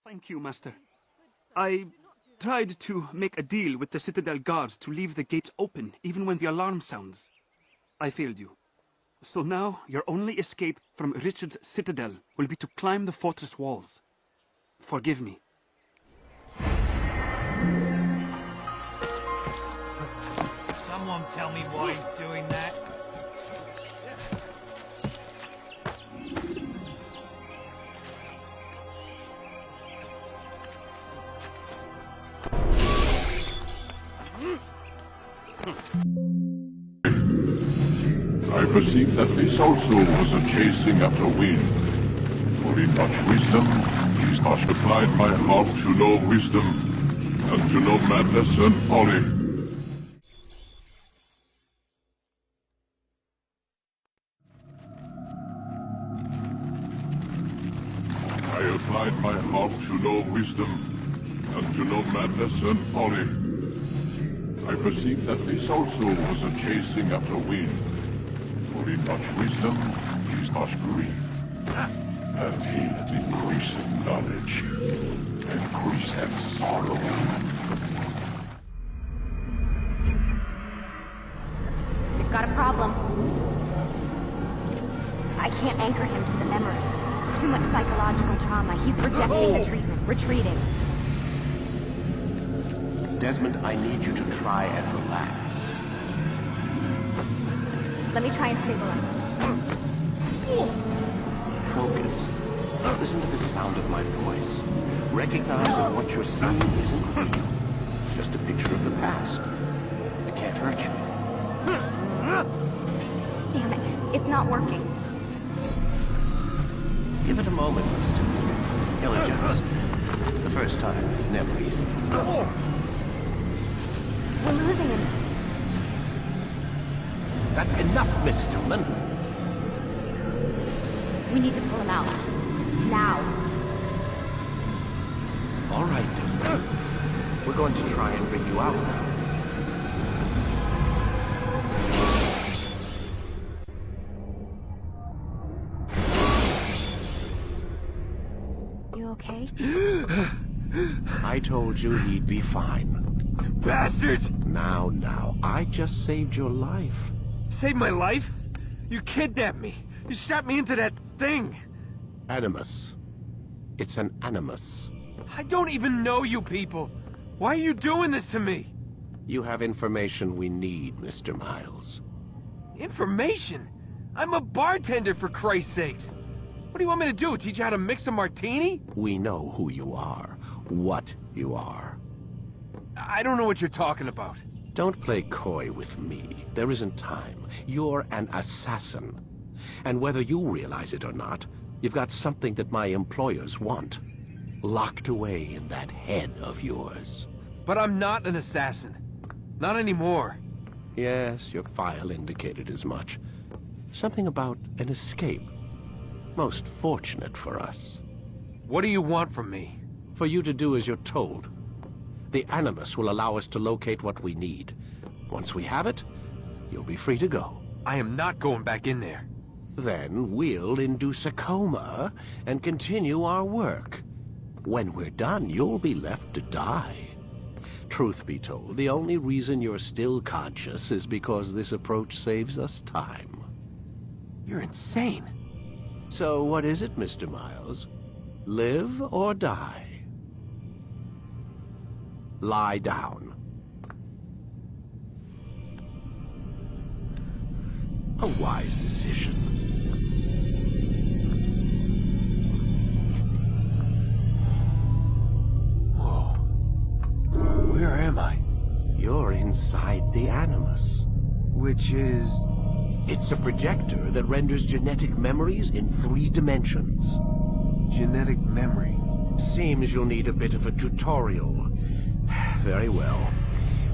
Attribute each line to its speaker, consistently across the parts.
Speaker 1: Thank you, Master. I tried to make a deal with the Citadel guards to leave the gates open, even when the alarm sounds. I failed you. So now, your only escape from Richard's Citadel will be to climb the fortress walls. Forgive me.
Speaker 2: Someone tell me why he's doing that.
Speaker 3: I perceive that this also was a chasing after wind. For in much wisdom, is much applied my heart to know wisdom, and to know madness and folly. I applied my heart to know wisdom, and to know madness and folly. I perceive that this also was a chasing after wind. For in much wisdom is much grief. And he that increaseth knowledge, increaseth sorrow.
Speaker 4: We've got a problem. I can't anchor him to the memory. Too much psychological trauma. He's rejecting the treatment, retreating.
Speaker 5: Desmond, I need you to try and relax.
Speaker 4: Let me try and stabilize him.
Speaker 5: Focus. Listen to the sound of my voice. Recognize that what you're seeing isn't real. Just a picture of the past. It can't hurt you.
Speaker 4: Damn it. It's not working.
Speaker 5: Give it a moment, Mr. Diligence. The first time is never easy.
Speaker 4: We're losing him.
Speaker 5: That's enough, Miss Stillman.
Speaker 4: We need to pull him out. Now.
Speaker 5: All right, Desmond. We're going to try and bring you out now.
Speaker 4: You okay?
Speaker 5: I told you he'd be fine.
Speaker 2: Bastards!
Speaker 5: Now, I just saved your life.
Speaker 2: Saved my life? You kidnapped me. You strapped me into that thing.
Speaker 5: Animus. It's an animus.
Speaker 2: I don't even know you people. Why are you doing this to me?
Speaker 5: You have information we need, Mr. Miles.
Speaker 2: Information? I'm a bartender, for Christ's sakes. What do you want me to do? Teach you how to mix a martini?
Speaker 5: We know who you are, what you are.
Speaker 2: I don't know what you're talking about.
Speaker 5: Don't play coy with me. There isn't time. You're an assassin. And whether you realize it or not, you've got something that my employers want. Locked away in that head of yours.
Speaker 2: But I'm not an assassin. Not anymore.
Speaker 5: Yes, your file indicated as much. Something about an escape. Most fortunate for us.
Speaker 2: What do you want from me?
Speaker 5: For you to do as you're told. The Animus will allow us to locate what we need. Once we have it, you'll be free to go.
Speaker 2: I am not going back in there.
Speaker 5: Then we'll induce a coma and continue our work. When we're done, you'll be left to die. Truth be told, the only reason you're still conscious is because this approach saves us time.
Speaker 2: You're insane.
Speaker 5: So what is it, Mr. Miles? Live or die? Lie down. A wise decision.
Speaker 2: Whoa. Where am I?
Speaker 5: You're inside the Animus.
Speaker 2: Which is...
Speaker 5: It's a projector that renders genetic memories in 3 dimensions.
Speaker 2: genetic memory.
Speaker 5: Seems you'll need a bit of a tutorial. Very well.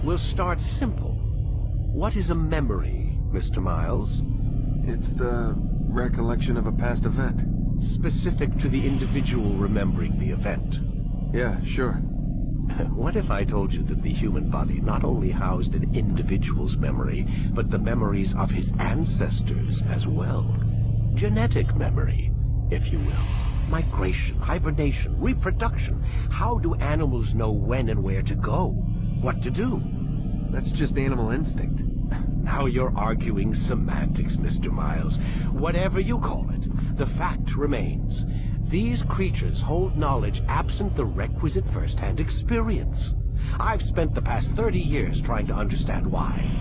Speaker 5: We'll start simple. What is a memory, Mr. Miles?
Speaker 2: It's the recollection of a past event.
Speaker 5: Specific to the individual remembering the event.
Speaker 2: Yeah, sure.
Speaker 5: What if I told you that the human body not only housed an individual's memory, but the memories of his ancestors as well? Genetic memory, if you will. Migration, hibernation, reproduction. How do animals know when and where to go? What to do?
Speaker 2: That's just animal instinct.
Speaker 5: Now you're arguing semantics, Mr. Miles. Whatever you call it, the fact remains. These creatures hold knowledge absent the requisite first-hand experience. I've spent the past 30 years trying to understand why.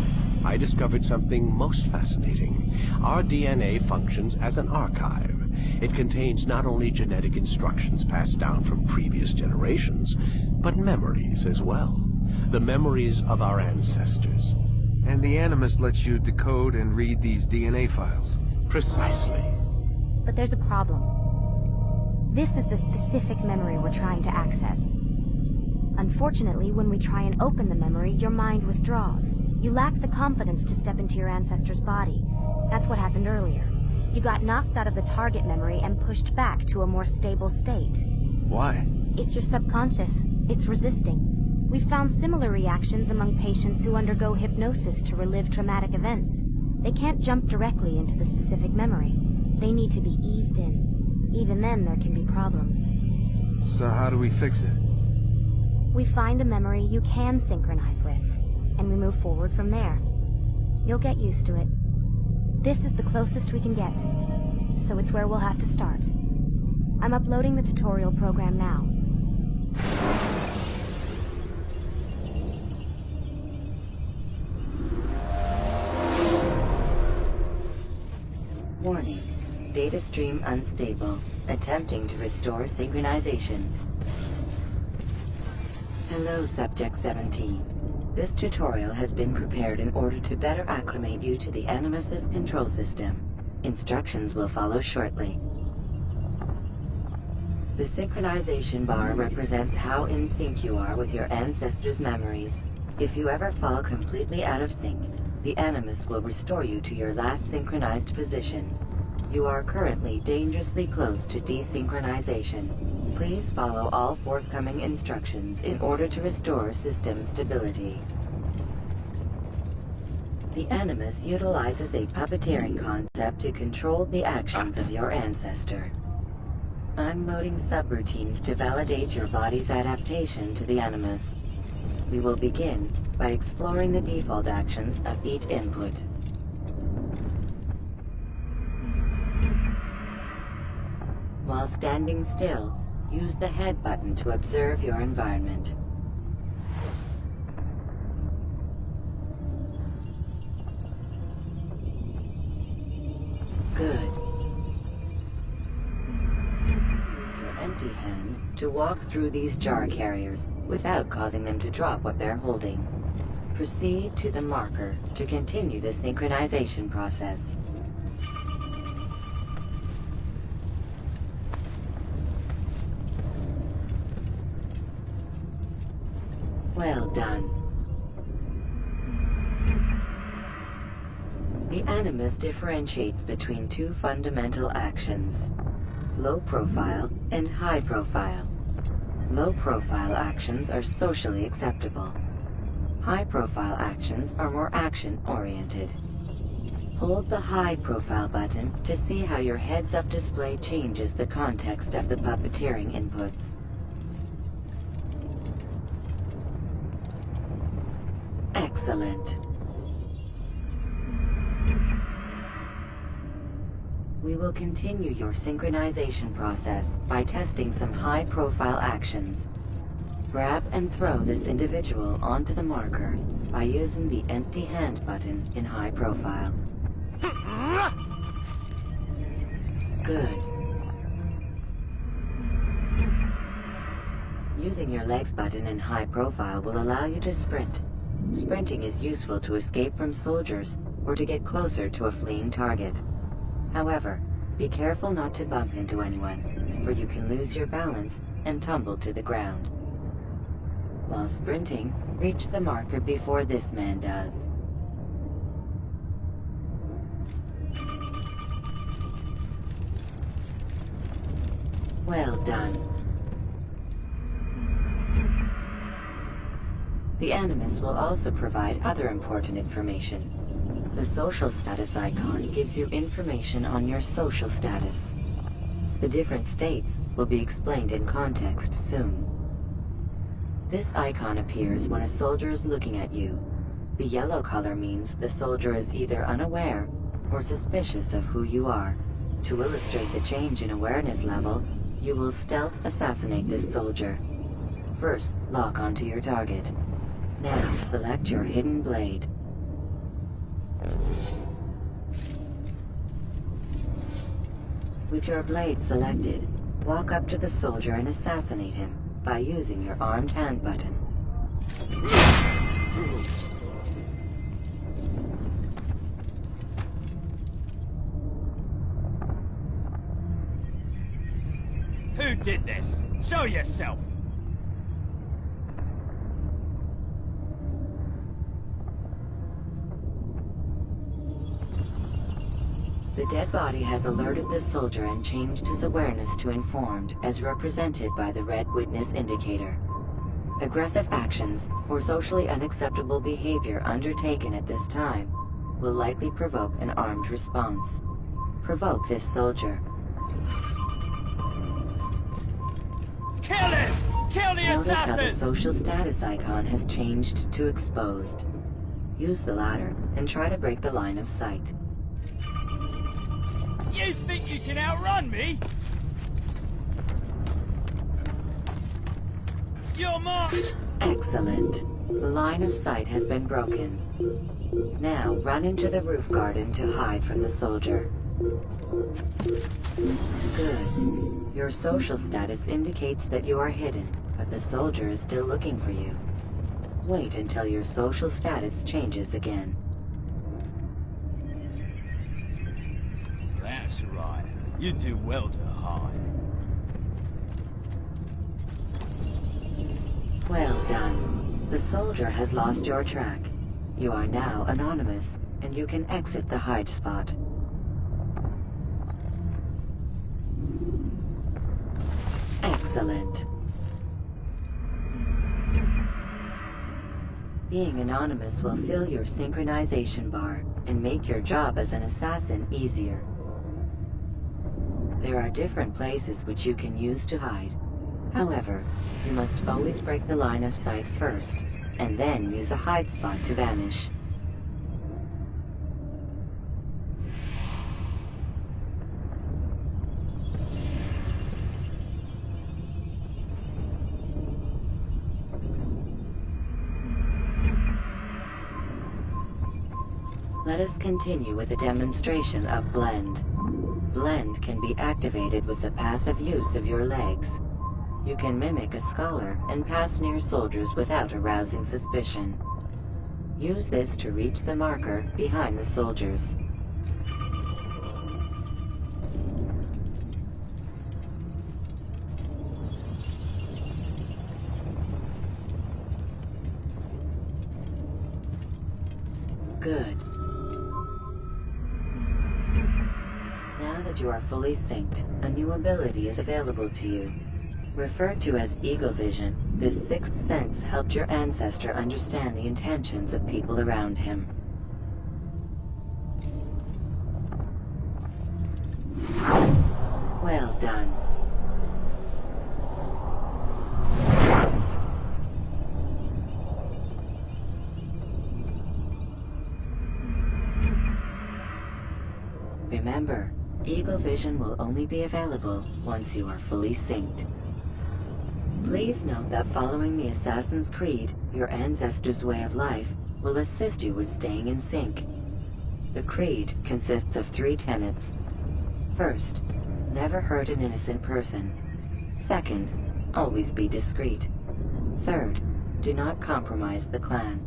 Speaker 5: I discovered something most fascinating. Our DNA functions as an archive. It contains not only genetic instructions passed down from previous generations, but memories as well. The memories of our ancestors.
Speaker 2: And the Animus lets you decode and read these DNA files.
Speaker 5: Precisely.
Speaker 4: But there's a problem. This is the specific memory we're trying to access. Unfortunately, when we try and open the memory, your mind withdraws. You lack the confidence to step into your ancestor's body. That's what happened earlier. You got knocked out of the target memory and pushed back to a more stable state.
Speaker 2: Why?
Speaker 4: It's your subconscious. It's resisting. We've found similar reactions among patients who undergo hypnosis to relive traumatic events. They can't jump directly into the specific memory. They need to be eased in. Even then, there can be problems.
Speaker 2: So how do we fix it?
Speaker 4: We find a memory you can synchronize with, and we move forward from there. You'll get used to it. This is the closest we can get, so it's where we'll have to start. I'm uploading the tutorial program now.
Speaker 6: Warning. Data stream unstable. Attempting to restore synchronization. Hello, Subject 17. This tutorial has been prepared in order to better acclimate you to the Animus's control system. Instructions will follow shortly. The synchronization bar represents how in sync you are with your ancestors' memories. If you ever fall completely out of sync, the Animus will restore you to your last synchronized position. You are currently dangerously close to desynchronization. Please follow all forthcoming instructions in order to restore system stability. The Animus utilizes a puppeteering concept to control the actions of your ancestor. I'm loading subroutines to validate your body's adaptation to the Animus. We will begin by exploring the default actions of each input. While standing still, use the head button to observe your environment. Good. Use your empty hand to walk through these jar carriers without causing them to drop what they're holding. Proceed to the marker to continue the synchronization process. Well done. The Animus differentiates between 2 fundamental actions: low profile and high profile. Low profile actions are socially acceptable. High profile actions are more action-oriented. Hold the high profile button to see how your heads-up display changes the context of the puppeteering inputs. Excellent. We will continue your synchronization process by testing some high-profile actions. Grab and throw this individual onto the marker by using the empty hand button in high profile. Good. Using your legs button in high profile will allow you to sprint. Sprinting is useful to escape from soldiers or to get closer to a fleeing target. However, be careful not to bump into anyone, for you can lose your balance and tumble to the ground. While sprinting, reach the marker before this man does. Well done. The Animus will also provide other important information. The social status icon gives you information on your social status. The different states will be explained in context soon. This icon appears when a soldier is looking at you. The yellow color means the soldier is either unaware or suspicious of who you are. To illustrate the change in awareness level, you will stealth assassinate this soldier. First, lock onto your target. Now, select your hidden blade. With your blade selected, walk up to the soldier and assassinate him by using your armed hand button.
Speaker 7: Who did this? Show yourself!
Speaker 6: The dead body has alerted the soldier and changed his awareness to informed, as represented by the red witness indicator. Aggressive actions or socially unacceptable behavior undertaken at this time will likely provoke an armed response. Provoke this soldier.
Speaker 7: Kill him! Kill the
Speaker 6: Notice how the
Speaker 7: assassin!
Speaker 6: social status icon has changed to exposed. Use the ladder and try to break the line of sight.
Speaker 7: You think you can outrun me? You're marked!
Speaker 6: Excellent. The line of sight has been broken. Now run into the roof garden to hide from the soldier. Good. Your social status indicates that you are hidden, but the soldier is still looking for you. Wait until your social status changes again.
Speaker 7: That's right. You do well to hide.
Speaker 6: Well done. The soldier has lost your track. You are now anonymous, and you can exit the hide spot. Excellent. Being anonymous will fill your synchronization bar and make your job as an assassin easier. There are different places which you can use to hide. However, you must always break the line of sight first, and then use a hide spot to vanish. Let us continue with a demonstration of Blend. Blend can be activated with the passive use of your legs. You can mimic a scholar and pass near soldiers without arousing suspicion. Use this to reach the marker behind the soldiers. Good. Now that you are fully synced, a new ability is available to you. Referred to as Eagle Vision, this sixth sense helped your ancestor understand the intentions of people around him. Well done. Remember, Eagle vision will only be available once you are fully synced. Please note that following the Assassin's Creed, your ancestors' way of life, will assist you with staying in sync. The Creed consists of 3 tenets. First, never hurt an innocent person. Second, always be discreet. Third, do not compromise the clan.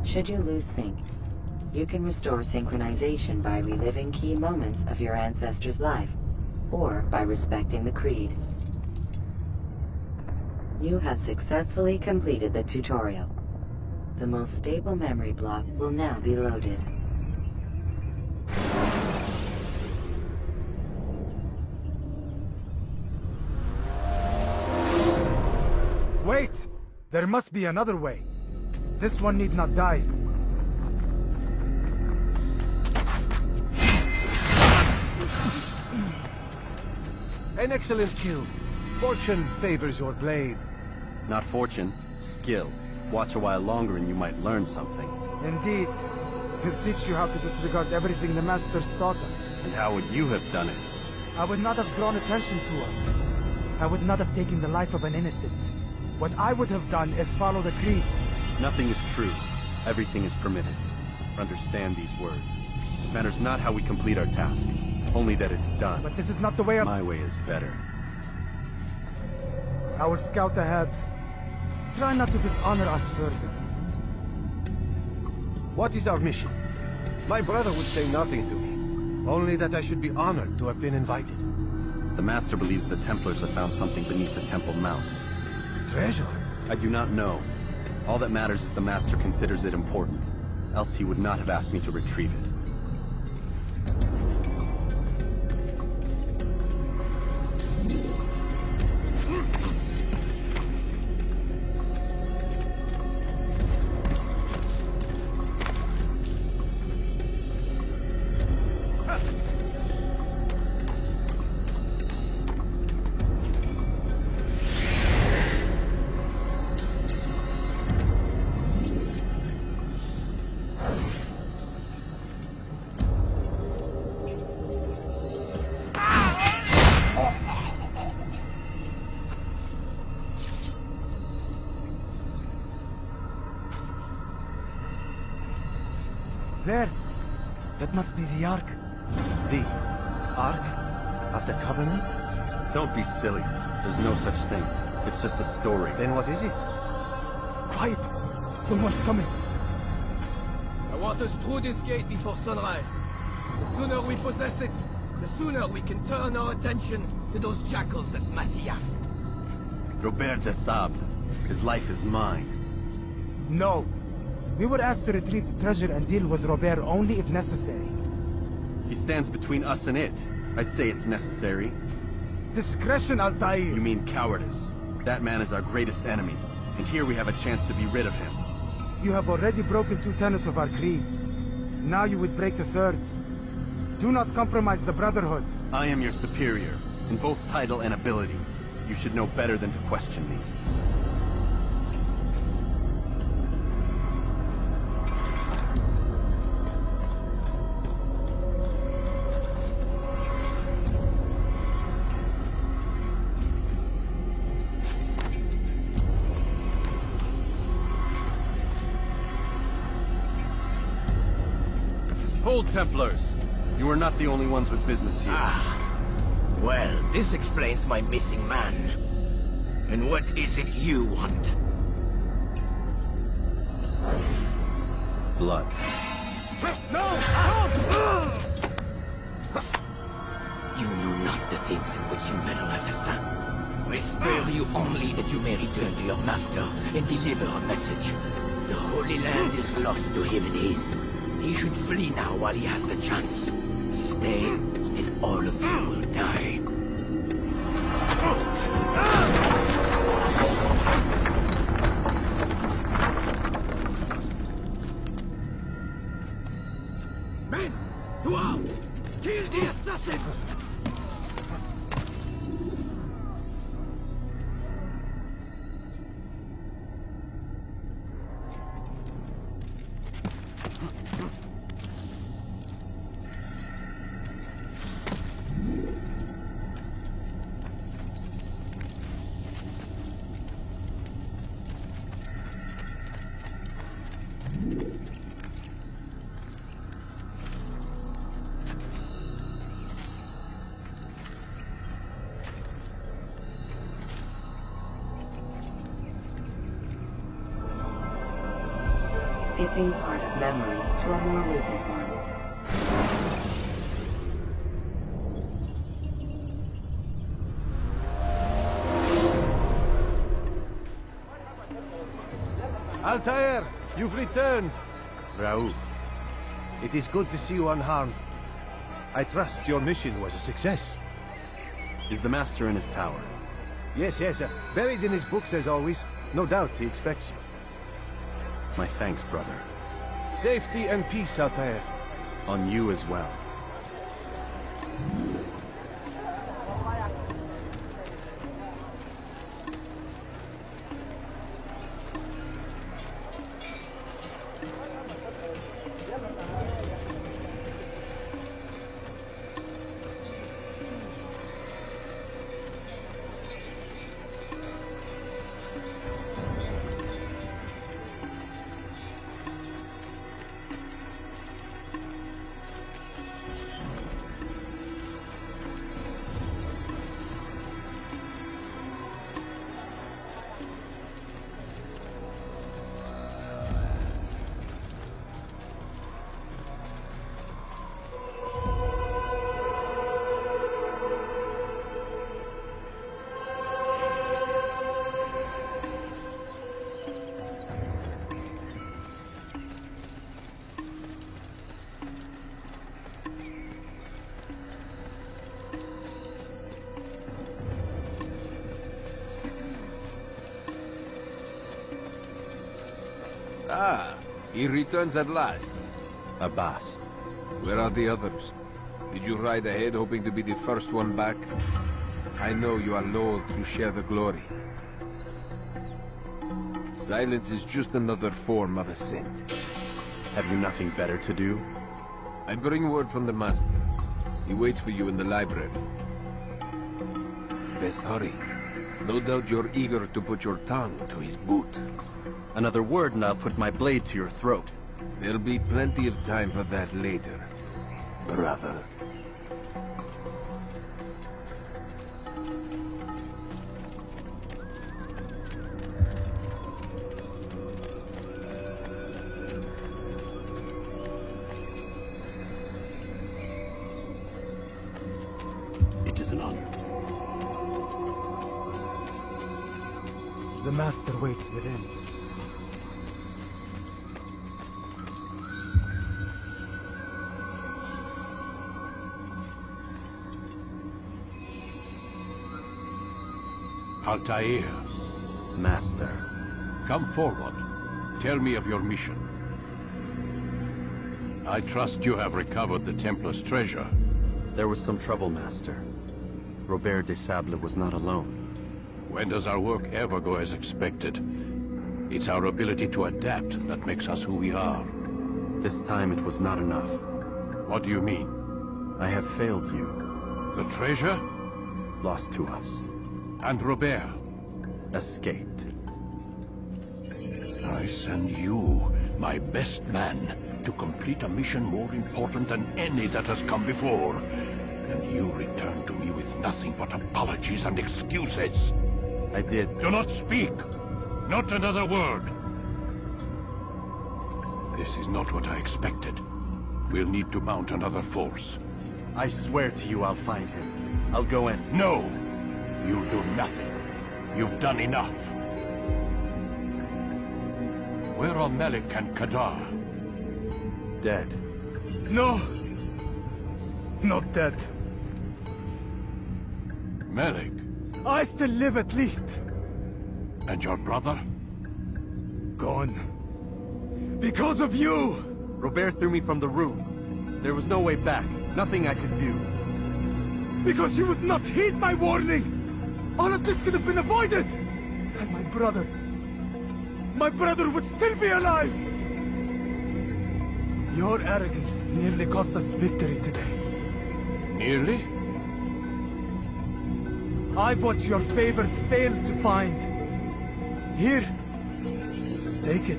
Speaker 6: Should you lose sync, you can restore synchronization by reliving key moments of your ancestor's life, or by respecting the Creed. You have successfully completed the tutorial. The most stable memory block will now be loaded.
Speaker 8: Wait! There must be another way. This one need not die.
Speaker 9: An excellent kill. Fortune favors your blade.
Speaker 10: Not fortune, skill. Watch a while longer and you might learn something.
Speaker 8: Indeed. He'll teach you how to disregard everything the Masters taught us.
Speaker 10: And how would you have done it?
Speaker 8: I would not have drawn attention to us. I would not have taken the life of an innocent. What I would have done is follow the Creed.
Speaker 10: Nothing is true. Everything is permitted. Understand these words. It matters not how we complete our task, only that it's done.
Speaker 8: But this is not the way of...
Speaker 10: My way is better.
Speaker 8: I will scout ahead. Try not to dishonor us further.
Speaker 9: What is our mission? My brother would say nothing to me. Only that I should be honored to have been invited.
Speaker 10: The Master believes the Templars have found something beneath the Temple Mount.
Speaker 9: Treasure?
Speaker 10: I do not know. All that matters is the Master considers it important. Else he would not have asked me to retrieve it.
Speaker 8: There! That must be the Ark.
Speaker 9: The Ark of the Covenant?
Speaker 10: Don't be silly. There's no such thing. It's just a story.
Speaker 9: Then what is it?
Speaker 8: Quiet! Someone's coming!
Speaker 2: I want us through this gate before sunrise. The sooner we possess it, the sooner we can turn our attention to those jackals at Masyaf.
Speaker 10: Robert de Sable. His life is mine.
Speaker 8: No! We were asked to retrieve the treasure and deal with Robert only if necessary.
Speaker 10: He stands between us and it. I'd say it's necessary.
Speaker 8: Discretion, Altair!
Speaker 10: You mean cowardice. That man is our greatest enemy, and here we have a chance to be rid of him.
Speaker 8: You have already broken 2 tenets of our creed. Now you would break the 3rd. Do not compromise the Brotherhood.
Speaker 10: I am your superior, in both title and ability. You should know better than to question me. Hold, Templars! You are not the only ones with business here.
Speaker 11: Well, this explains my missing man. And what is it you want?
Speaker 10: Blood.
Speaker 11: You know not the things in which you meddle, assassin. I spare you only that you may return to your master and deliver a message. The Holy Land is lost to him and his. He should flee now while he has the chance. Stay, and all of you will die.
Speaker 2: Men, to arms! Kill the assassins!
Speaker 6: warping part of memory to a more lucid one.
Speaker 9: Altair, you've returned.
Speaker 5: Raoul.
Speaker 9: It is good to see you unharmed. I trust your mission was a success.
Speaker 10: Is the Master in his tower?
Speaker 9: Yes, buried in his books as always. No doubt he expects you.
Speaker 10: My thanks, brother.
Speaker 9: Safety and peace, Altair.
Speaker 10: On you as well.
Speaker 12: Ah, he returns at last.
Speaker 10: Abbas.
Speaker 12: Where are the others? Did you ride ahead hoping to be the first one back? I know you are loath to share the glory. Silence is just another form of assent.
Speaker 10: Have you nothing better to do?
Speaker 12: I bring word from the Master. He waits for you in the library. Best hurry. No doubt you're eager to put your tongue to his boot.
Speaker 10: Another word and I'll put my blade to your throat.
Speaker 12: There'll be plenty of time for that later, brother.
Speaker 10: It is an honor.
Speaker 8: The Master waits within.
Speaker 3: Altair,
Speaker 10: Master.
Speaker 3: come forward. Tell me of your mission. I trust you have recovered the Templar's treasure.
Speaker 10: There was some trouble, Master. Robert de Sable was not alone.
Speaker 3: When does our work ever go as expected? It's our ability to adapt that makes us who we are.
Speaker 10: This time it was not enough.
Speaker 3: What do you mean?
Speaker 10: I have failed you.
Speaker 3: The treasure?
Speaker 10: Lost to us.
Speaker 3: And Robert?
Speaker 10: Escaped.
Speaker 3: I send you, my best man, to complete a mission more important than any that has come before. And you return to me with nothing but apologies and excuses.
Speaker 10: I did.
Speaker 3: Do not speak! Not another word! This is not what I expected. We'll need to mount another force.
Speaker 10: I swear to you I'll find him. I'll go in.
Speaker 3: No! You'll do nothing. You've done enough. Where are Melik and Kadar?
Speaker 10: Dead.
Speaker 8: No! Not dead.
Speaker 3: Melik?
Speaker 8: I still live at least.
Speaker 3: And your brother?
Speaker 8: Gone. Because of you!
Speaker 10: Robert threw me from the room. There was no way back. Nothing I could do.
Speaker 8: Because you would not heed my warning! All of this could have been avoided! And my brother would still be alive! Your arrogance nearly cost us victory today.
Speaker 3: Nearly?
Speaker 8: I've what your favorite failed to find. Here, take it.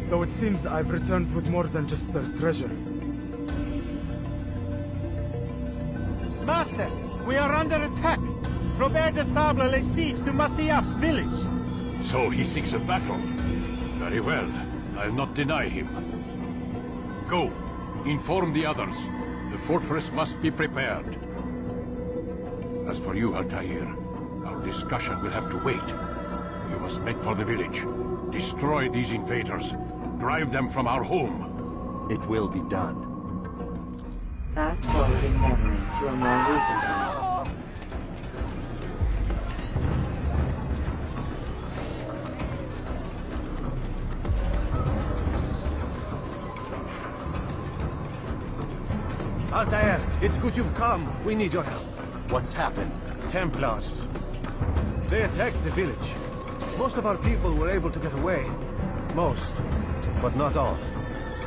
Speaker 8: Though it seems I've returned with more than just their treasure.
Speaker 13: Master, we are under attack. Robert de Sable lays siege to Masyaf's village.
Speaker 3: So he seeks a battle. Very well.
Speaker 14: I'll not deny him. Go, inform the others. The fortress must be prepared. As for you, Altair, our discussion will have to wait. You must make for the village. Destroy these invaders. Drive them from our home.
Speaker 10: It will be done.
Speaker 6: Fast-forwarding memory to a more recent time.
Speaker 9: Altair, it's good you've come. We need your help.
Speaker 10: What's happened?
Speaker 9: Templars. They attacked the village. Most of our people were able to get away. Most, but not all.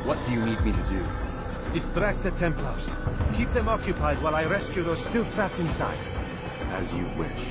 Speaker 10: What do you need me to do?
Speaker 9: Distract the Templars. Keep them occupied while I rescue those still trapped inside.
Speaker 10: As you wish.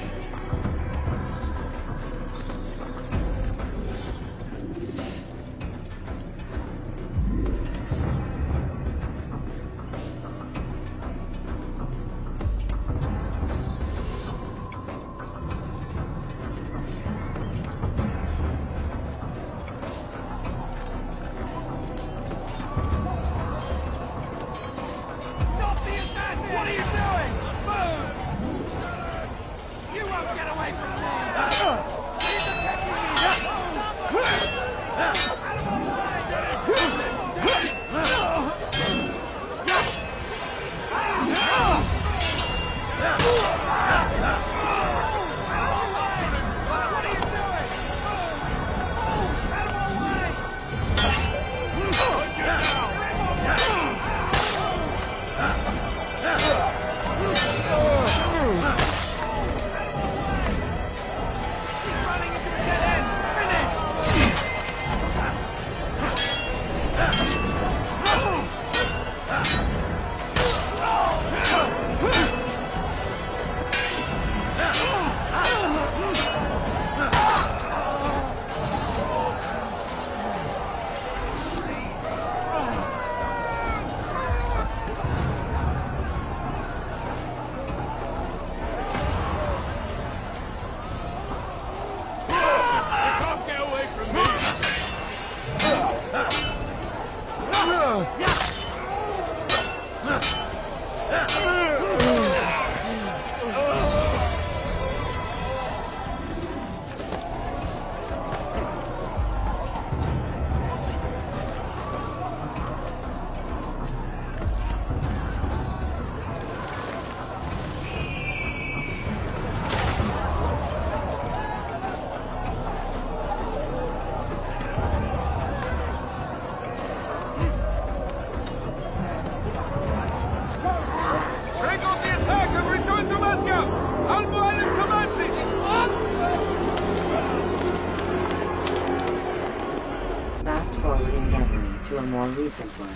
Speaker 6: Fast-forwarding memory to a more recent one.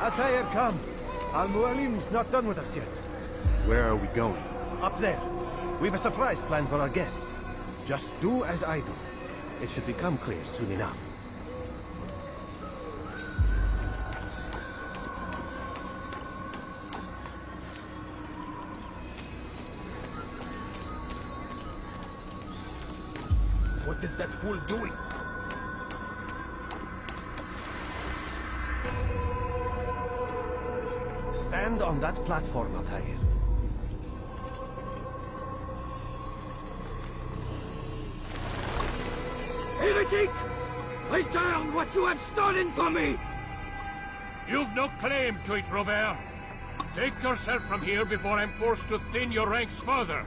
Speaker 9: Altair, come. Al-Mualim's not done with us yet.
Speaker 10: Where are we going?
Speaker 9: Up there. We've a surprise plan for our guests. Just do as I do. It should become clear soon enough.
Speaker 14: What is that fool doing?
Speaker 9: Stand on that platform, Altair.
Speaker 2: Heretic! Return what you have stolen from me!
Speaker 14: You've no claim to it, Robert. Take yourself from here before I'm forced to thin your ranks further.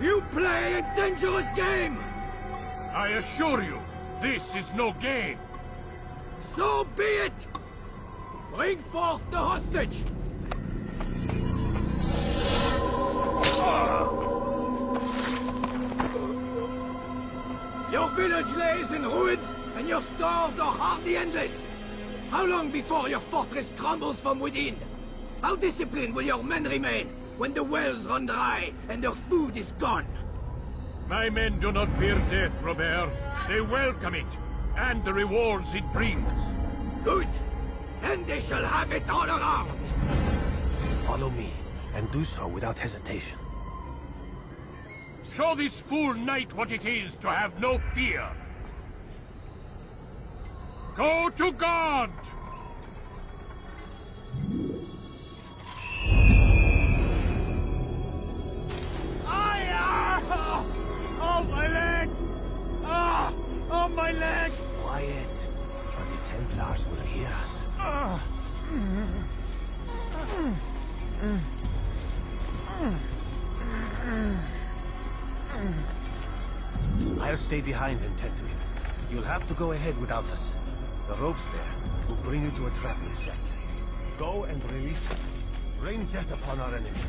Speaker 2: You play a dangerous game!
Speaker 14: I assure you, this is no game.
Speaker 2: So be it! Bring forth the hostage! Your village lays in ruins, and your stores are hardly endless. How long before your fortress crumbles from within? How disciplined will your men remain when the wells run dry and their food is gone?
Speaker 14: My men do not fear death, Robert. They welcome it, and the rewards it brings.
Speaker 2: Good. Then they shall have it all around.
Speaker 9: Follow me. and do so without hesitation.
Speaker 14: Show this fool knight what it is to have no fear. Go to God!
Speaker 13: Oh, my leg! Ah! Oh, my leg!
Speaker 9: Quiet, or the Templars will hear us. I'll stay behind and tend to him. You'll have to go ahead without us. The ropes there will bring you to a trap we've set. Go and release him. Rain death upon our enemies.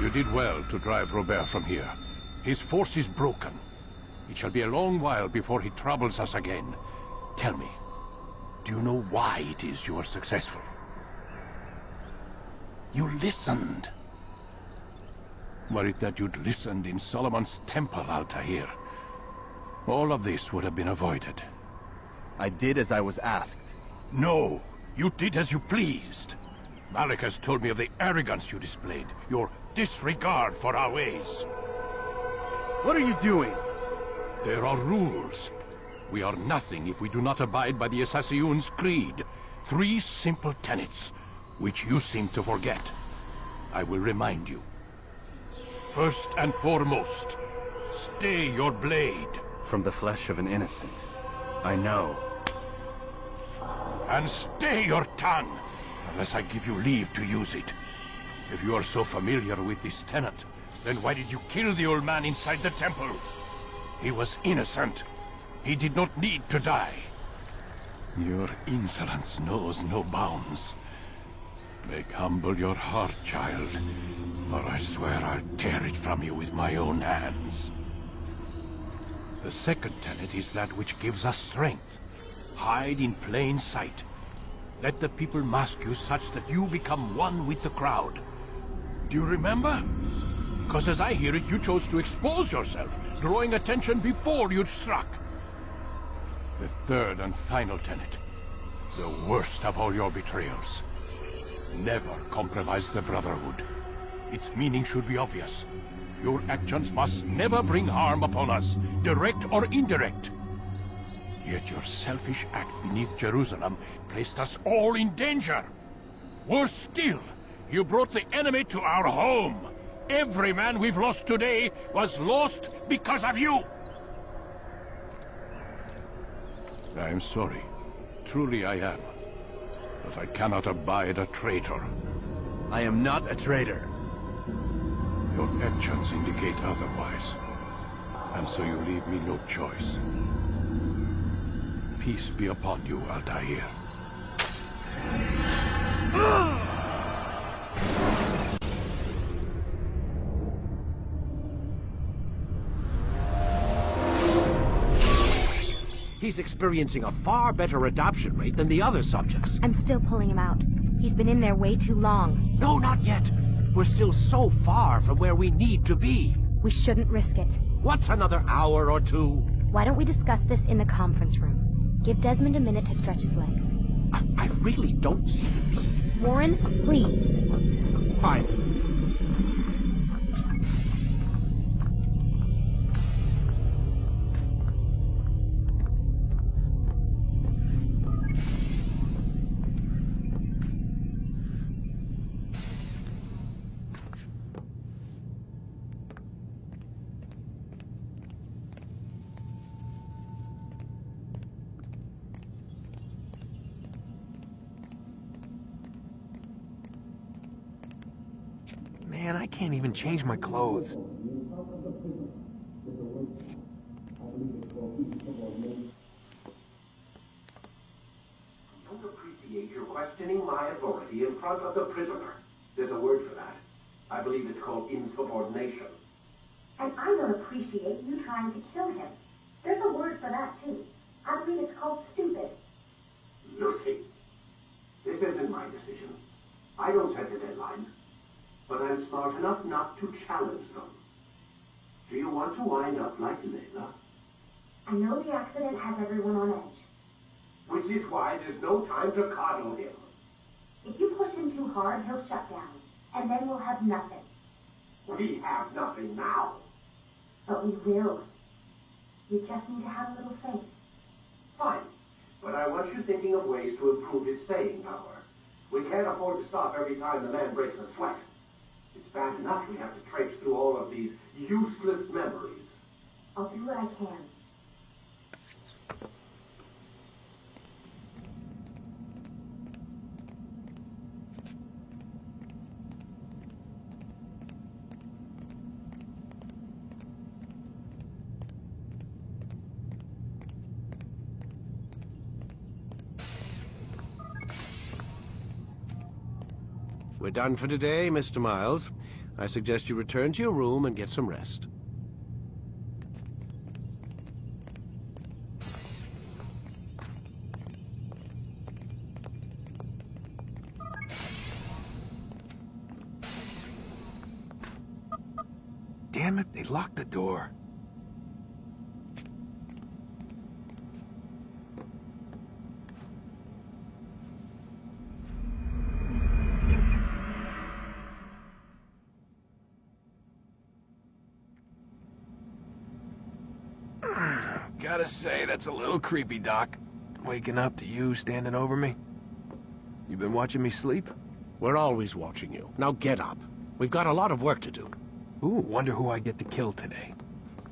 Speaker 14: You did well to drive Robert from here. His force is broken. It shall be a long while before he troubles us again. Tell me, do you know why it is you are successful? You listened. Were it that you'd listened in Solomon's temple, Altair, all of this would have been avoided.
Speaker 10: I did as I was asked.
Speaker 14: No, you did as you pleased. Malik has told me of the arrogance you displayed, your disregard for our ways.
Speaker 10: What are you doing?
Speaker 14: There are rules. We are nothing if we do not abide by the Assassin's creed. 3 simple tenets, which you seem to forget. I will remind you. First and foremost, stay your blade.
Speaker 10: From the flesh of an innocent. I know.
Speaker 14: And stay your tongue, unless I give you leave to use it. If you are so familiar with this tenet, then why did you kill the old man inside the temple? He was innocent. He did not need to die. Your insolence knows no bounds. Make humble your heart, child, or I swear I'll tear it from you with my own hands. The second tenet is that which gives us strength. Hide in plain sight. Let the people mask you such that you become one with the crowd. Do you remember? Because as I hear it, you chose to expose yourself, drawing attention before you'd struck. The third and final tenet. The worst of all your betrayals. Never compromise the Brotherhood. Its meaning should be obvious. Your actions must never bring harm upon us, direct or indirect. Yet your selfish act beneath Jerusalem placed us all in danger. Worse still, you brought the enemy to our home. Every man we've lost today was lost because of you. I am sorry. Truly I am. But I cannot abide a traitor.
Speaker 10: I am not a traitor.
Speaker 14: Your actions indicate otherwise. And so you leave me no choice. Peace be upon you, Altair.
Speaker 5: He's experiencing a far better adoption rate than the other subjects.
Speaker 4: I'm still pulling him out. He's been in there way too long.
Speaker 5: No, not yet. We're still so far from where we need to be.
Speaker 4: We shouldn't risk it.
Speaker 5: What's another hour or two?
Speaker 4: Why don't we discuss this in the conference room? Give Desmond a minute to stretch his legs.
Speaker 5: I really don't see the need.
Speaker 4: Warren, please.
Speaker 5: Fine.
Speaker 12: Man, I can't even change my clothes.
Speaker 15: Don't appreciate your questioning my authority in front of the prisoner. There's a word for that. I believe it's called insubordination.
Speaker 16: And I don't appreciate you trying to kill him. There's a word for that, too. I believe it's called stupid.
Speaker 15: Lucy, this isn't my decision. I don't set the deadlines. But I'm smart enough not to challenge them. Do you want to wind up like Layla?
Speaker 16: I know the accident has everyone on edge.
Speaker 15: Which is why there's no time to coddle him.
Speaker 16: If you push him too hard, he'll shut down. And then we'll have nothing.
Speaker 15: We have nothing now.
Speaker 16: But we will. You just need to have a little faith.
Speaker 15: Fine. But I want you thinking of ways to improve his staying power. We can't afford to stop every time the man breaks a sweat. It's bad enough we have to traipse through all of these useless memories.
Speaker 16: I'll do what I can.
Speaker 5: We're done for today, Mr. Miles. I suggest you return to your room and get some rest.
Speaker 12: Damn it, they locked the door. Gotta say, that's a little creepy, Doc. Waking up to you standing over me. You been watching me sleep?
Speaker 5: We're always watching you. Now get up. We've got a lot of work to do.
Speaker 12: Ooh, wonder who I get to kill today.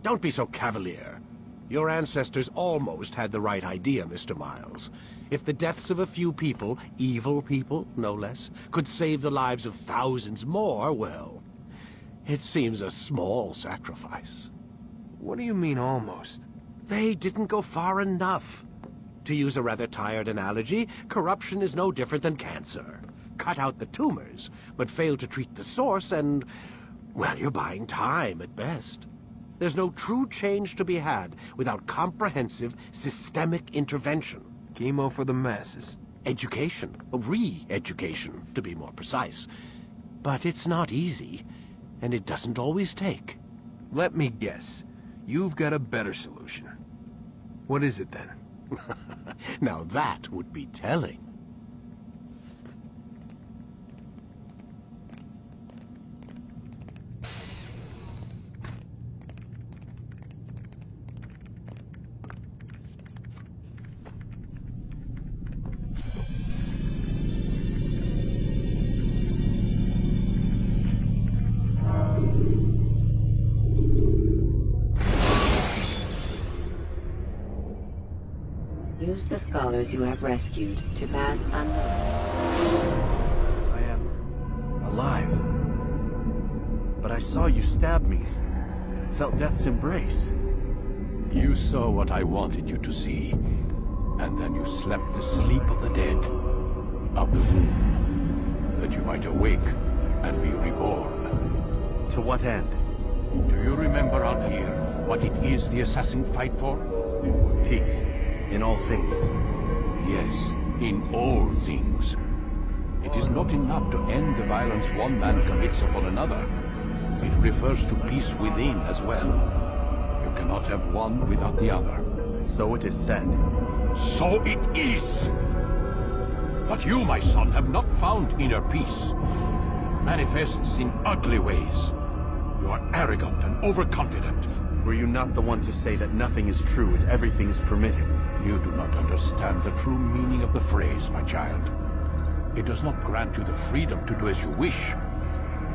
Speaker 5: Don't be so cavalier. Your ancestors almost had the right idea, Mr. Miles. If the deaths of a few people, evil people, no less, could save the lives of thousands more, well, it seems a small sacrifice.
Speaker 12: What do you mean, almost?
Speaker 5: They didn't go far enough. To use a rather tired analogy, corruption is no different than cancer. Cut out the tumors, but fail to treat the source and, well, you're buying time at best. There's no true change to be had without comprehensive, systemic intervention.
Speaker 12: Chemo for the masses.
Speaker 5: Education. Re-education, to be more precise. But it's not easy, and it doesn't always take.
Speaker 12: Let me guess. You've got a better solution. What is it, then?
Speaker 5: Now that would be telling.
Speaker 6: Use the scholars you have rescued to pass unnoticed.
Speaker 10: I am alive. But I saw you stab me. Felt death's embrace.
Speaker 14: You saw what I wanted you to see, and then you slept the sleep of the dead, of the womb, that you might awake and be reborn.
Speaker 10: To what end?
Speaker 14: Do you remember out here what it is the assassin fight for?
Speaker 10: Peace. In all things.
Speaker 14: Yes, in all things. It is not enough to end the violence one man commits upon another. It refers to peace within as well. You cannot have one without the other.
Speaker 10: So it is said.
Speaker 14: So it is! But you, my son, have not found inner peace. Manifests in ugly ways. You are arrogant and overconfident.
Speaker 10: Were you not the one to say that nothing is true and everything is permitted?
Speaker 14: You do not understand the true meaning of the phrase, my child. It does not grant you the freedom to do as you wish.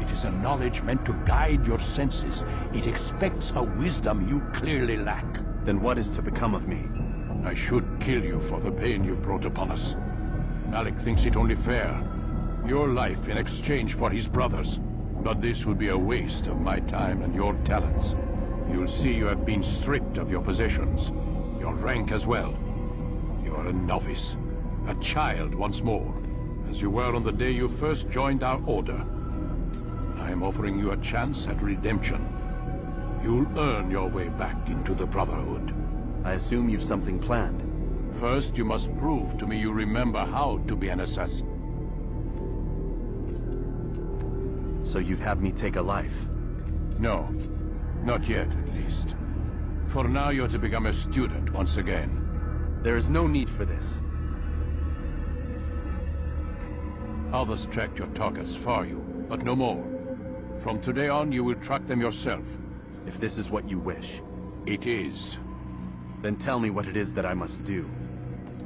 Speaker 14: It is a knowledge meant to guide your senses. It expects a wisdom you clearly lack.
Speaker 10: Then what is to become of me?
Speaker 14: I should kill you for the pain you've brought upon us. Malik thinks it only fair. Your life in exchange for his brother's. But this would be a waste of my time and your talents. You'll see you have been stripped of your possessions, your rank as well. You are a novice, a child once more, as you were on the day you first joined our order. I am offering you a chance at redemption. You'll earn your way back into the Brotherhood.
Speaker 10: I assume you've something planned.
Speaker 14: First, you must prove to me you remember how to be an assassin.
Speaker 10: So you'd have me take a life?
Speaker 14: No. Not yet, at least. For now, you're to become a student once again.
Speaker 10: There is no need for this.
Speaker 14: Others tracked your targets for you, but no more. From today on, you will track them yourself.
Speaker 10: If this is what you wish.
Speaker 14: It is.
Speaker 10: Then tell me what it is that I must do.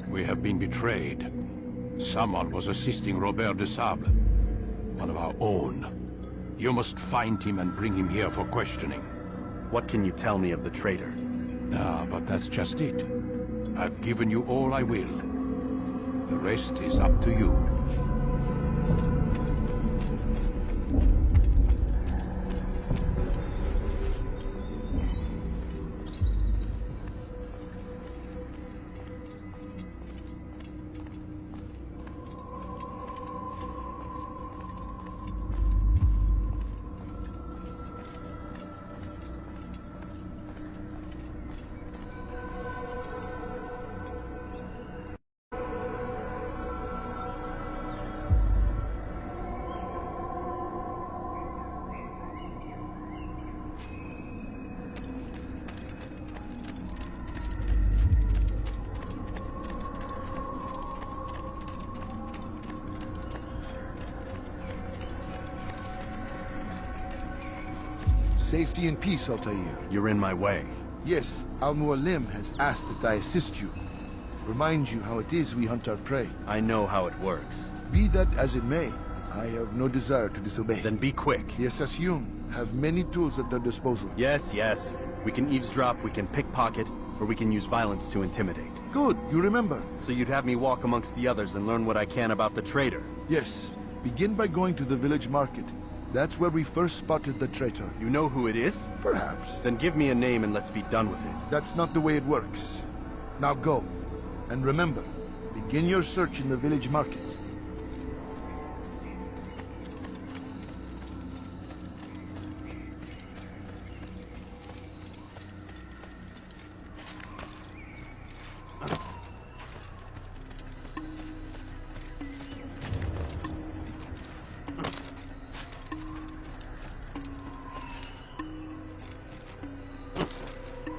Speaker 14: We have been betrayed. Someone was assisting Robert de Sable, one of our own. You must find him and bring him here for questioning.
Speaker 10: What can you tell me of the traitor?
Speaker 14: Ah, but that's just it. I've given you all I will. The rest is up to you.
Speaker 17: Safety and peace, Altair.
Speaker 10: You're in my way.
Speaker 17: Yes, Al-Mualim has asked that I assist you. Remind you how it is we hunt our prey.
Speaker 10: I know how it works.
Speaker 17: Be that as it may, I have no desire to disobey.
Speaker 10: Then be quick.
Speaker 17: The Assassin have many tools at their disposal.
Speaker 10: Yes, yes. We can eavesdrop, we can pickpocket, or we can use violence to intimidate.
Speaker 17: Good, you remember.
Speaker 10: So you'd have me walk amongst the others and learn what I can about the traitor?
Speaker 17: Yes. Begin by going to the village market. That's where we first spotted the traitor.
Speaker 10: You know who it is?
Speaker 17: Perhaps.
Speaker 10: Then give me a name and let's be done with it.
Speaker 17: That's not the way it works. Now go. And remember, begin your search in the village market.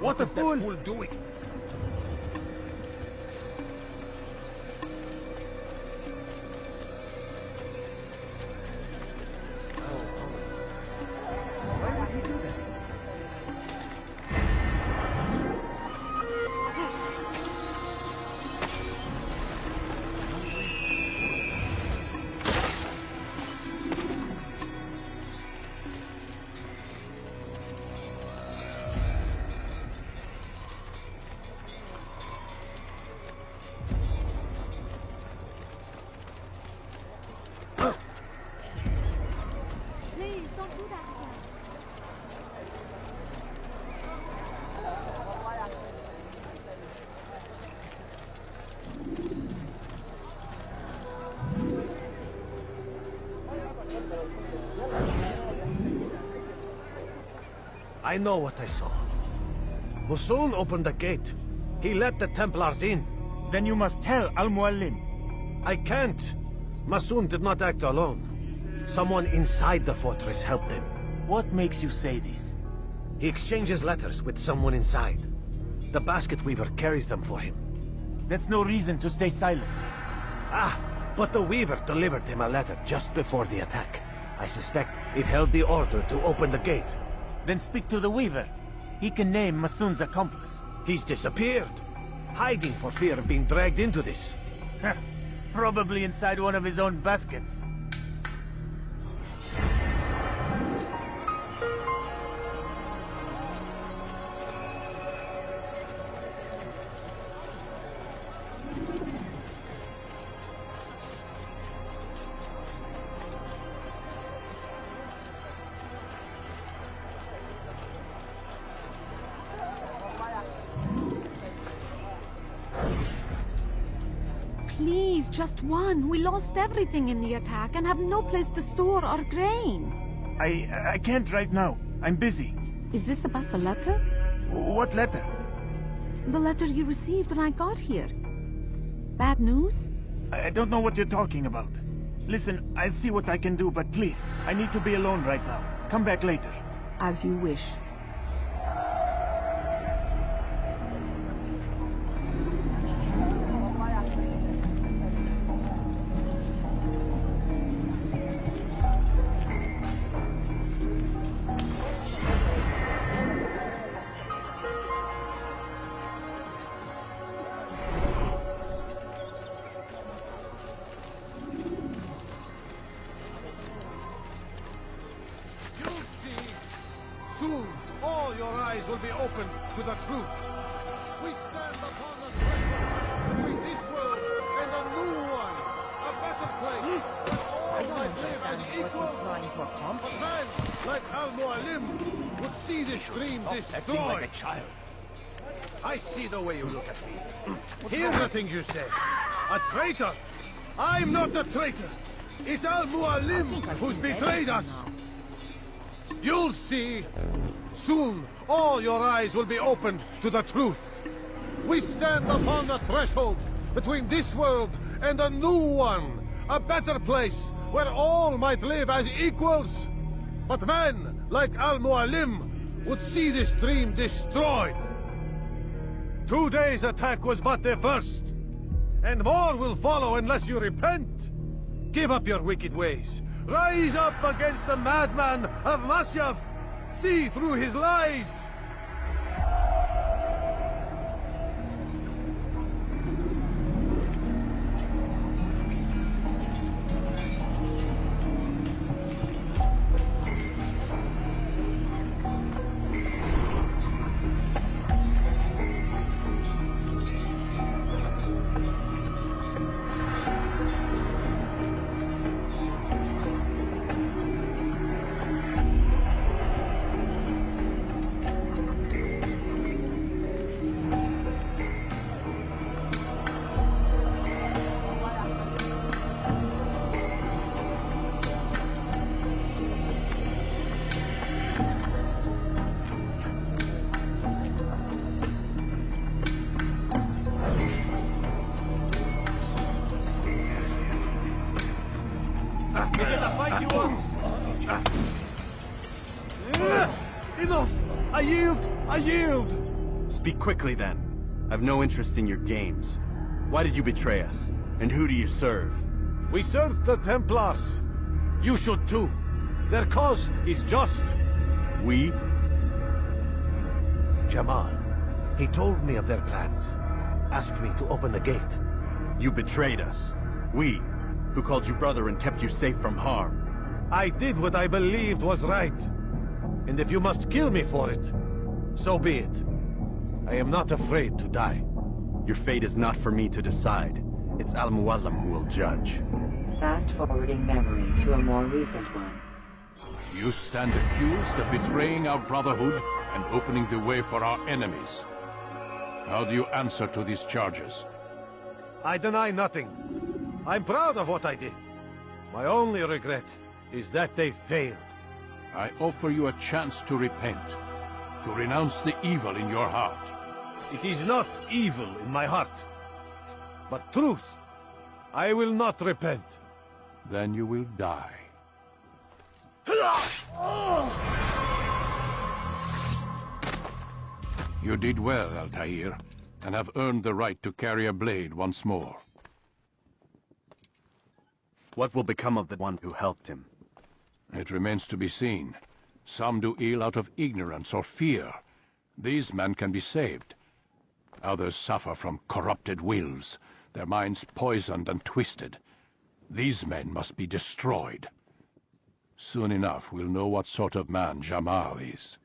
Speaker 13: What the fool will do it? Why would he do that?
Speaker 9: I know what I saw. Musul opened the gate. He let the Templars in.
Speaker 8: Then you must tell Al-Mualim.
Speaker 9: I can't. Masoon did not act alone. Someone inside the fortress helped him.
Speaker 8: What makes you say this?
Speaker 9: He exchanges letters with someone inside. The basket weaver carries them for him.
Speaker 8: That's no reason to stay silent.
Speaker 9: Ah, but the weaver delivered him a letter just before the attack. I suspect it held the order to open the gate.
Speaker 8: Then speak to the weaver. He can name Masoon's accomplice.
Speaker 9: He's disappeared. Hiding for fear of being dragged into this.
Speaker 8: Probably inside one of his own baskets.
Speaker 18: Just one. We lost everything in the attack and have no place to store our grain.
Speaker 8: I can't right now. I'm busy.
Speaker 18: Is this about the letter?
Speaker 8: What letter?
Speaker 18: The letter you received when I got here. Bad news?
Speaker 8: I don't know what you're talking about. Listen, I'll see what I can do, but please, I need to be alone right now. Come back later.
Speaker 18: As you wish.
Speaker 9: Soon, all your eyes will be opened to the truth. We stand upon the threshold between this world and a new one, a better place, where all might live as equals. But man, like Al-Mualim, would see this dream destroyed.
Speaker 14: Like a child.
Speaker 9: I see the way you look at me. Hear the things you say. A traitor? I'm not a traitor. It's Al-Mualim who's betrayed us. You'll see. Soon, all your eyes will be opened to the truth. We stand upon the threshold between this world and a new one, a better place where all might live as equals. But men like Al-Mualim would see this dream destroyed. Today's attack was but the first, and more will follow unless you repent. Give up your wicked ways. Rise up against the madman of Masyaf! See through his lies!
Speaker 8: Enough! I yield! I yield!
Speaker 10: Speak quickly then. I've no interest in your games. Why did you betray us? And who do you serve?
Speaker 9: We serve the Templars. You should too. Their cause is just.
Speaker 10: We?
Speaker 9: Jamal. He told me of their plans. Asked me to open the gate.
Speaker 10: You betrayed us. We, who called you brother and kept you safe from harm.
Speaker 9: I did what I believed was right. And if you must kill me for it, so be it. I am not afraid to die.
Speaker 10: Your fate is not for me to decide. It's Al-Mualim who will judge.
Speaker 6: Fast-forwarding memory to a more recent one.
Speaker 14: You stand accused of betraying our Brotherhood and opening the way for our enemies. How do you answer to these charges?
Speaker 9: I deny nothing. I'm proud of what I did. My only regret is that they failed.
Speaker 14: I offer you a chance to repent, to renounce the evil in your heart.
Speaker 9: It is not evil in my heart, but truth. I will not repent.
Speaker 14: Then you will die. You did well, Altair, and have earned the right to carry a blade once more.
Speaker 10: What will become of the one who helped him?
Speaker 14: It remains to be seen. Some do ill out of ignorance or fear. These men can be saved. Others suffer from corrupted wills, their minds poisoned and twisted. These men must be destroyed. Soon enough, we'll know what sort of man Jamal is.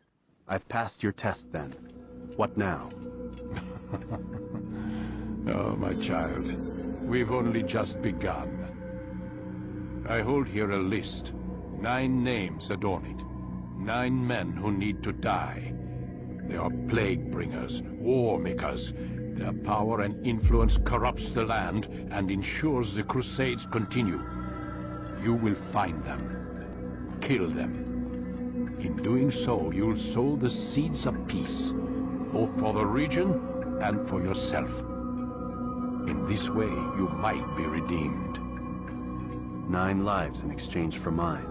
Speaker 10: I've passed your test, then. What now?
Speaker 14: Oh, my child. We've only just begun. I hold here a list. 9 names adorn it. 9 men who need to die. They are plague bringers, war makers. Their power and influence corrupts the land and ensures the Crusades continue. You will find them. Kill them. In doing so, you'll sow the seeds of peace, both for the region and for yourself. In this way, you might be redeemed.
Speaker 10: 9 lives in exchange for mine.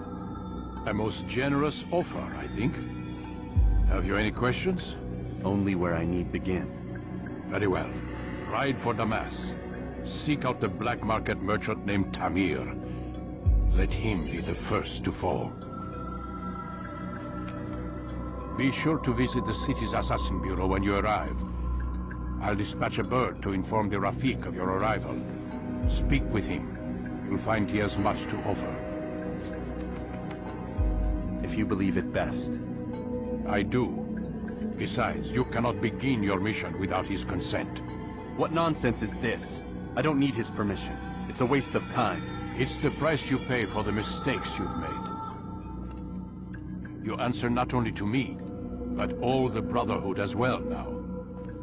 Speaker 14: A most generous offer, I think. Have you any questions?
Speaker 10: Only where I need begin.
Speaker 14: Very well. Ride for Damas. Seek out the black market merchant named Tamir. Let him be the first to fall. Be sure to visit the city's assassin bureau when you arrive. I'll dispatch a bird to inform the Rafik of your arrival. Speak with him. You'll find he has much to offer.
Speaker 10: If you believe it best.
Speaker 14: I do. Besides, you cannot begin your mission without his consent.
Speaker 10: What nonsense is this? I don't need his permission. It's a waste of time.
Speaker 14: It's the price you pay for the mistakes you've made. You answer not only to me, but all the Brotherhood as well now.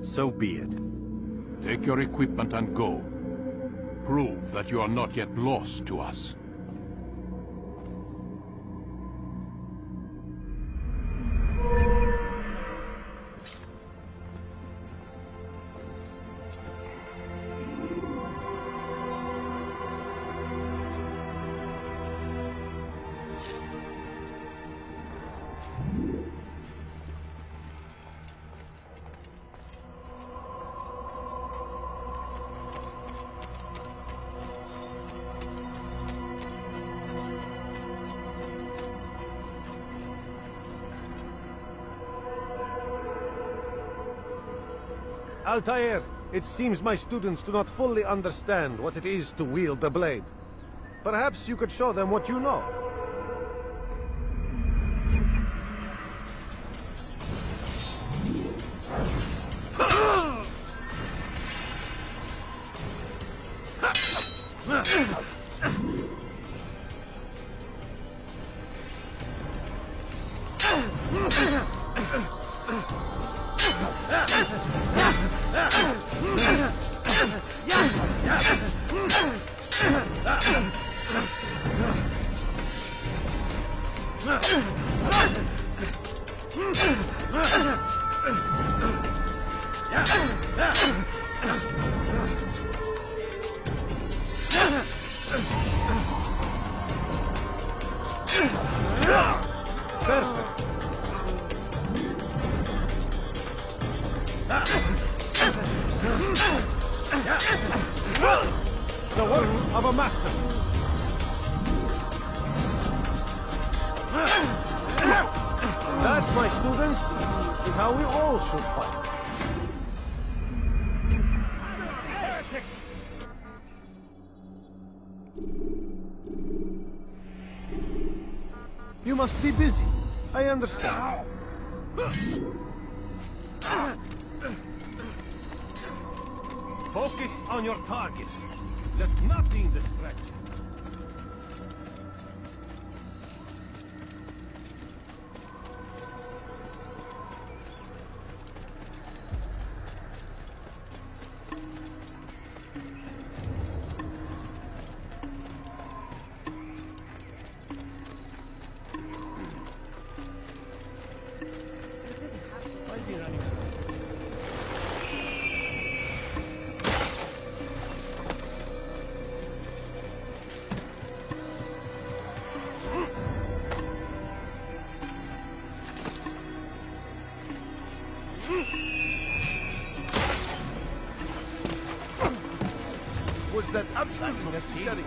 Speaker 10: So be it.
Speaker 14: Take your equipment and go. Prove that you are not yet lost to us.
Speaker 9: Altair, it seems my students do not fully understand what it is to wield the blade. Perhaps you could show them what you know. The work of a master. That, my students, is how we all should fight. You must be busy. I understand. Focus on your target. Let nothing distract you.
Speaker 17: Was that absolutely necessary?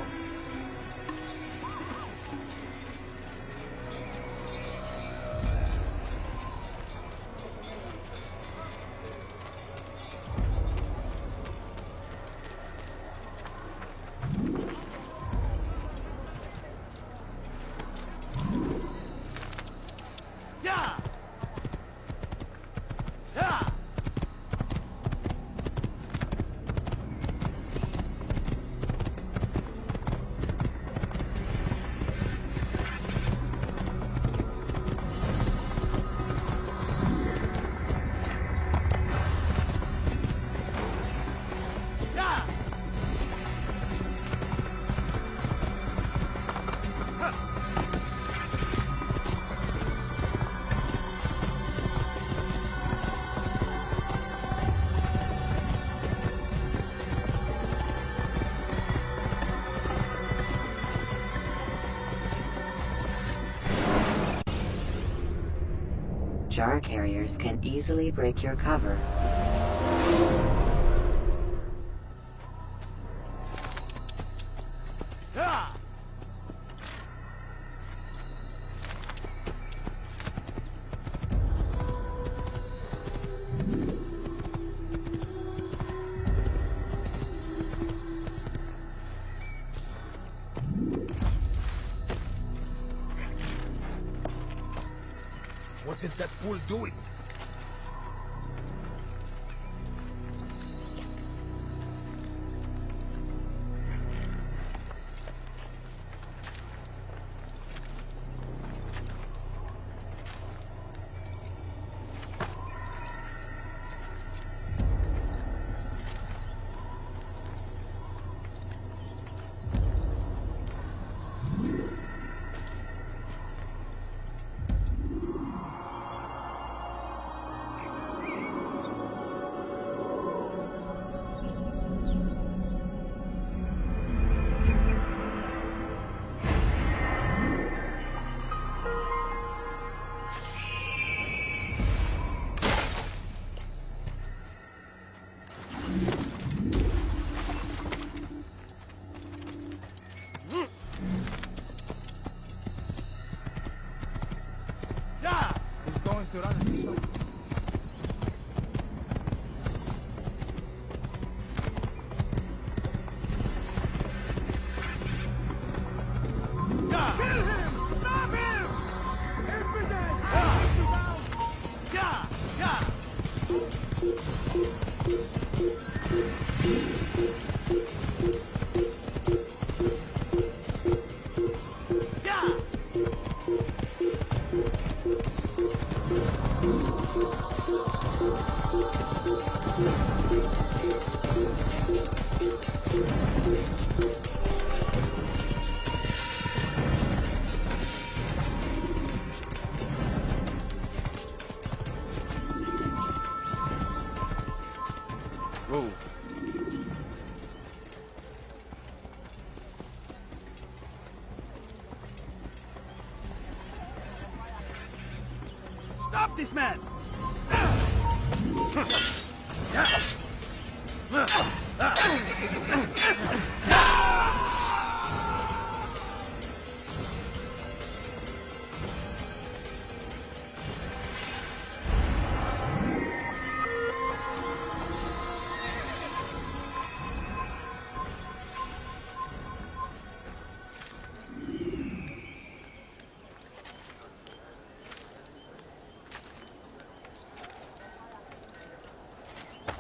Speaker 6: jar carriers can easily break your cover.
Speaker 2: What is that fool doing?
Speaker 8: To run into something.
Speaker 10: Whoa.
Speaker 1: Stop this man!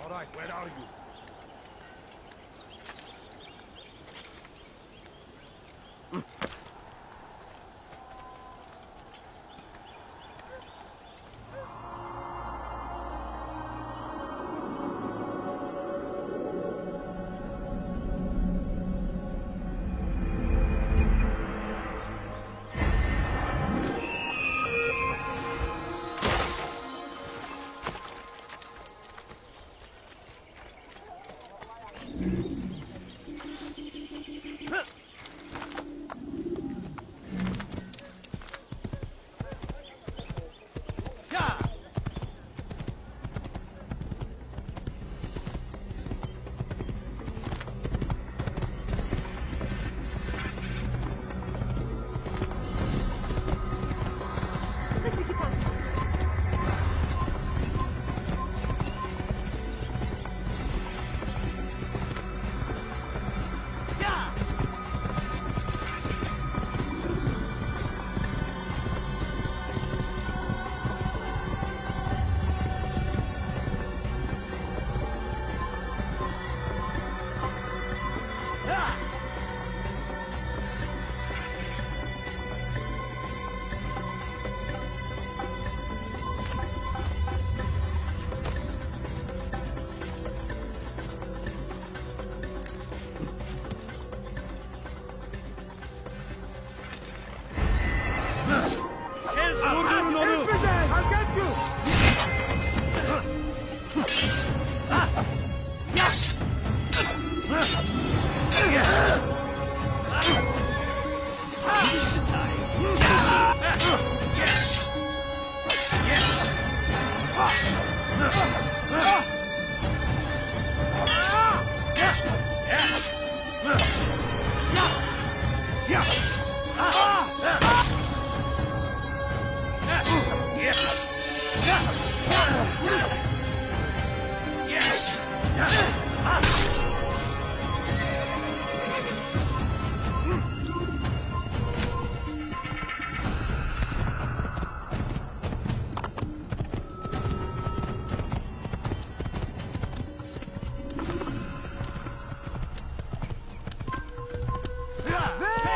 Speaker 2: All right, where are you?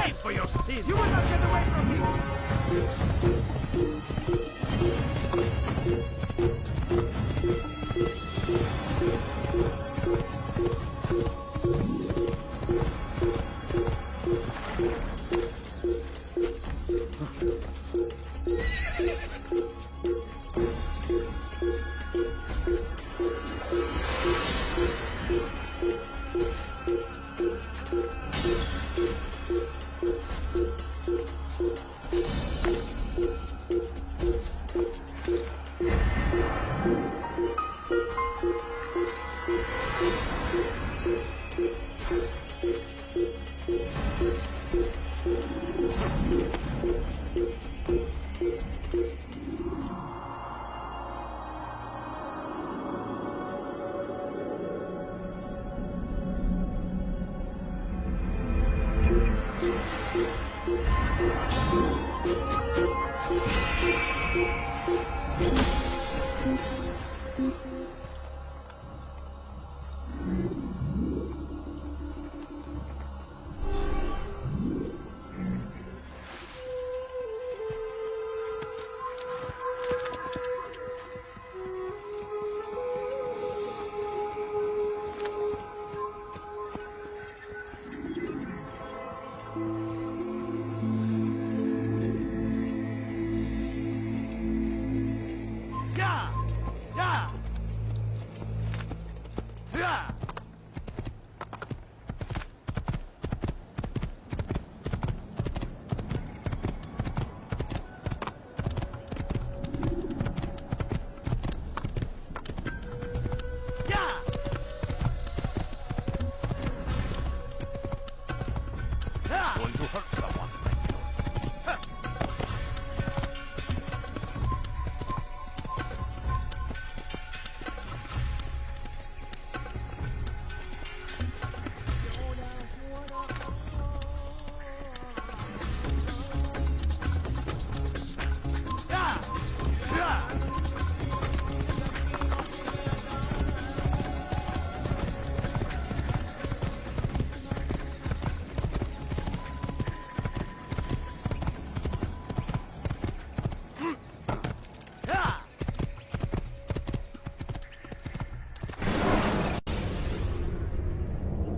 Speaker 13: Pay for your sin! You will not get away from me!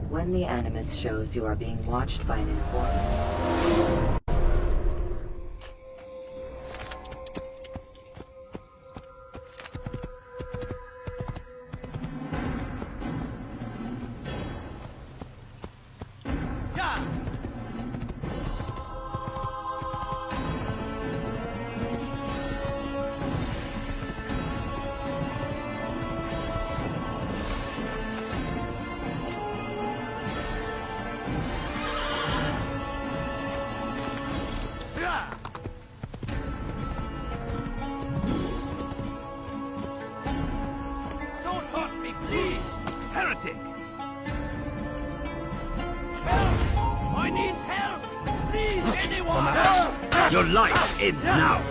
Speaker 6: When the Animus shows you are being watched by an informant,
Speaker 2: Your life ends now.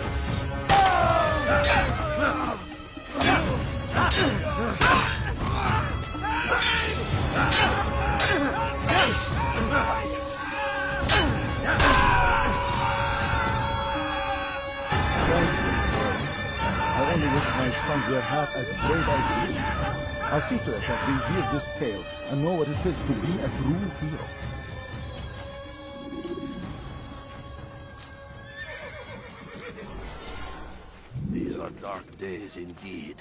Speaker 19: I only wish my sons were half as brave as you. I'll see to it that we hear this tale and know what it is to be a true hero.
Speaker 5: These are dark days indeed.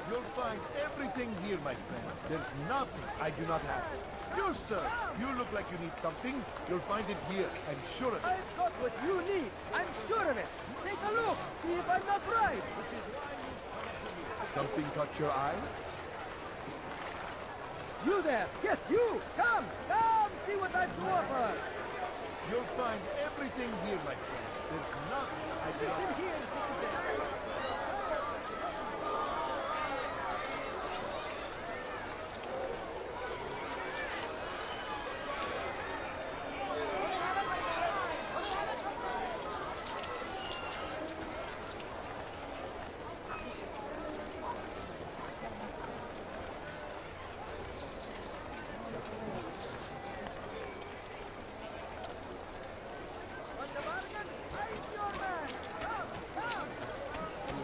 Speaker 9: You'll find everything here, my friend.
Speaker 17: There's nothing I do not have. You, sir, you look like you need something. You'll find it here, I'm sure of it.
Speaker 13: I've got what you need. I'm sure of it. Take a look. See if I'm not right.
Speaker 17: Something caught your eye?
Speaker 13: You there. Yes, you. Come. Come. See what I've to offer.
Speaker 17: You'll find everything here, my friend. There's nothing I do not have.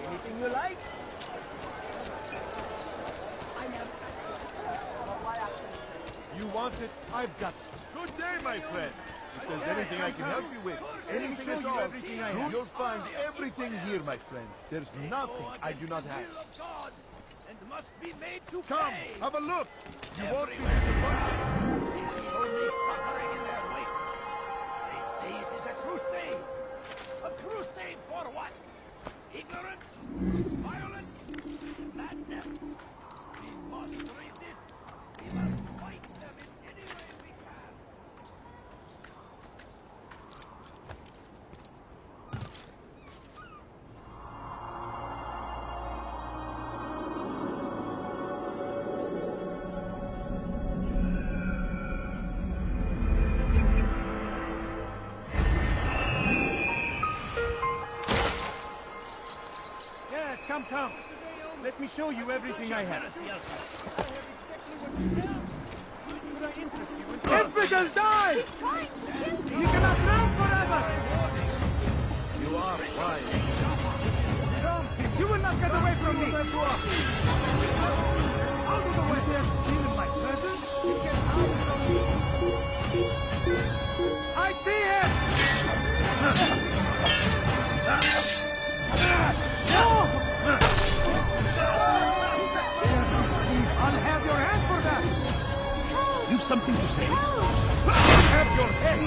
Speaker 13: Anything you like?
Speaker 17: You want it? I've got it. Good day, my friend. If there's anything I can help you with, anything at all, everything I have. You'll find everything here, my friend. There's nothing I do not have.
Speaker 2: And must be made to
Speaker 17: Come,
Speaker 2: pay.
Speaker 17: have a look. You won't be disappointed.
Speaker 2: Only suffering in their wake. They say it is a crusade. A crusade for what? Ignorance? Violence? Madness? We must resist. We must fight them in any way we can.
Speaker 13: Yes, come, come. Let me show you everything I have. Could I interest you in... Infidel, die! You cannot run forever!
Speaker 17: You are wise.
Speaker 13: Come, you will not get away from me! Out of the way! They're stealing my presents? You get out from me! I see him! I'll have your hand for that!
Speaker 14: You've something to say?
Speaker 13: Have your head!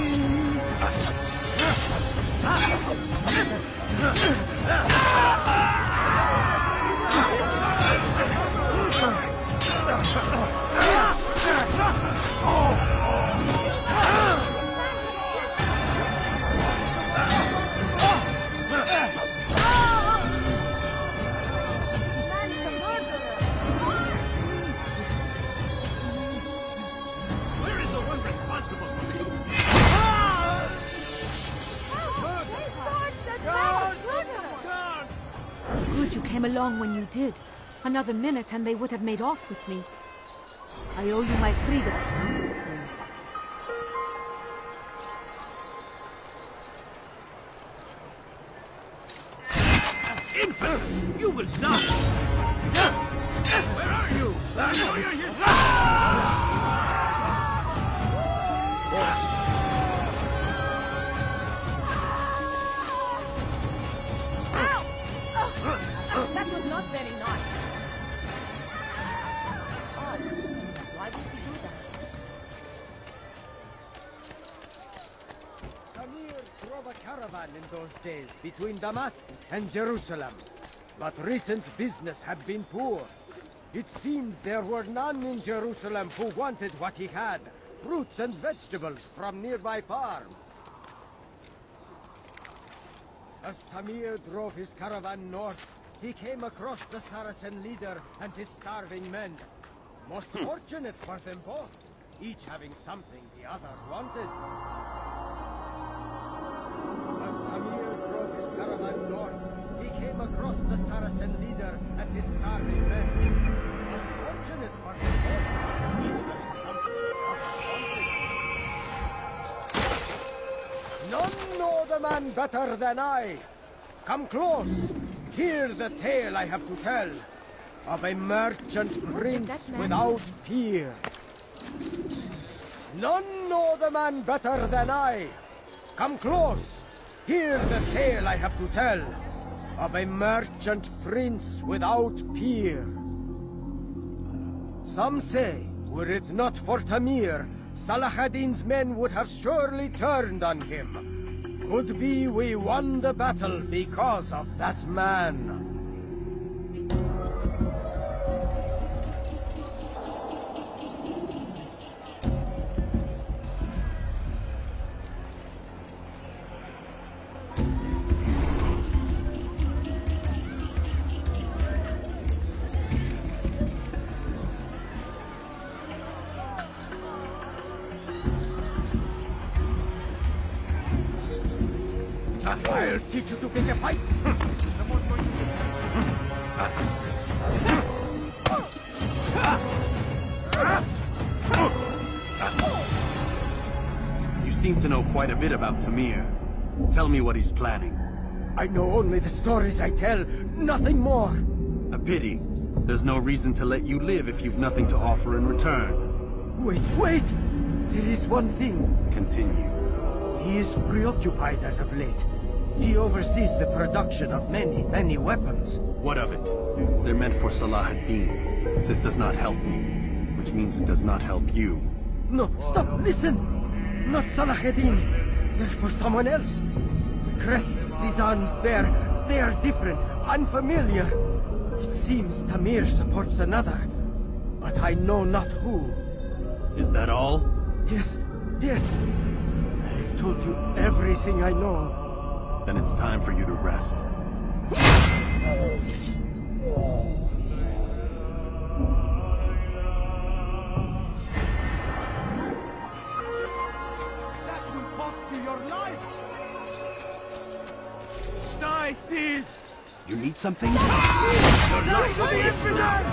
Speaker 18: Good you came along when you did. Another minute and they would have made off with me. I owe you my freedom.
Speaker 2: Infidel! You will die! Where are you? I know you're here!
Speaker 20: That was not very nice. Why would you do that?
Speaker 13: Samir drove a caravan in those days between Damas and Jerusalem. But recent business had been poor. It seemed there were none in Jerusalem who wanted what he had, fruits and vegetables from nearby farms. As Tamir drove his caravan north, he came across the Saracen leader and his starving men. Most fortunate for them both, each having something the other wanted. As Tamir drove his caravan north, he came across the Saracen leader and his starving men. Most fortunate for them both, each having something the other wanted. None know the man better than I. Come close. Hear the tale I have to tell of a merchant prince without peer. None know the man better than I. Come close. Hear the tale I have to tell of a merchant prince without peer. Some say, were it not for Tamir, Salah ad-Din's men would have surely turned on him. Could be we won the battle because of that man.
Speaker 2: I'll teach you to pick a fight. Someone's going
Speaker 10: You seem to know quite a bit about Tamir. Tell me what he's planning.
Speaker 13: I know only the stories I tell, nothing more.
Speaker 10: A pity. There's no reason to let you live if you've nothing to offer in return.
Speaker 13: Wait! There is one thing.
Speaker 10: Continue.
Speaker 13: He is preoccupied as of late. He oversees the production of many weapons.
Speaker 10: What of it? They're meant for Salah ad-Din. This does not help me, which means it does not help you.
Speaker 13: No, stop, listen! Not Salah ad-Din. They're for someone else. The crests these arms bear, they are different, unfamiliar. It seems Tamir supports another, but I know not who.
Speaker 10: Is that all?
Speaker 13: Yes. I've told you everything I know.
Speaker 10: Then it's time for you to rest.
Speaker 2: That will cost you your life! Die, thief!
Speaker 11: You need something?
Speaker 2: Your life will be infinite!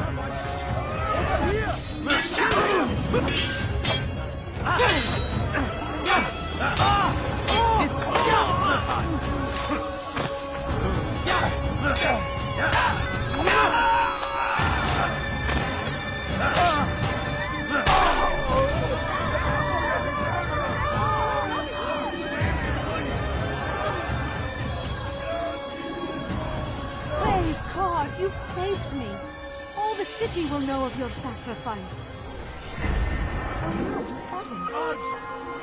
Speaker 18: Praise God, you've saved me. All the city will know of your sacrifice.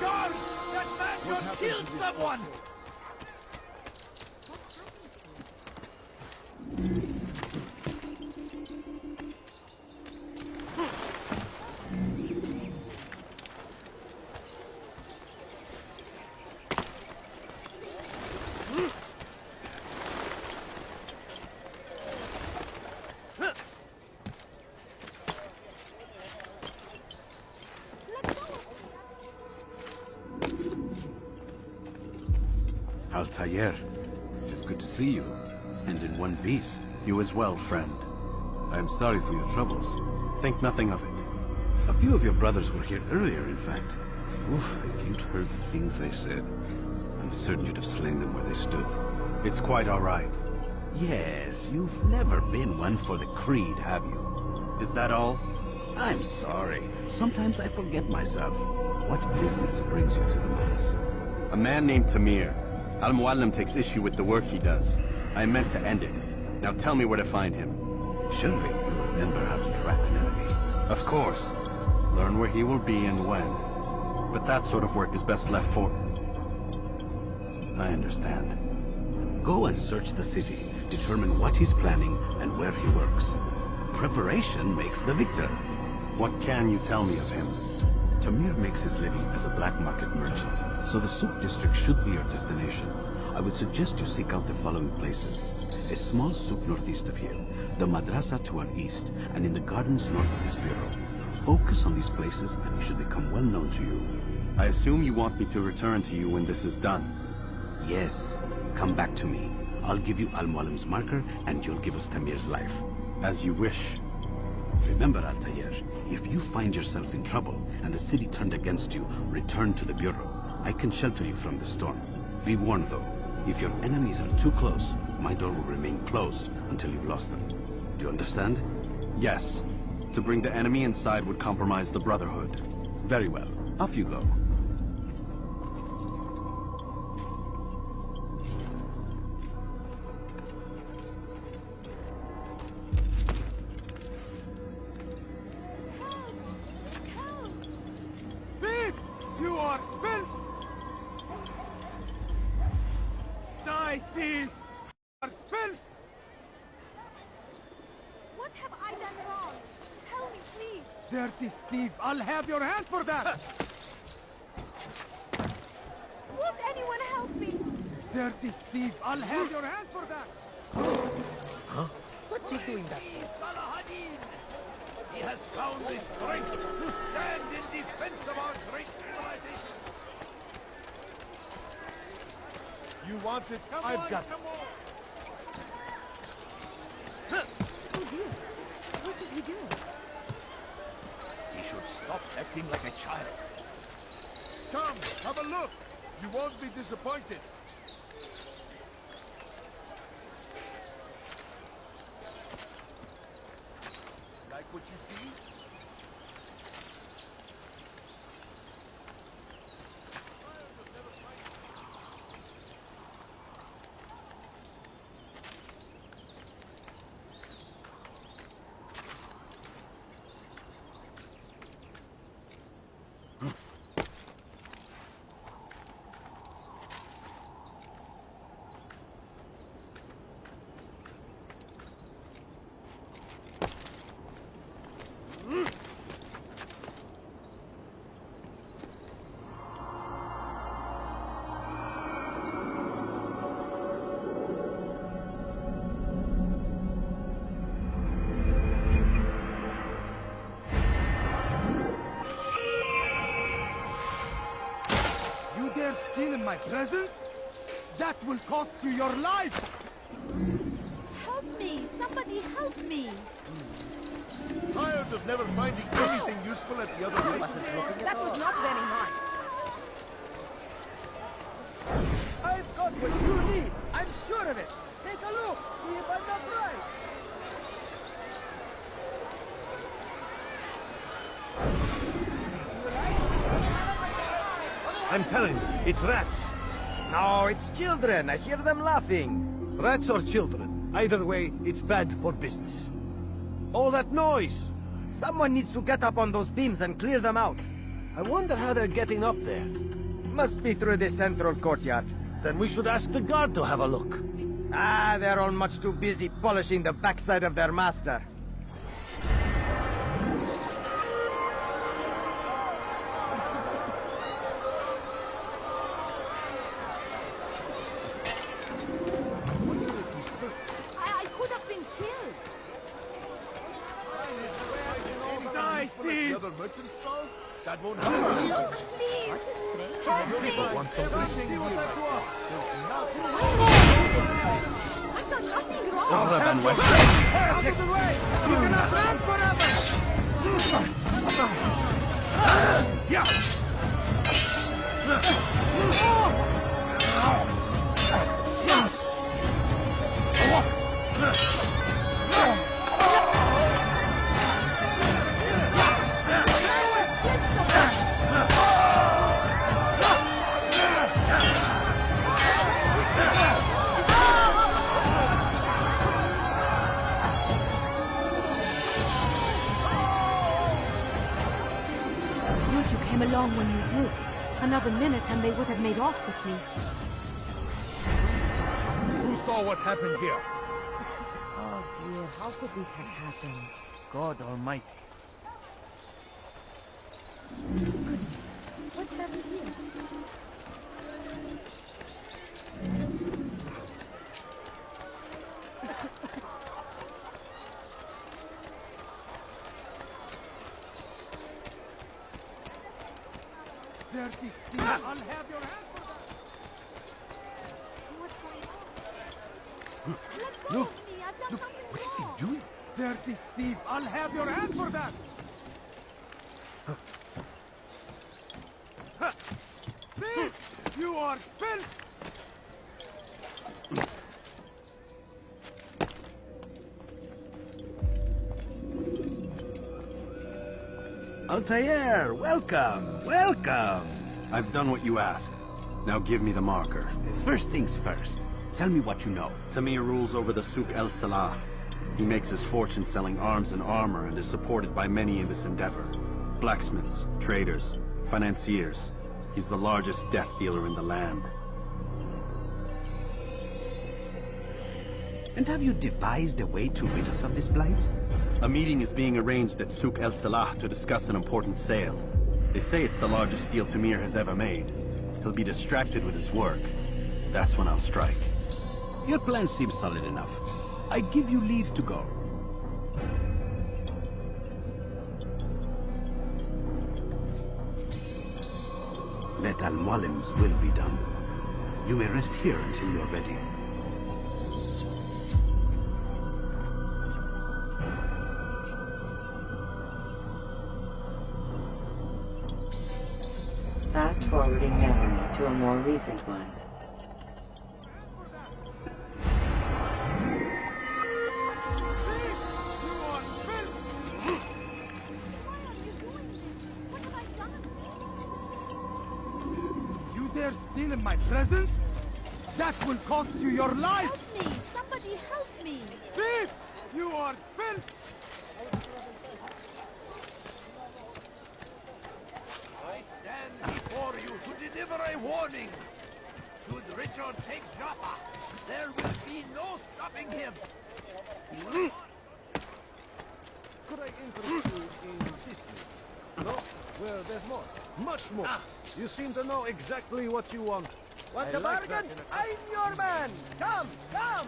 Speaker 2: God! That man just killed someone!
Speaker 10: Altair, it is good to see you, and in one piece. You as well, friend. I am sorry for your troubles. Think nothing of it.
Speaker 21: A few of your brothers were here earlier, in fact. Oof, if you'd heard the things they said, I'm certain you'd have slain them where they stood.
Speaker 10: It's quite all right.
Speaker 21: Yes, you've never been one for the creed, have you?
Speaker 10: Is that all?
Speaker 21: I'm sorry. Sometimes I forget myself. What business brings you to the Mass?
Speaker 10: A man named Tamir. Al-Muallim takes issue with the work he does. I meant to end it. Now tell me where to find him.
Speaker 21: Surely you remember how to track an enemy.
Speaker 10: Of course. Learn where he will be and when. But that sort of work is best left for...
Speaker 21: I understand. Go and search the city. Determine what he's planning and where he works. Preparation makes the victor.
Speaker 10: What can you tell me of him?
Speaker 21: Tamir makes his living as a black market merchant, so the souk district should be your destination. I would suggest you seek out the following places. A small souk northeast of here, the madrasa to our east, and in the gardens north of this bureau. Focus on these places and it should become well known to you.
Speaker 10: I assume you want me to return to you when this is done.
Speaker 21: Yes. Come back to me. I'll give you Al-Muallim's marker and you'll give us Tamir's life.
Speaker 10: As you wish.
Speaker 21: Remember, Altair, if you find yourself in trouble and the city turned against you, return to the Bureau. I can shelter you from the storm. Be warned, though. If your enemies are too close, my door will remain closed until you've lost them. Do you understand?
Speaker 10: Yes. To bring the enemy inside would compromise the Brotherhood.
Speaker 21: Very well. Off you go.
Speaker 9: You are filth! Die, thief! You are filth!
Speaker 20: What have I done wrong? Tell me, please.
Speaker 9: Dirty thief! I'll have your hand for that!
Speaker 20: Won't anyone help me?
Speaker 9: Dirty thief! I'll have your hand for that!
Speaker 14: Huh?
Speaker 20: What's he doing that
Speaker 2: He has found the strength to stand in defense of our great civilization.
Speaker 17: You want it? I've got it.
Speaker 20: Oh dear. What did he do?
Speaker 17: He should stop acting like a child. Come, have a look. You won't be disappointed. Like what you see?
Speaker 9: Steal in my presence? That will cost you your life!
Speaker 20: Help me! Somebody help me!
Speaker 17: Tired of never finding anything useful at the other place?
Speaker 20: That was not very nice.
Speaker 13: I've got what you need. I'm sure of it. Take a look. See if I'm not right.
Speaker 9: I'm telling you, it's rats.
Speaker 13: No, it's children. I hear them laughing.
Speaker 9: Rats or children. Either way, it's bad for business. All that noise!
Speaker 13: Someone needs to get up on those beams and clear them out.
Speaker 9: I wonder how they're getting up there.
Speaker 13: Must be through the central courtyard.
Speaker 9: Then we should ask the guard to have a look.
Speaker 13: Ah, they're all much too busy polishing the backside of their master.
Speaker 20: I could have been killed.
Speaker 17: Die, thief! The other merchant stalls? That won't happen.
Speaker 20: Look, please.
Speaker 17: Help me! Want something here? There's nothing.
Speaker 20: I've done nothing wrong.
Speaker 9: Out of the way! You cannot run forever! Yeah!
Speaker 18: Good you came along when you did. Another minute and they would have made off with me.
Speaker 17: Who saw what happened here?
Speaker 20: Oh dear, how could this have happened?
Speaker 17: God Almighty.
Speaker 20: What's happened here?
Speaker 9: Dirty thief! I'll have your hand for that!
Speaker 20: What's going on? Let go
Speaker 17: Look!
Speaker 20: of me! I've done
Speaker 17: Look!
Speaker 20: something
Speaker 17: What is he
Speaker 20: wrong.
Speaker 17: doing?
Speaker 9: Dirty thief! I'll have your hand for that! Thief! You are filth!
Speaker 10: Altair, welcome, welcome. I've done what you asked. Now give me the marker. First things first. Tell me what you know. Tamir rules over the Souk El Salah. He makes his fortune selling arms and armor and is supported by many in this endeavor. Blacksmiths, traders, financiers. He's the largest death dealer in the land.
Speaker 21: And have you devised a way to rid us of this blight?
Speaker 10: A meeting is being arranged at Souk El Salah to discuss an important sale. They say it's the largest deal Tamir has ever made. He'll be distracted with his work. That's when I'll strike.
Speaker 21: Your plan seems solid enough. I give you leave to go. Let Al-Mualim's will be done. You may rest here until you're ready.
Speaker 6: Fast-forwarding memory to a more recent one.
Speaker 9: You dare steal in my presence? That will cost you your life!
Speaker 18: Help me! Somebody help me!
Speaker 9: Thief! You are filth!
Speaker 2: I stand before you to deliver a warning. Should Richard take Jaffa, there will be no stopping him.
Speaker 9: Could I interest you in business? No? Well, there's more. Much more. You seem to know exactly what you want.
Speaker 13: Want a bargain? I'm your man! Come! Come!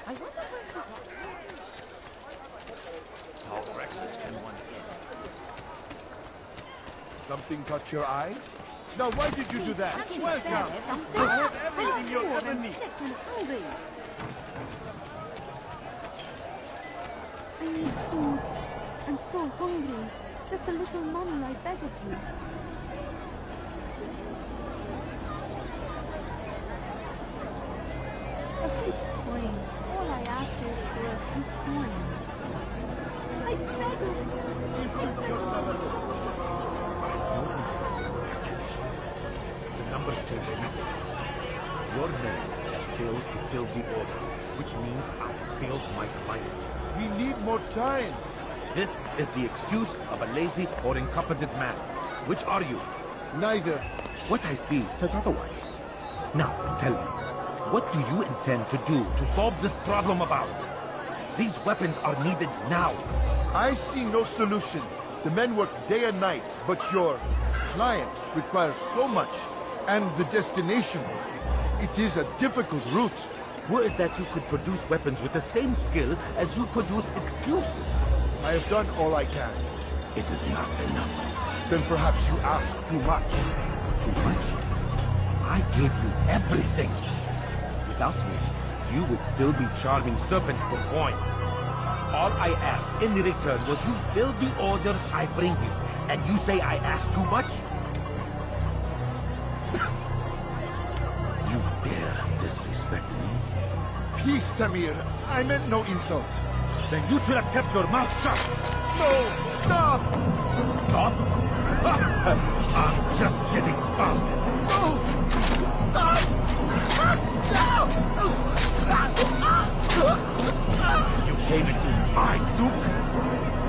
Speaker 18: I wonder where
Speaker 17: How reckless can one get? Something caught your eye? Now, why did you do that? Welcome! You have everything you'll ever need.
Speaker 18: I need food. I'm so hungry. Just a little money, I beg of you. A few coins. All I ask is for a few coins. I beg of you.
Speaker 17: If you just have a look.
Speaker 7: The numbers change everything. Your name failed to fill the order, which means I failed my client.
Speaker 17: We need more time.
Speaker 7: This is the excuse of a lazy or incompetent man. Which are you?
Speaker 17: Neither.
Speaker 7: What I see says otherwise. Now, tell me, what do you intend to do to solve this problem of ours? These weapons are needed now.
Speaker 17: I see no solution. The men work day and night, but your client requires so much. And the destination, it is a difficult route.
Speaker 7: Were it that you could produce weapons with the same skill as you produce excuses?
Speaker 17: I have done all I can.
Speaker 7: It is not enough.
Speaker 17: Then perhaps you ask too much.
Speaker 7: Too much? I gave you everything. Without me, you would still be charming serpents for coin. All I asked in return was you fill the orders I bring you. And you say I asked too much? You dare disrespect me?
Speaker 17: Peace, Tamir. I meant no insult.
Speaker 7: Then you should have kept your mouth shut.
Speaker 17: No! Stop!
Speaker 7: Stop? I'm just getting started.
Speaker 17: No! Stop!
Speaker 7: You came into my souk,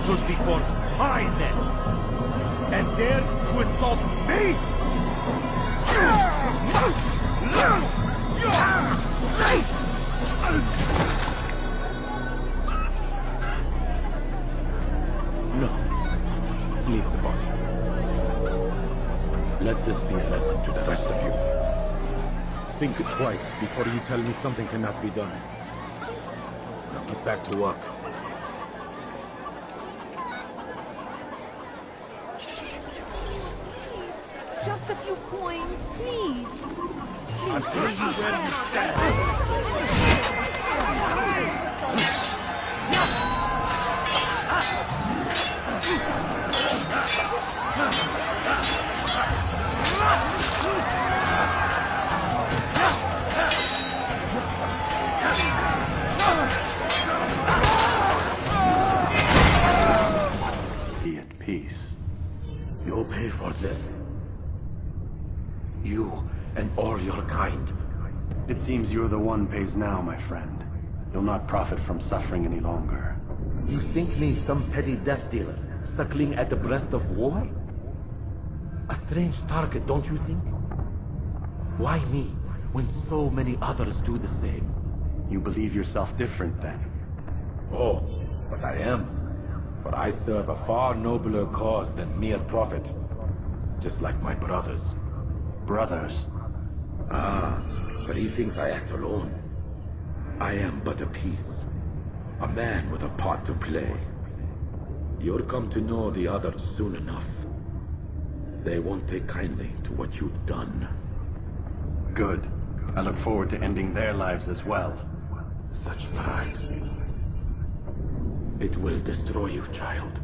Speaker 7: stood before my men, and dared to insult me? No. Leave the body. Let this be a lesson to the rest of you. Think twice before you tell me something cannot be done. Now get back to work.
Speaker 18: Just a few coins, please.
Speaker 7: I'll bring you where you stand.
Speaker 5: Be at peace.
Speaker 7: You'll pay for this. You and all your kind.
Speaker 10: It seems you're the one pays now, my friend. You'll not profit from suffering any longer.
Speaker 7: You think me some petty death dealer, suckling at the breast of war? A
Speaker 21: strange target, don't you think? Why me, when so many others do the same?
Speaker 10: You believe yourself different, then?
Speaker 21: Oh, but I am. For I serve a far nobler cause than mere profit. Just like my brothers.
Speaker 10: Brothers?
Speaker 21: Ah, but he thinks I act alone. I am but a piece. A man with a part to play. You'll come to know the others soon enough. They won't take kindly to what you've done.
Speaker 10: Good. I look forward to ending their lives as well.
Speaker 21: Such pride. It will destroy you, child.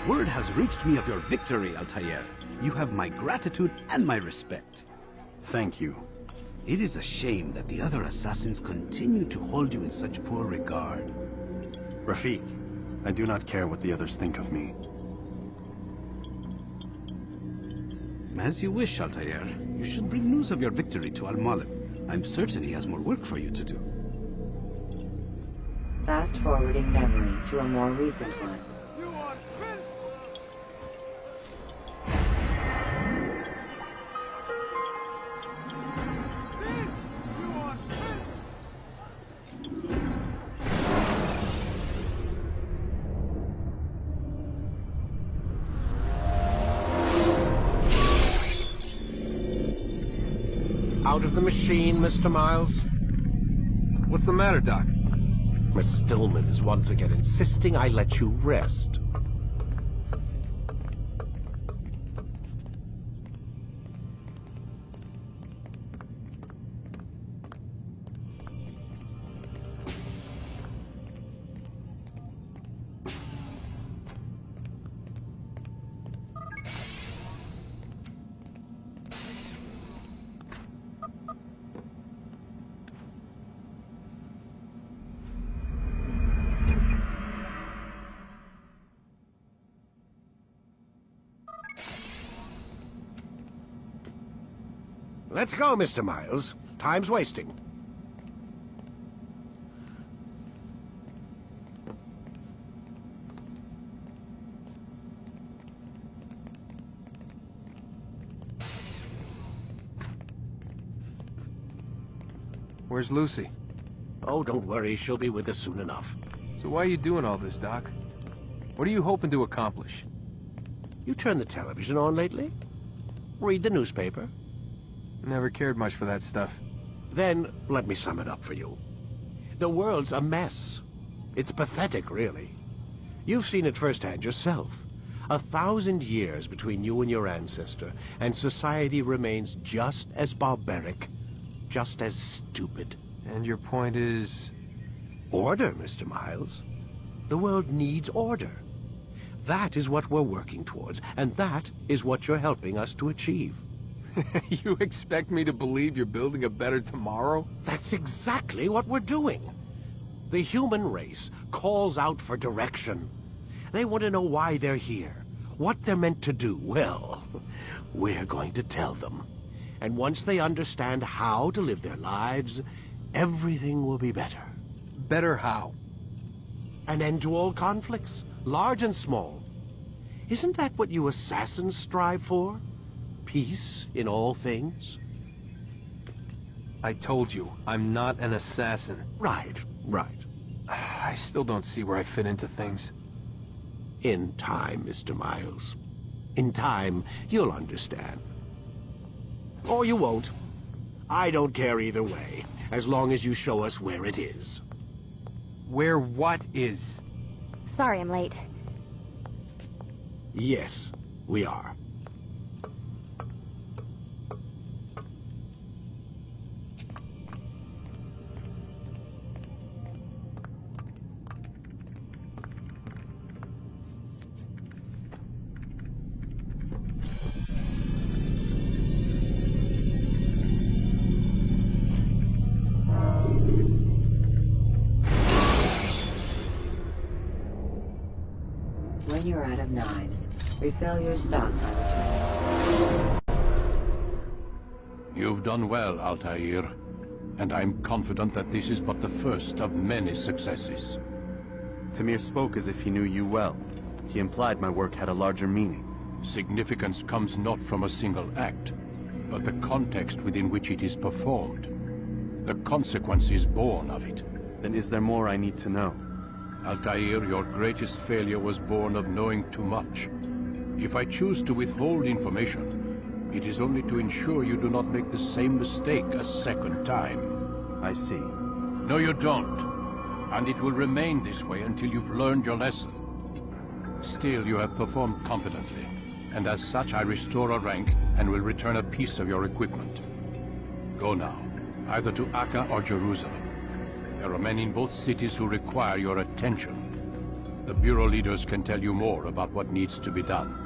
Speaker 21: Word has reached me of your victory, Altair. You have my gratitude and my respect.
Speaker 10: Thank you.
Speaker 21: It is a shame that the other assassins continue to hold you in such poor regard.
Speaker 10: Rafik, I do not care what the others think of me.
Speaker 21: As you wish, Altair. You should bring news of your victory to Al-Malik. I'm certain he has more work for you to do.
Speaker 6: Fast-forwarding memory to a more recent one.
Speaker 5: Out of the machine, Mr. Miles?
Speaker 12: What's the matter, Doc?
Speaker 5: Miss Stillman is once again insisting I let you rest. Let's go, Mr. Miles. Time's wasting.
Speaker 12: Where's Lucy?
Speaker 5: Oh, don't worry. She'll be with us soon enough.
Speaker 12: So why are you doing all this, Doc? What are you hoping to accomplish?
Speaker 5: You turned the television on lately? Read the newspaper?
Speaker 12: Never cared much for that stuff.
Speaker 5: Then, let me sum it up for you. The world's a mess. It's pathetic, really. You've seen it firsthand yourself. 1,000 years between you and your ancestor, and society remains just as barbaric, just as stupid.
Speaker 12: And your point is?
Speaker 5: Order, Mr. Miles. The world needs order. That is what we're working towards, and that is what you're helping us to achieve.
Speaker 12: You expect me to believe you're building a better tomorrow?
Speaker 5: That's exactly what we're doing. The human race calls out for direction. They want to know why they're here, what they're meant to do. Well, we're going to tell them. And once they understand how to live their lives, everything will be better.
Speaker 12: Better how?
Speaker 5: An end to all conflicts, large and small. Isn't that what you assassins strive for? Peace in all things?
Speaker 12: I told you, I'm not an assassin.
Speaker 5: Right.
Speaker 12: I still don't see where I fit into things.
Speaker 5: In time, Mr. Miles. In time, you'll understand. Or you won't. I don't care either way, as long as you show us where it is.
Speaker 12: Where what is?
Speaker 4: Sorry I'm late.
Speaker 5: Yes, we are.
Speaker 6: When you're out of knives, refill your stock by returning.
Speaker 14: You've done well, Altair. And I'm confident that this is but the first of many successes.
Speaker 10: Tamir spoke as if he knew you well. He implied my work had a larger meaning.
Speaker 14: Significance comes not from a single act, but the context within which it is performed. The consequences born of it.
Speaker 10: Then is there more I need to know?
Speaker 14: Altair, your greatest failure was born of knowing too much. If I choose to withhold information, it is only to ensure you do not make the same mistake a second time.
Speaker 10: I see.
Speaker 14: No, you don't. And it will remain this way until you've learned your lesson. Still, you have performed competently, and as such I restore a rank and will return a piece of your equipment. Go now, either to Akka or Jerusalem. There are men in both cities who require your attention. The Bureau leaders can tell you more about what needs to be done.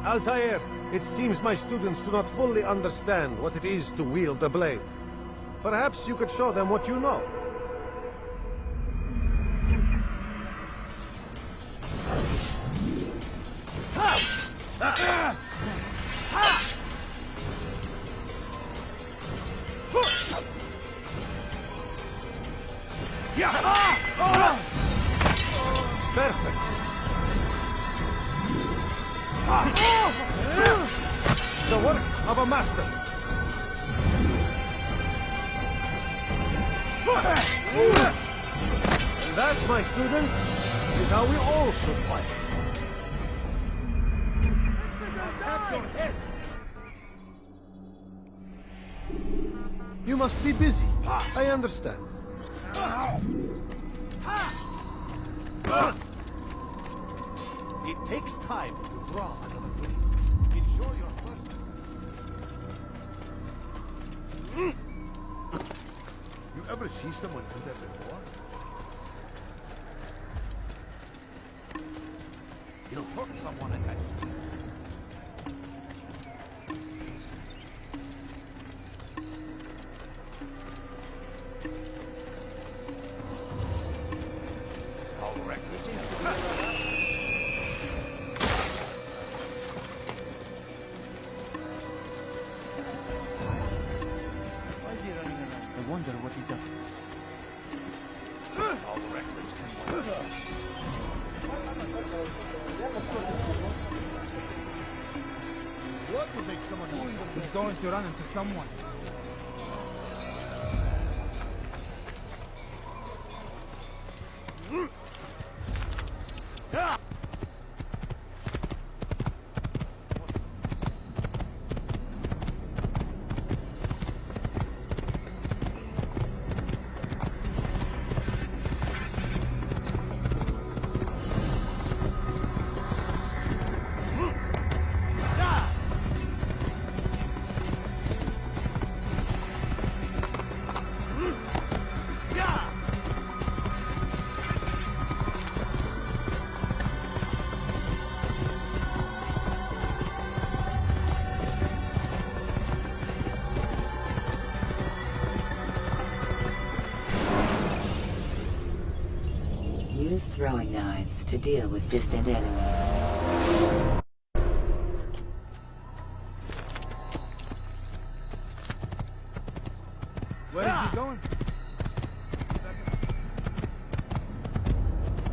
Speaker 9: Altair, it seems my students do not fully understand what it is to wield the blade. Perhaps you could show them what you know. Perfect. The work of a master. And that, my students, is how we all should fight. You must be busy. I understand. It takes time to draw another blade. Ensure your first...
Speaker 17: You ever see someone do that before? You'll hurt someone against you. How reckless is it?
Speaker 8: I wonder what he's up to.
Speaker 17: How reckless can one be? What would make someone more...
Speaker 8: He's going to run into someone.
Speaker 6: throwing knives to deal with distant enemies.
Speaker 17: Where is he going?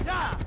Speaker 2: Yeah!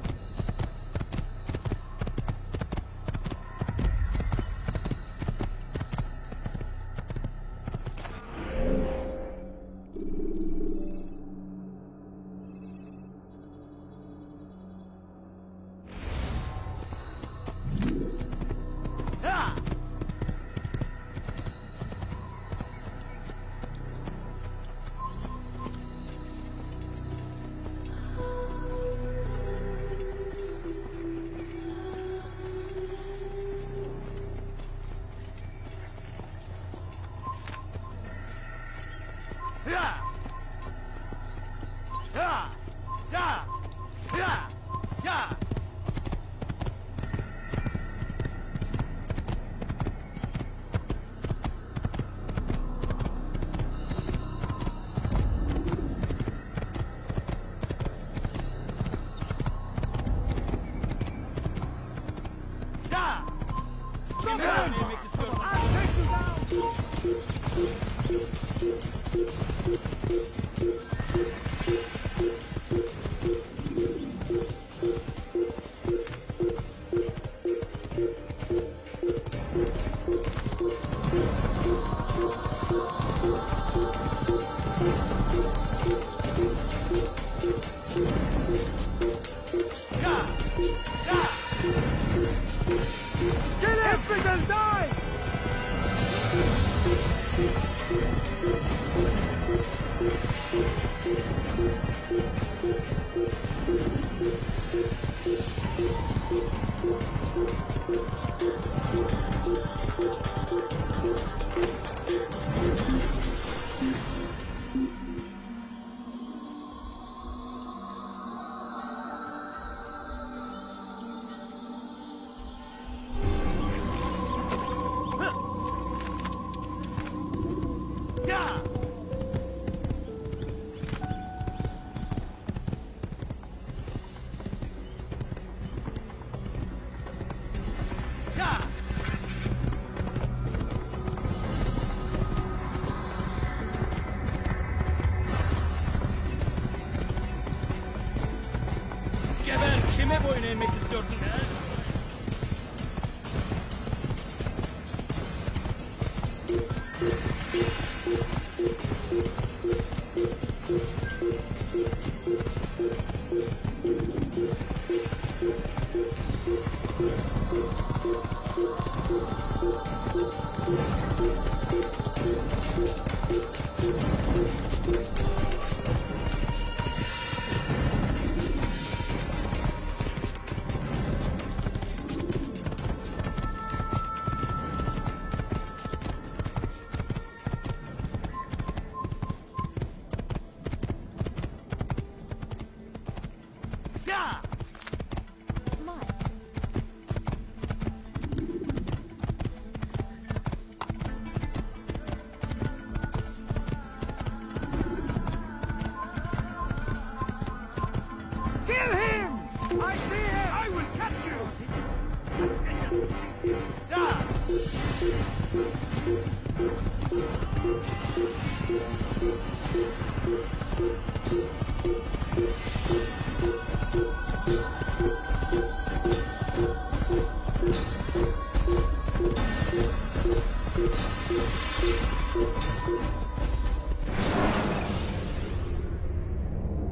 Speaker 3: Kime boyun eğmek istiyorsun ha?
Speaker 2: Kill him! I see him! I will catch you!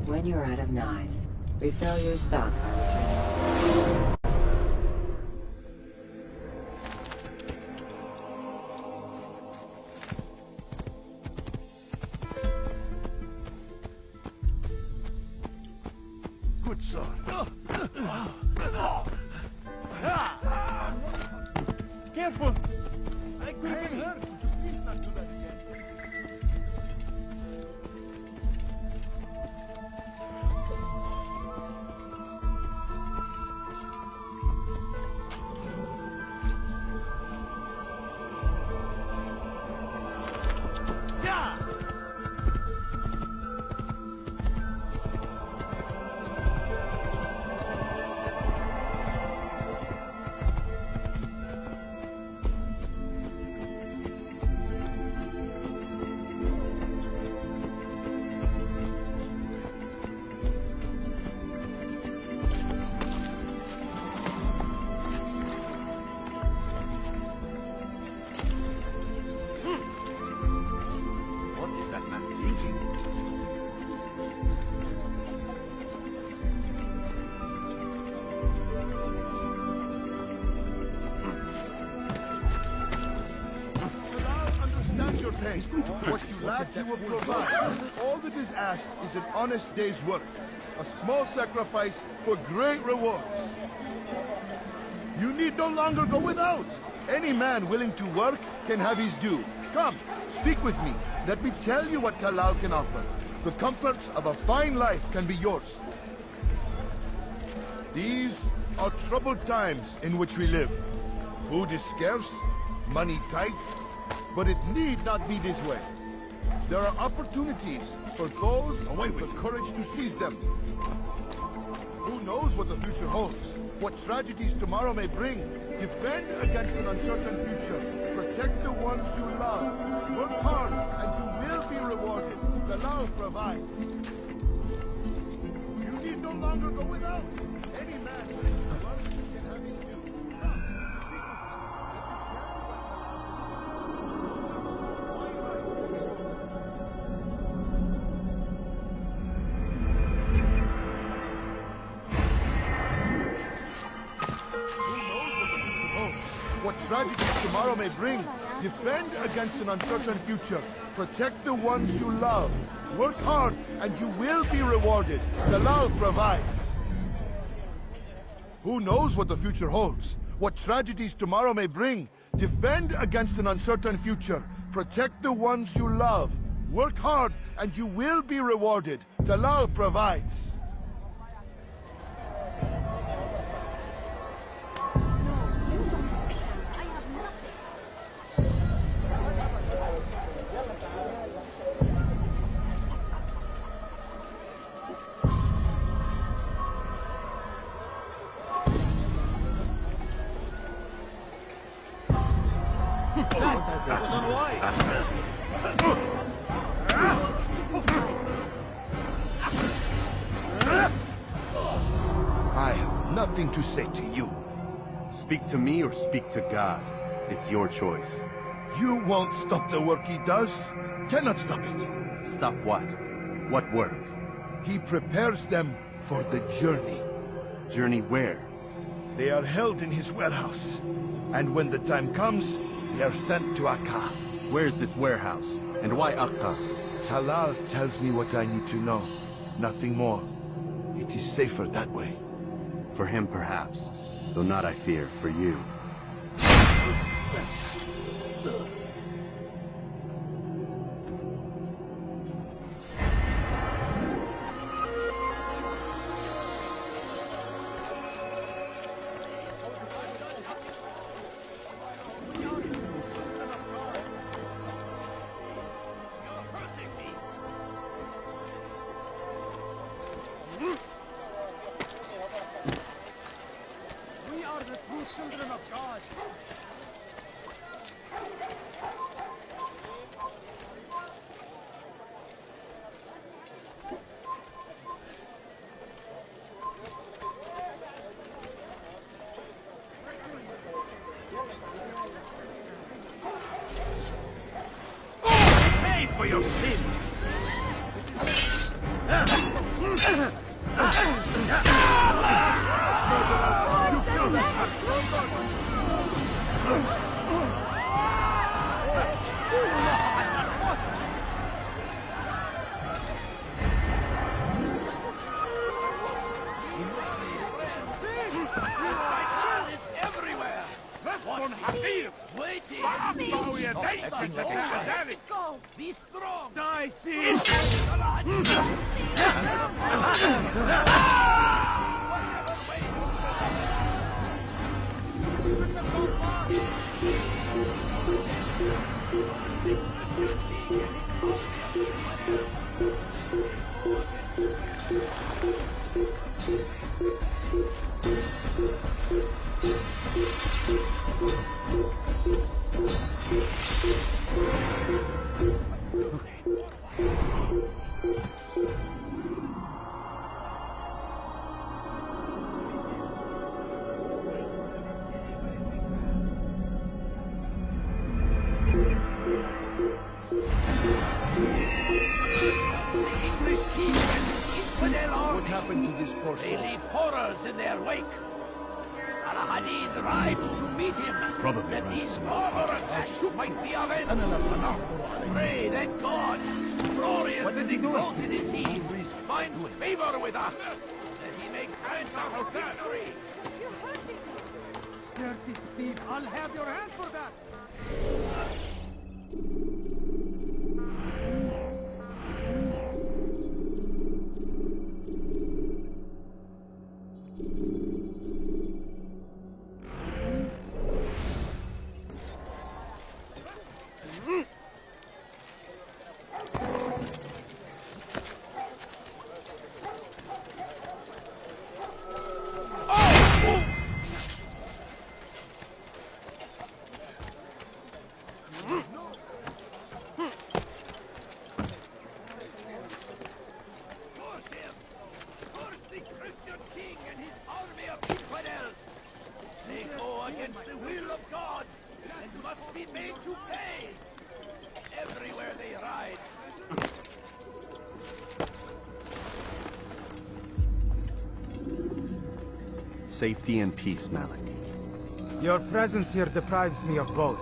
Speaker 6: When you're out of knives, refill your stock by returning.
Speaker 17: Good sword. Careful! I could have been hurt. Please not do that again. What you lack, you will provide. All that is asked is an honest day's work. A small sacrifice for great rewards. You need no longer go without. Any man willing to work can have his due. Come, speak with me. Let me tell you what Talal can offer. The comforts of a fine life can be yours. These are troubled times in which we live. Food is scarce, money tight, but it need not be this way. There are opportunities for those with the courage to seize them. Who knows what the future holds? What tragedies tomorrow may bring? Defend against an uncertain future. Protect the ones you love. Work hard and you will be rewarded. The law provides. You need no longer go without. Any man willing to work can have his due. What tragedies tomorrow may bring. Defend against an uncertain future. Protect the ones you love. Work hard and you will be rewarded. The law provides. Who knows what the future holds? What tragedies tomorrow may bring. Defend against an uncertain future. Protect the ones you love. Work hard and you will be rewarded. The law provides. I have nothing to say to you.
Speaker 10: Speak to me or speak to God. It's your choice.
Speaker 17: You won't stop the work he does. Cannot stop it.
Speaker 10: Stop what? What work?
Speaker 17: He prepares them for the journey.
Speaker 10: Journey where?
Speaker 17: They are held in his warehouse. And when the time comes, they are sent to Akka.
Speaker 10: Where's this warehouse? And why Akka?
Speaker 17: Talal tells me what I need to know. Nothing more. It is safer that way.
Speaker 10: For him, perhaps. Though not, I fear, for you.
Speaker 2: Children of God.
Speaker 11: Pay for your sin!
Speaker 2: Go! Be strong!
Speaker 11: Die, What happened to this poor soul? They leave horrors in their wake.
Speaker 2: Hadis ride to meet him.
Speaker 14: Probably
Speaker 2: That
Speaker 14: right.
Speaker 2: these former might be avenged. Pray that God, glorious and exalted is he, finds favor with us, that he may grant us victory.
Speaker 8: Dirty thief, I'll have your hand for that!
Speaker 10: Safety and peace, Malik.
Speaker 8: Your presence here deprives me of both.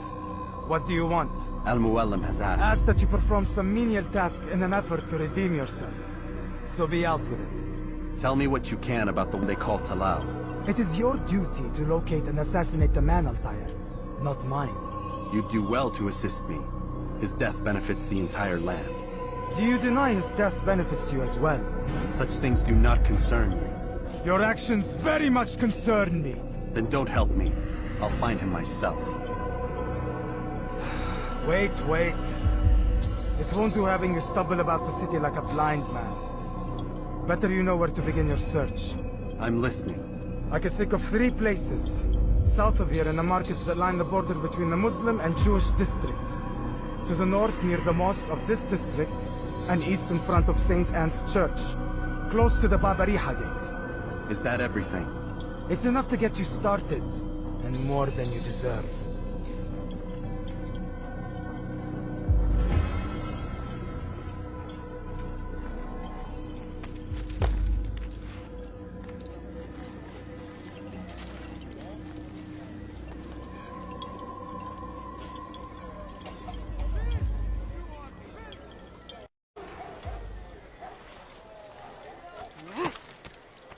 Speaker 8: What do you want?
Speaker 10: Al-Muallim has asked.
Speaker 8: Ask that you perform some menial task in an effort to redeem yourself. So be out with it.
Speaker 10: Tell me what you can about the one they call Talal.
Speaker 8: It is your duty to locate and assassinate the man, Altair, not mine.
Speaker 10: You do well to assist me. His death benefits the entire land.
Speaker 8: Do you deny his death benefits you as well?
Speaker 10: Such things do not concern you.
Speaker 8: Your actions very much concern me.
Speaker 10: Then don't help me. I'll find him myself.
Speaker 8: Wait. It won't do having you stumble about the city like a blind man. Better you know where to begin your search.
Speaker 10: I'm listening.
Speaker 8: I can think of 3 places. South of here in the markets that line the border between the Muslim and Jewish districts. To the north near the mosque of this district, and east in front of St. Anne's Church, close to the Babariha Gate.
Speaker 10: Is that everything?
Speaker 8: It's enough to get you started, and more than you deserve.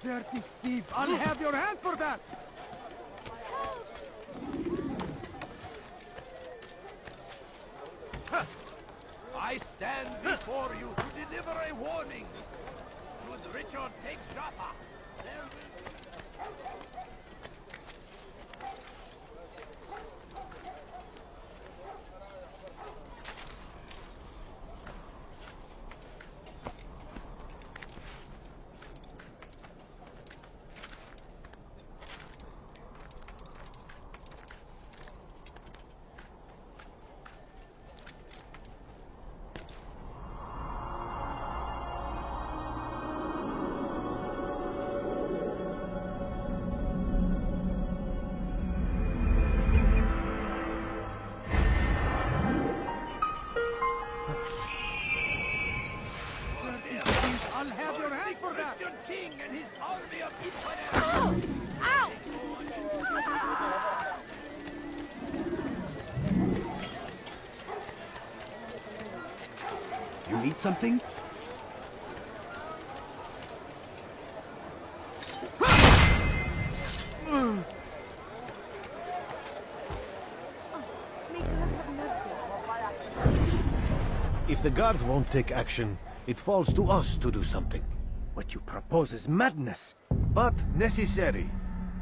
Speaker 8: Dirty thief, I'll have your hand for that!
Speaker 2: I stand before you to deliver a warning. Should Richard take Jaffa, there will...
Speaker 8: I'll have your hand for that!
Speaker 2: King and his army of infidels! Ow!
Speaker 10: You need something?
Speaker 9: If the guards won't take action, it falls to us to do something.
Speaker 13: What you propose is madness.
Speaker 9: But necessary.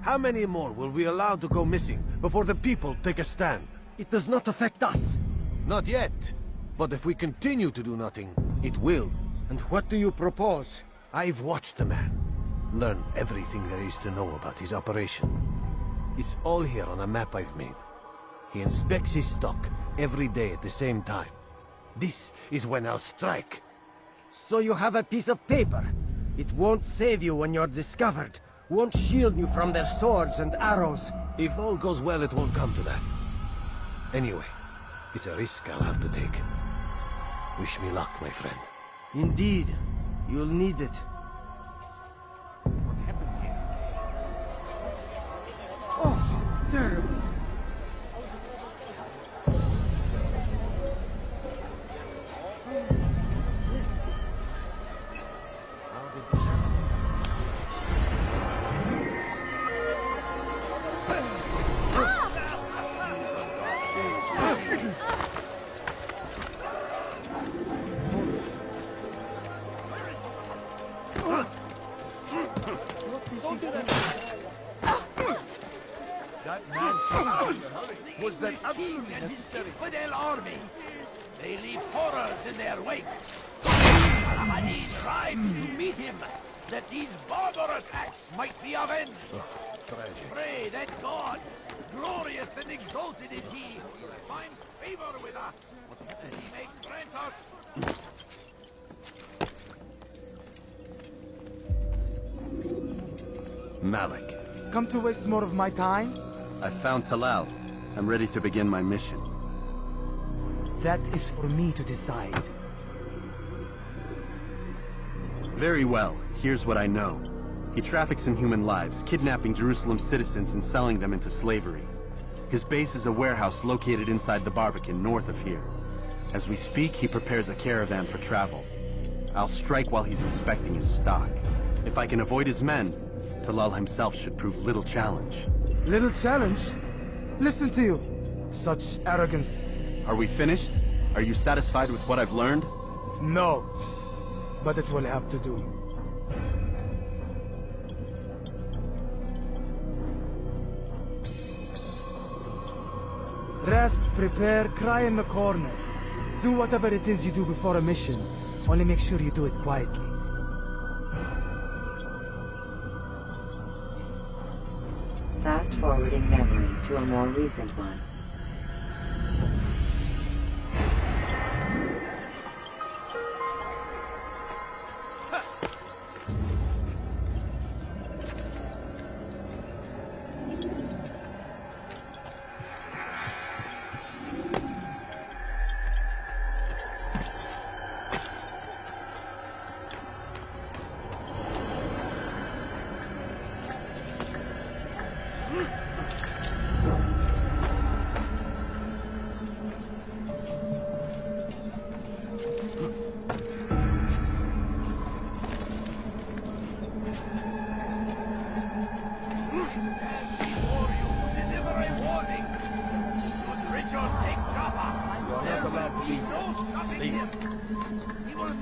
Speaker 9: How many more will we allow to go missing before the people take a stand?
Speaker 13: It does not affect us.
Speaker 9: Not yet. But if we continue to do nothing, it will.
Speaker 13: And what do you propose?
Speaker 9: I've watched the man. Learned everything there is to know about his operation. It's all here on a map I've made. He inspects his stock every day at the same time. This is when I'll strike.
Speaker 13: So you have a piece of paper. It won't save you when you're discovered. Won't shield you from their swords and arrows.
Speaker 9: If all goes well, it won't come to that. Anyway, it's a risk I'll have to take. Wish me luck, my friend.
Speaker 13: Indeed. You'll need it.
Speaker 8: Oh, Terrible.
Speaker 17: That man came out in a hurry. Was that absolutely necessary?
Speaker 2: Infidel army. They leave horrors in their wake. Al-Mahdi tried to meet him, that these barbarous acts might be avenged. Pray that God, glorious and exalted is He, finds favor with us, and He may grant us...
Speaker 10: Malik.
Speaker 8: Come to waste more of my time?
Speaker 10: I found Talal. I'm ready to begin my mission.
Speaker 8: That is for me to decide.
Speaker 10: Very well. Here's what I know. He traffics in human lives, kidnapping Jerusalem citizens and selling them into slavery. His base is a warehouse located inside the Barbican, north of here. As we speak, he prepares a caravan for travel. I'll strike while he's inspecting his stock. If I can avoid his men, Talal himself should prove little challenge.
Speaker 8: Little challenge? Listen to you. Such arrogance.
Speaker 10: Are we finished? Are you satisfied with what I've learned?
Speaker 8: No. But it will have to do. Rest, prepare, cry in the corner. Do whatever it is you do before a mission. Only make sure you do it quietly.
Speaker 6: Fast-forwarding memory to a more recent one.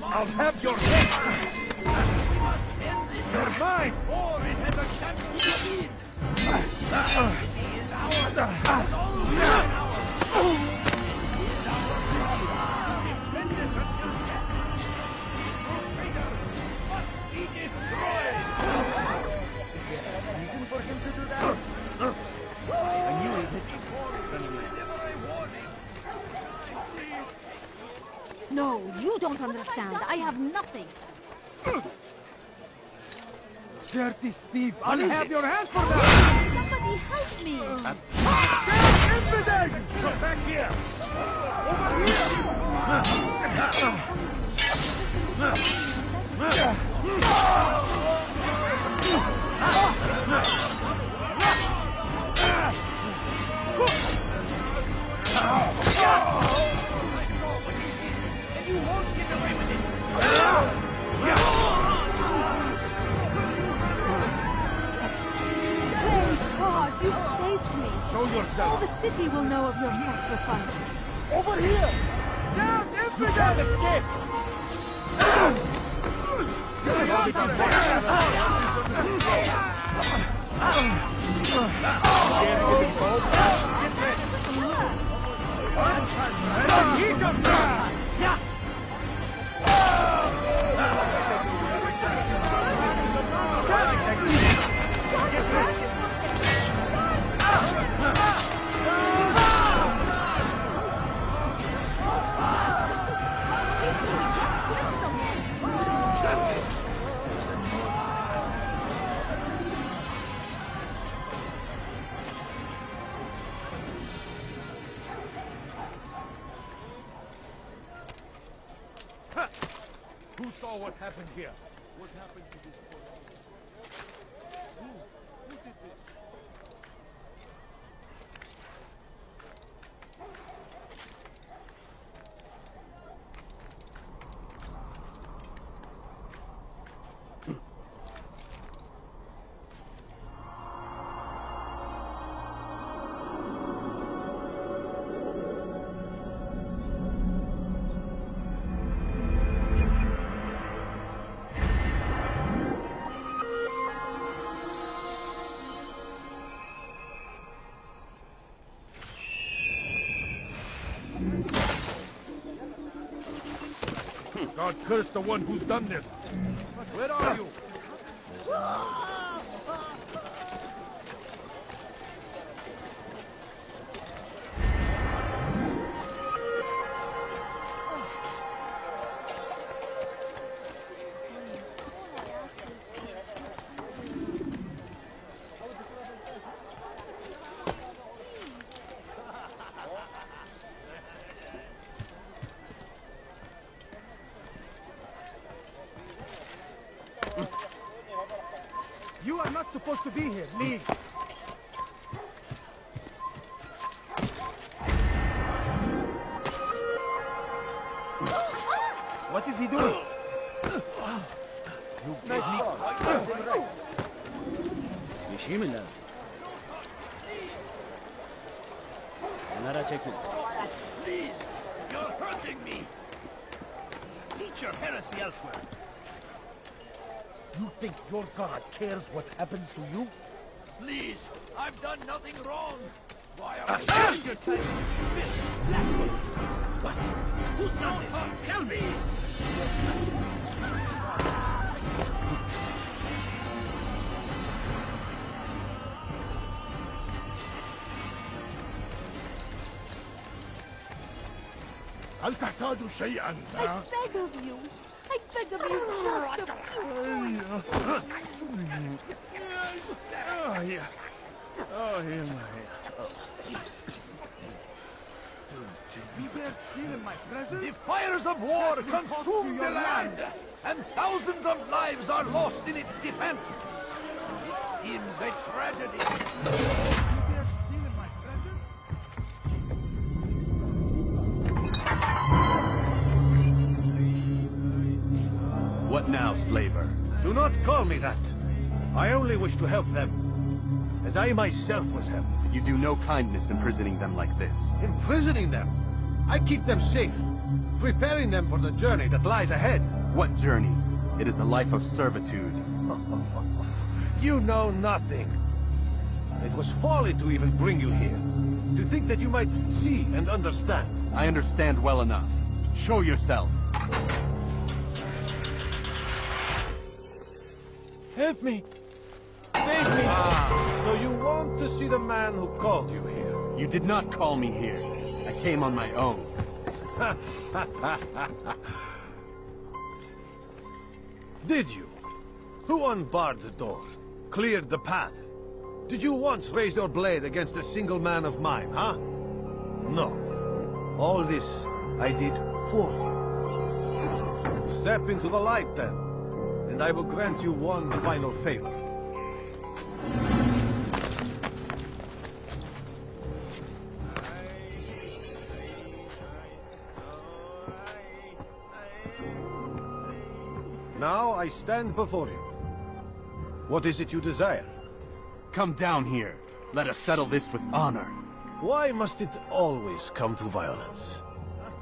Speaker 17: I'll have your head! You're mine! Or it has a chance to be! He is ours! And always ours! Defend us until death! Your traitor must be destroyed! Is there a reason for him to do that? I knew he'd hit you. Deliver a warning!
Speaker 18: No, you don't understand. I have nothing.
Speaker 8: Dirty thief! I'll have your hands for that!
Speaker 18: Somebody help me!
Speaker 17: Infidel! Come back here!
Speaker 2: You won't get away with it!
Speaker 18: Praise God, you've saved me.
Speaker 17: Show yourself!
Speaker 18: All the city will know of your sacrifice.
Speaker 17: Over here! Down, infidel! Escape! Who saw what happened here? What happened to this boy? Who did this? God curse the one who's done this. Where are you?
Speaker 8: You are not supposed to be here. Leave. What is he doing?
Speaker 17: You gave me quite
Speaker 3: مش هي من
Speaker 17: Please, you're hurting me. Teach your heresy elsewhere. You think your God cares what happens to you? Please, I've done nothing wrong. Why are you wasting your time with this blasphemy? What? Who's done it? Tell me! هل تحتاج شيئا؟
Speaker 18: I beg of you. I beg of you, just a
Speaker 17: Oh, yeah. Oh, yeah.
Speaker 8: You dare steal in my presence?
Speaker 17: The fires of war consume the land, and thousands of lives are lost in its defense. It seems a tragedy.
Speaker 8: You dare steal in my presence?
Speaker 10: What now, slaver?
Speaker 9: Do not call me that. I only wish to help them, as I myself was helped.
Speaker 10: You do no kindness imprisoning them like this.
Speaker 9: Imprisoning them? I keep them safe, preparing them for the journey that lies ahead.
Speaker 10: What journey? It is a life of servitude.
Speaker 9: You know nothing. It was folly to even bring you here. To think that you might see and understand.
Speaker 10: I understand well enough. Show yourself.
Speaker 9: Help me! Save me! So you want to see the man who called you here?
Speaker 10: You did not call me here. I came on my own.
Speaker 9: Did you? Who unbarred the door? Cleared the path? Did you once raise your blade against a single man of mine, huh? No. All this I did for you. Step into the light then, and I will grant you one final favor. Now I stand before you. What is it you desire?
Speaker 10: Come down here. Let us settle this with honor.
Speaker 9: Why must it always come to violence?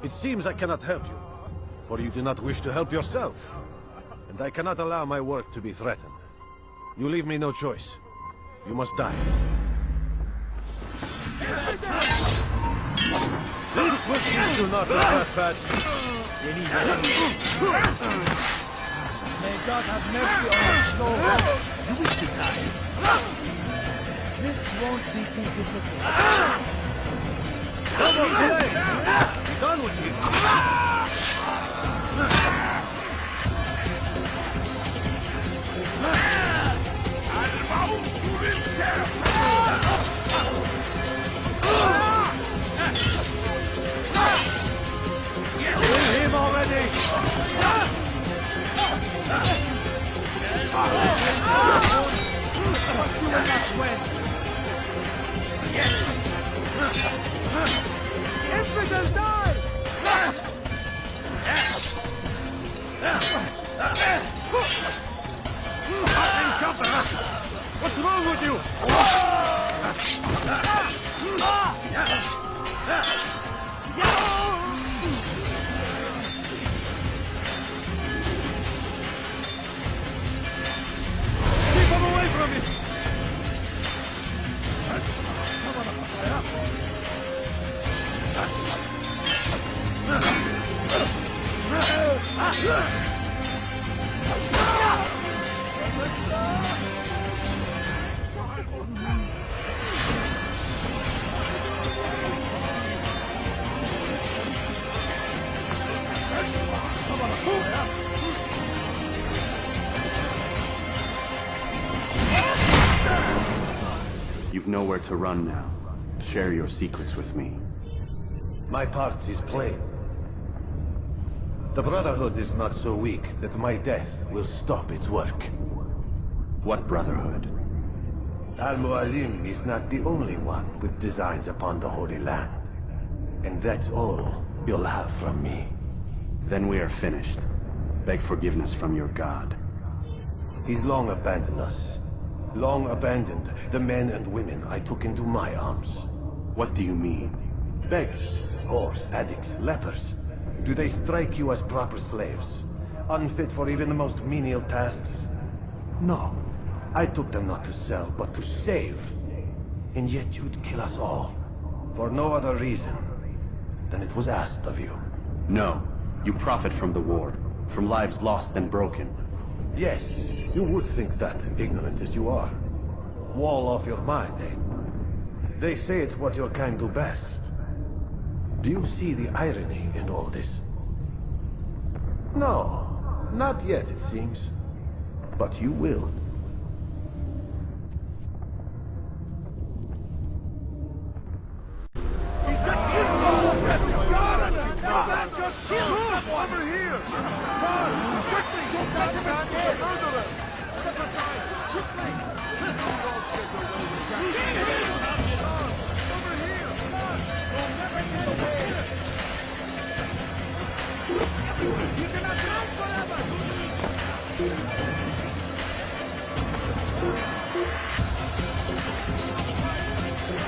Speaker 9: It seems I cannot help you, for you do not wish to help yourself. And I cannot allow my work to be threatened. You leave me no choice. You must die. This was you not trespass.
Speaker 8: May God have mercy on your soul.
Speaker 17: You wish to die.
Speaker 8: This won't be too difficult.
Speaker 9: No more delays! Be done with you! Kill him already!
Speaker 8: But you will not win.
Speaker 17: Yes!
Speaker 8: Infidel, die!
Speaker 10: You've nowhere to run now. Share your secrets with me.
Speaker 9: My part is plain. The Brotherhood is not so weak that my death will stop its work.
Speaker 10: What Brotherhood?
Speaker 9: Al-Mualim is not the only one with designs upon the Holy Land. And that's all you'll have from me.
Speaker 10: Then we are finished. Beg forgiveness from your god.
Speaker 9: He's long abandoned us. Long abandoned the men and women I took into my arms.
Speaker 10: What do you mean?
Speaker 9: Beggars, whores, addicts, lepers. Do they strike you as proper slaves? Unfit for even the most menial tasks? No. I took them not to sell, but to save. And yet you'd kill us all. For no other reason than it was asked of you.
Speaker 10: No. You profit from the war. From lives lost and broken.
Speaker 9: Yes, you would think that, ignorant as you are. Wall off your mind, eh? They say it's what your kind do best. Do you see the irony in all this? No, not yet, it seems. But you will.
Speaker 17: Over here! Guards, quickly! Get him back here! Murderer! Step aside! Quickly! Over here! We'll never get away! You cannot live forever!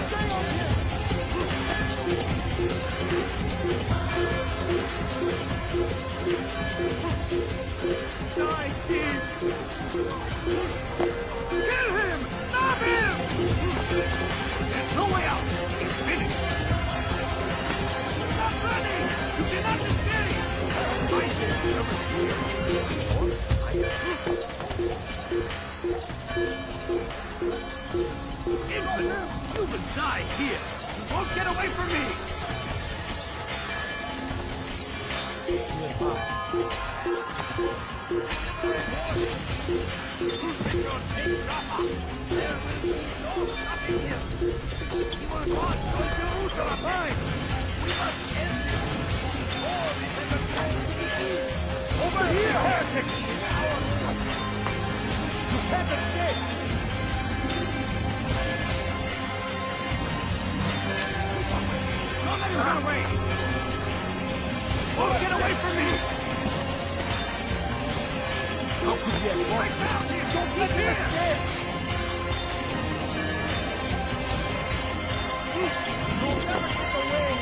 Speaker 17: Stay on here! Die, Steve! Kill him! Stop him! There's no way out! He's finished! Stop running! You cannot escape! Fight Infant! You will die here! You won't get away from me! Over here, heretic! You can't escape! Don't let him run away! Don't get away from me! How could you have walked down here? Don't let him escape! You'll never get away!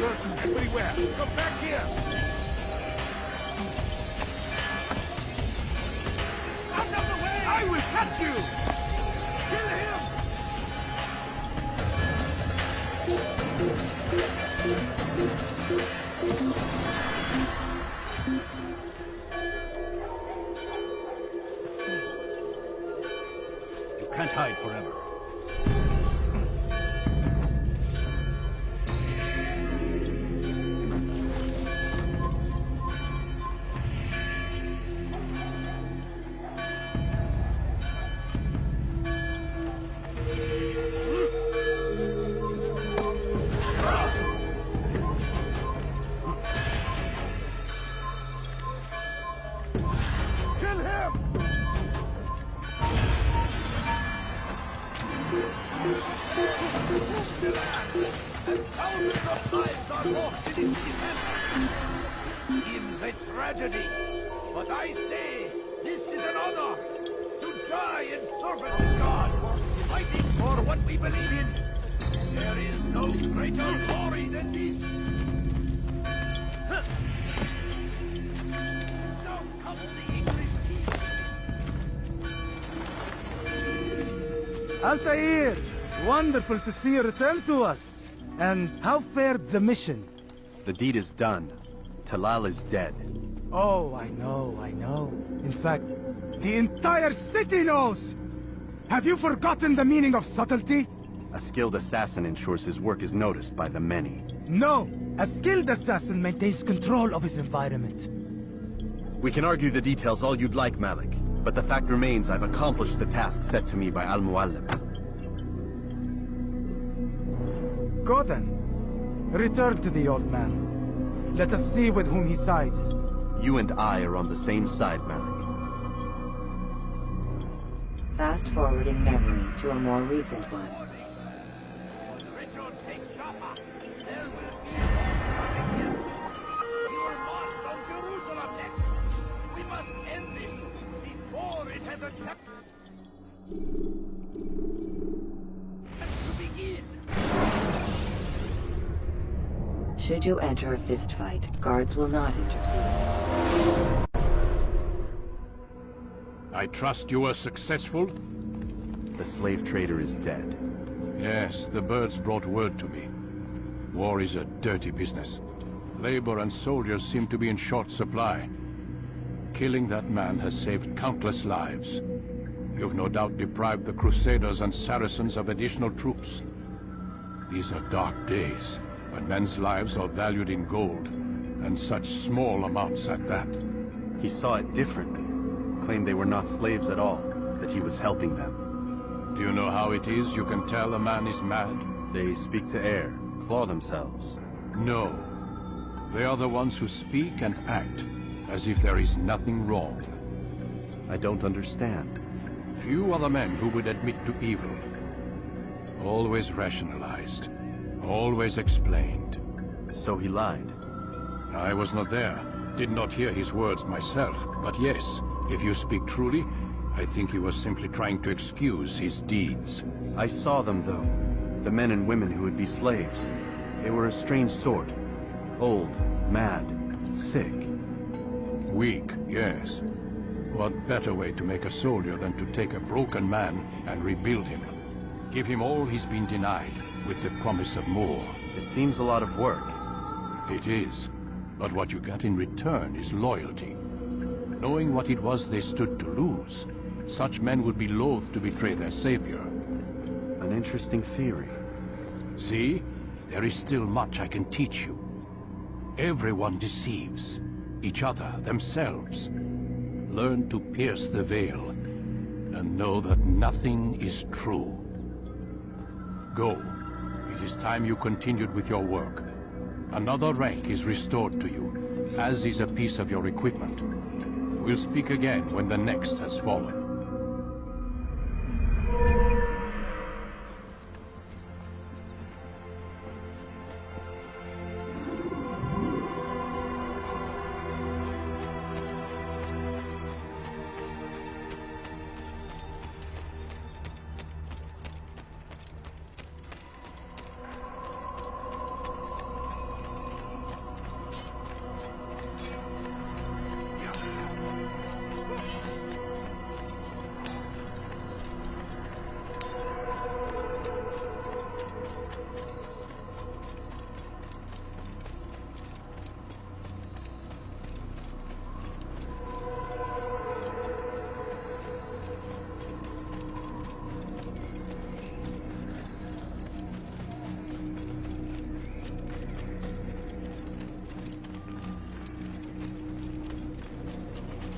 Speaker 17: Search everywhere! Come back here! Out of the way! I will catch you! Kill him!
Speaker 14: You can't hide forever.
Speaker 17: Kill him! And thousands of lives are lost in its defense. Seems a tragedy, but I say this is an honor to die in service to God, fighting for what we believe in. There is no greater glory than this. Now comes the English
Speaker 8: Altair! Wonderful to see you return to us. And how fared the mission?
Speaker 10: The deed is done. Talal is dead.
Speaker 8: Oh, I know. In fact, the entire city knows! Have you forgotten the meaning of subtlety?
Speaker 21: A skilled assassin ensures his work is noticed by the many.
Speaker 8: No! A skilled assassin maintains control of his environment.
Speaker 21: We can argue the details all you'd like, Malik. But the fact remains I've accomplished the task set to me by Al-Muallim.
Speaker 8: Go then. Return to the old man. Let us see with whom he sides.
Speaker 21: You and I are on the same side, Malik.
Speaker 6: Fast-forwarding memory to a more recent one. Should you enter a fistfight, guards will not interfere.
Speaker 14: I trust you were successful?
Speaker 21: The slave trader is dead.
Speaker 14: Yes, the birds brought word to me. War is a dirty business. Labor and soldiers seem to be in short supply. Killing that man has saved countless lives. You've no doubt deprived the Crusaders and Saracens of additional troops. These are dark days, when men's lives are valued in gold, and such small amounts at that.
Speaker 21: He saw it differently. Claimed they were not slaves at all, that he was helping them.
Speaker 14: Do you know how it is you can tell a man is mad?
Speaker 21: They speak to air, claw themselves.
Speaker 14: No. They are the ones who speak and act, as if there is nothing wrong.
Speaker 21: I don't understand.
Speaker 14: Few are the men who would admit to evil. Always rationalized. Always explained.
Speaker 21: So he lied?
Speaker 14: I was not there. Did not hear his words myself. But yes, if you speak truly, I think he was simply trying to excuse his deeds.
Speaker 21: I saw them, though. The men and women who would be slaves. They were a strange sort. Old, mad, sick.
Speaker 14: Weak, yes. What better way to make a soldier than to take a broken man and rebuild him? Give him all he's been denied, with the promise of more.
Speaker 21: It seems a lot of work.
Speaker 14: It is. But what you get in return is loyalty. Knowing what it was they stood to lose, such men would be loath to betray their savior.
Speaker 21: An interesting theory.
Speaker 14: See? There is still much I can teach you. Everyone deceives. Each other, themselves. Learn to pierce the veil, and know that nothing is true. Go. It is time you continued with your work. Another rank is restored to you, as is a piece of your equipment. We'll speak again when the next has fallen.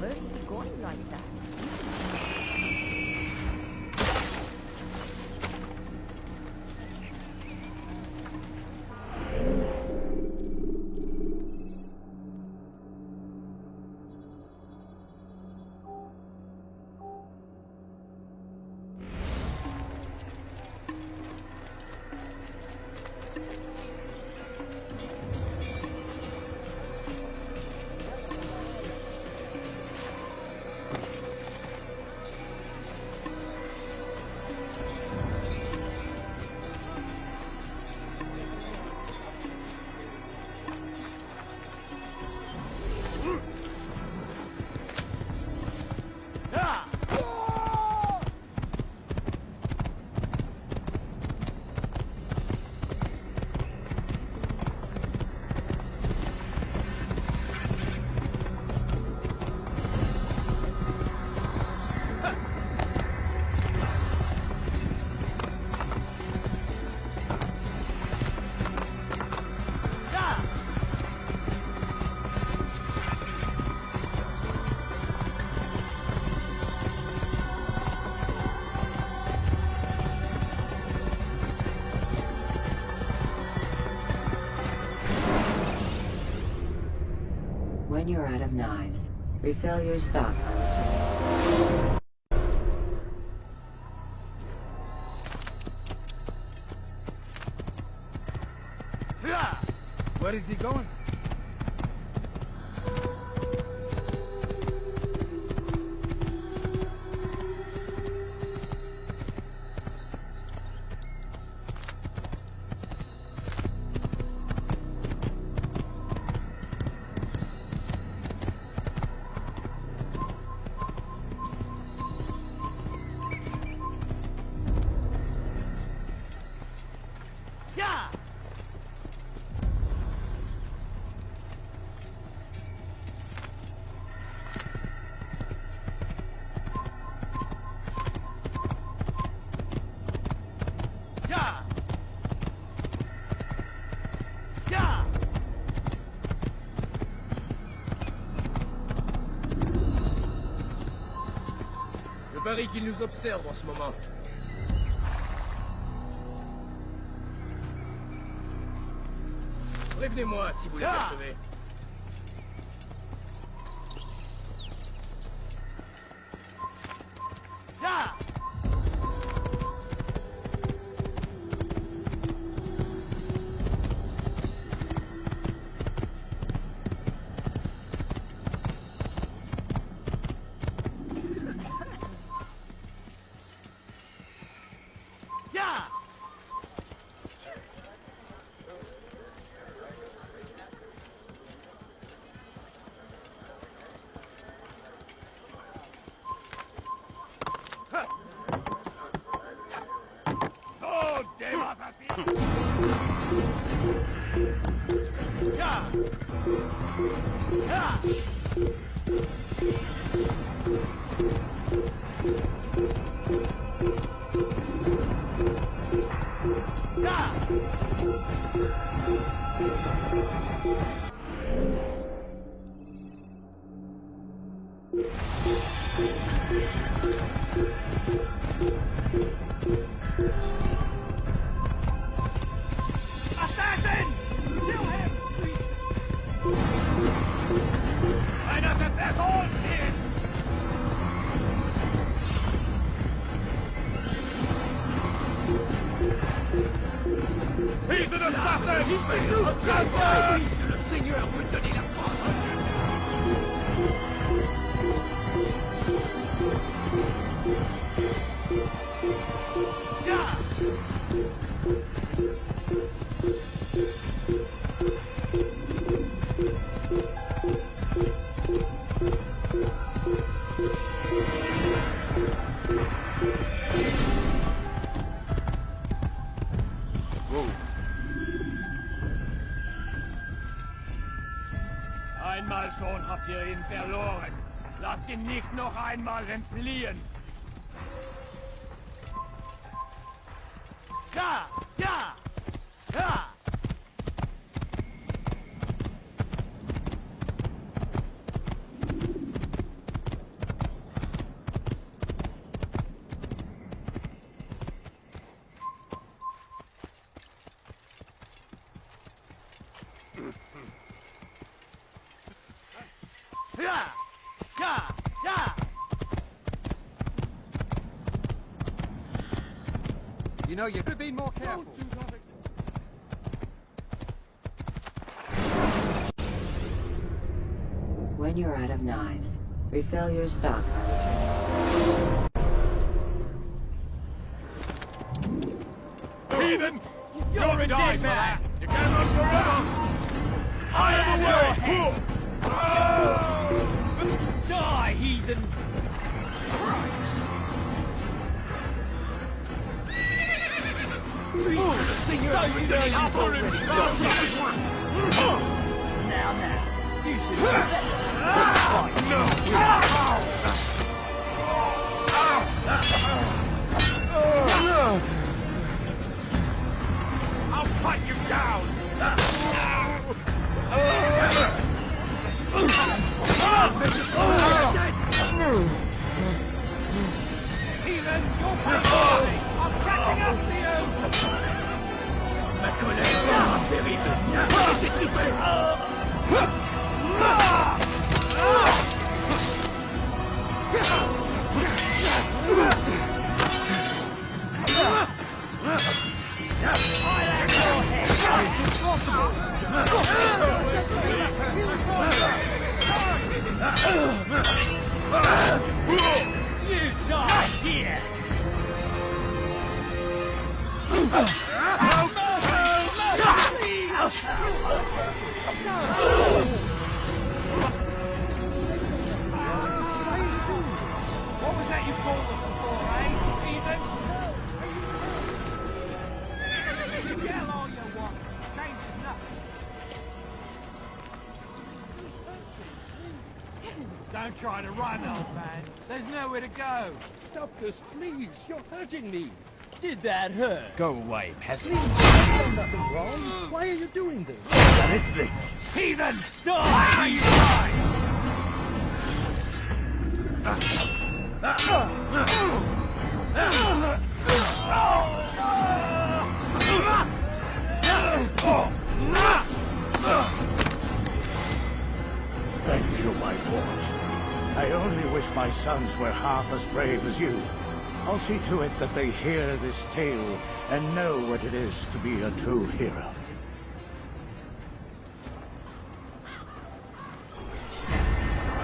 Speaker 20: Where are you going like that?
Speaker 6: you're out of knives, refill your stockpile.
Speaker 3: Where is he going?
Speaker 2: Je parie qu'il nous observe en ce moment. Prévenez-moi si vous l'apercevez. Le Seigneur veut donner la force.
Speaker 15: Einmal schon habt ihr ihn verloren. Lasst ihn nicht noch einmal entfliehen. Ja! Ja! Ja! Ja! Ja! Ja!
Speaker 12: You know, you could be more careful.
Speaker 6: When you're out of knives, refill your stock.
Speaker 15: Heathen! You're a dead man! You can't run forever! I am away! Die, heathen! Seigneur, you don't have for him! Now, you should I'll cut you down! Heathen, you're back! I'm catching up to you! Ma colère terrible! You die here! What was that you called us before, eh? Heathen? Yell all you want. Changes nothing. Don't try to run, old man. There's nowhere to go.
Speaker 3: Stop this, please. You're hurting me. Did that hurt?
Speaker 15: Go away, peasant.
Speaker 3: Please, I've done nothing wrong. Why are you doing this?
Speaker 15: Honestly, heathen! Die! You die!
Speaker 16: Thank you, my boy. I only wish my sons were half as brave as you. I'll see to it that they hear this tale and know what it is to be a true hero.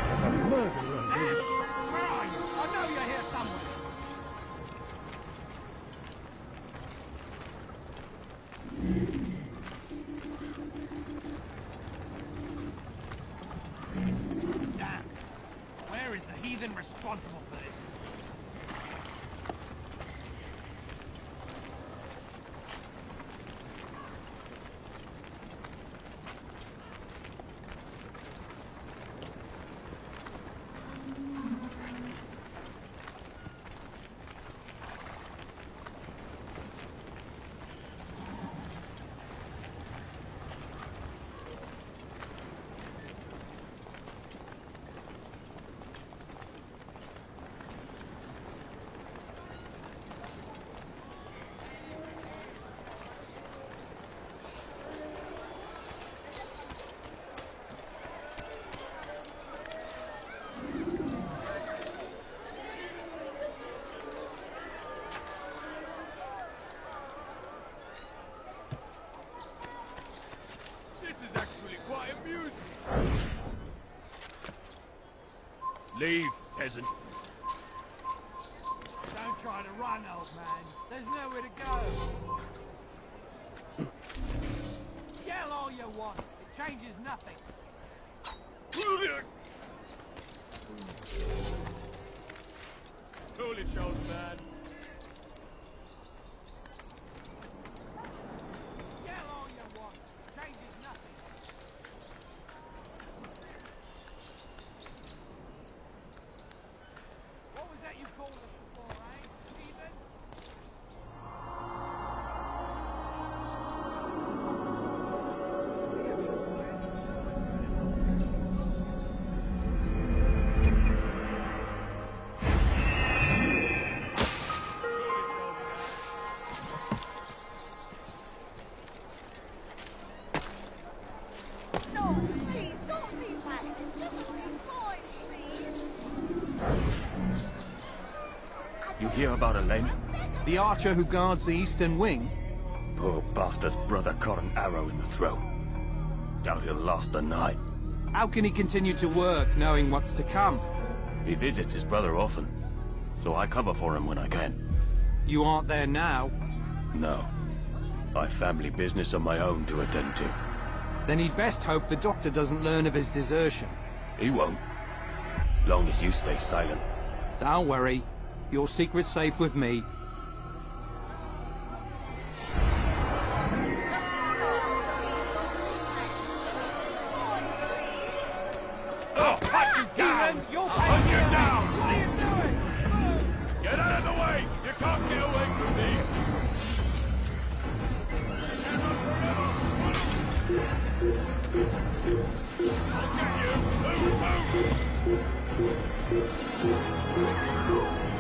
Speaker 15: There's a murderer. Where are you? I know you're here somewhere. Damn. Where is the heathen responsible for this?
Speaker 17: Leave, peasant.
Speaker 15: Don't try to run, old man. There's nowhere to go. Yell all you want. It changes nothing.
Speaker 17: Foolish old man.
Speaker 15: Yell all you want. It changes nothing. What was that you called us before, eh? Stephen?
Speaker 22: No, please, don't leave that. It's just a few coins, please.
Speaker 23: You hear about Elaine?
Speaker 10: The archer who guards the eastern wing?
Speaker 23: Poor bastard's brother caught an arrow in the throat. Doubt he'll last the night.
Speaker 10: How can he continue to work, knowing what's to come?
Speaker 23: He visits his brother often, so I cover for him when I can.
Speaker 10: You aren't there now?
Speaker 23: No. I've family business of my own to attend to.
Speaker 10: Then he'd best hope the doctor doesn't learn of his desertion.
Speaker 23: He won't. Long as you stay silent.
Speaker 10: Don't worry. Your secret's safe with me.
Speaker 15: Oh, cut you down! You'll
Speaker 17: Put you down!
Speaker 15: What are you doing?
Speaker 17: Get out of the way! You can't get away from me!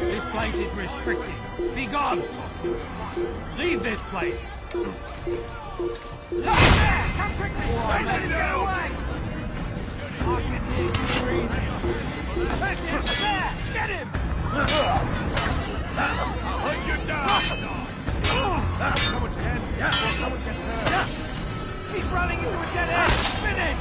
Speaker 15: This place is restricted. Be gone! Leave this place! Look there! Come quickly! Don't let him get away! I can hear you breathing. That's him! There! Get him!
Speaker 17: I'll hunt you down! Someone can. Yeah, someone can hurt.
Speaker 15: He's running into a dead end! Finish!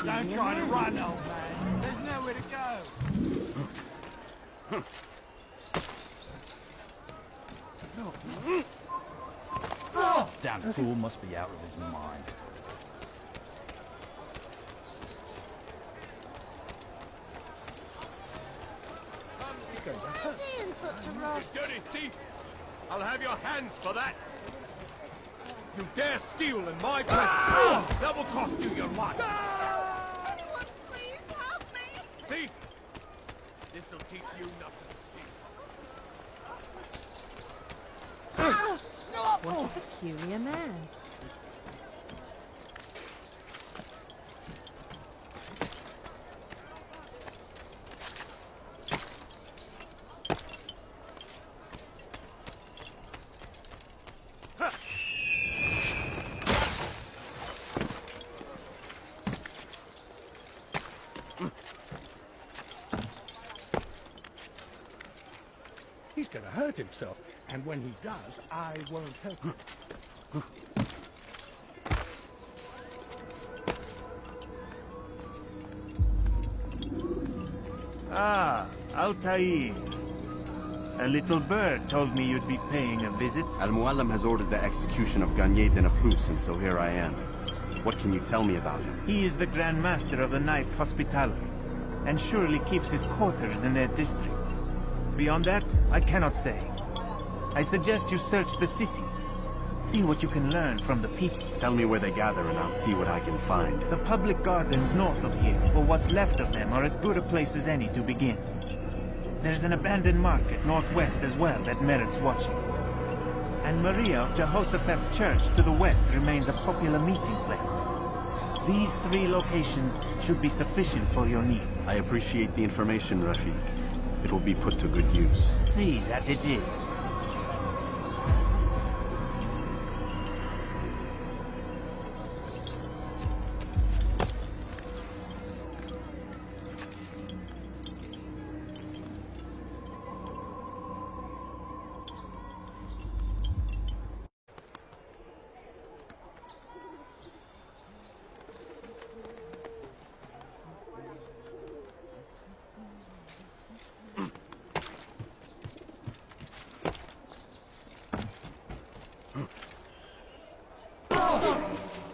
Speaker 15: Don't try to run, old man. There's nowhere to go. Oh, damn fool must be out of his mind.
Speaker 17: You dirty thief! I'll have your hands for that! You dare steal in my presence! That will cost you your life!
Speaker 15: Anyone, please help me!
Speaker 17: Thief! This'll teach you nothing.
Speaker 20: What a peculiar man.
Speaker 3: He's gonna hurt himself, and when he does, I won't help him.
Speaker 1: Ah, Altair. A little bird told me you'd be paying a visit.
Speaker 10: Al-Mualim has ordered the execution of Garnier de Napus, and so here I am. What can you tell me about him?
Speaker 1: He is the Grand Master of the Knights Hospitaller, and surely keeps his quarters in their district. Beyond that, I cannot say. I suggest you search the city. See what you can learn from the people.
Speaker 10: Tell me where they gather and I'll see what I can find.
Speaker 1: The public gardens north of here, or what's left of them, are as good a place as any to begin. There's an abandoned market northwest as well that merits watching. And Maria of Jehoshaphat's church to the west remains a popular meeting place. These 3 locations should be sufficient for your needs.
Speaker 10: I appreciate the information, Rafiq. It will be put to good use.
Speaker 1: See that it is.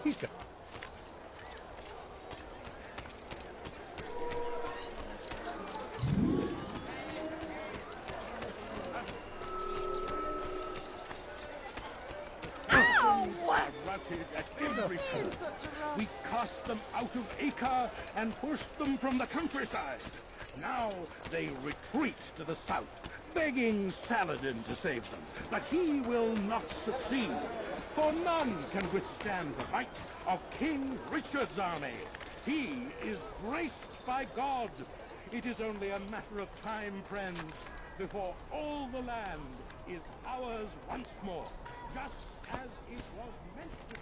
Speaker 3: He's got... At every turn. We cast them out of Acre and pushed them from the countryside. Now they retreat to the south, begging Saladin to save them. But he will not succeed, for none can withstand the might of King Richard's army. He is graced by God. It is only a matter of time, friends, before all the land is ours once more, just as it was meant to be.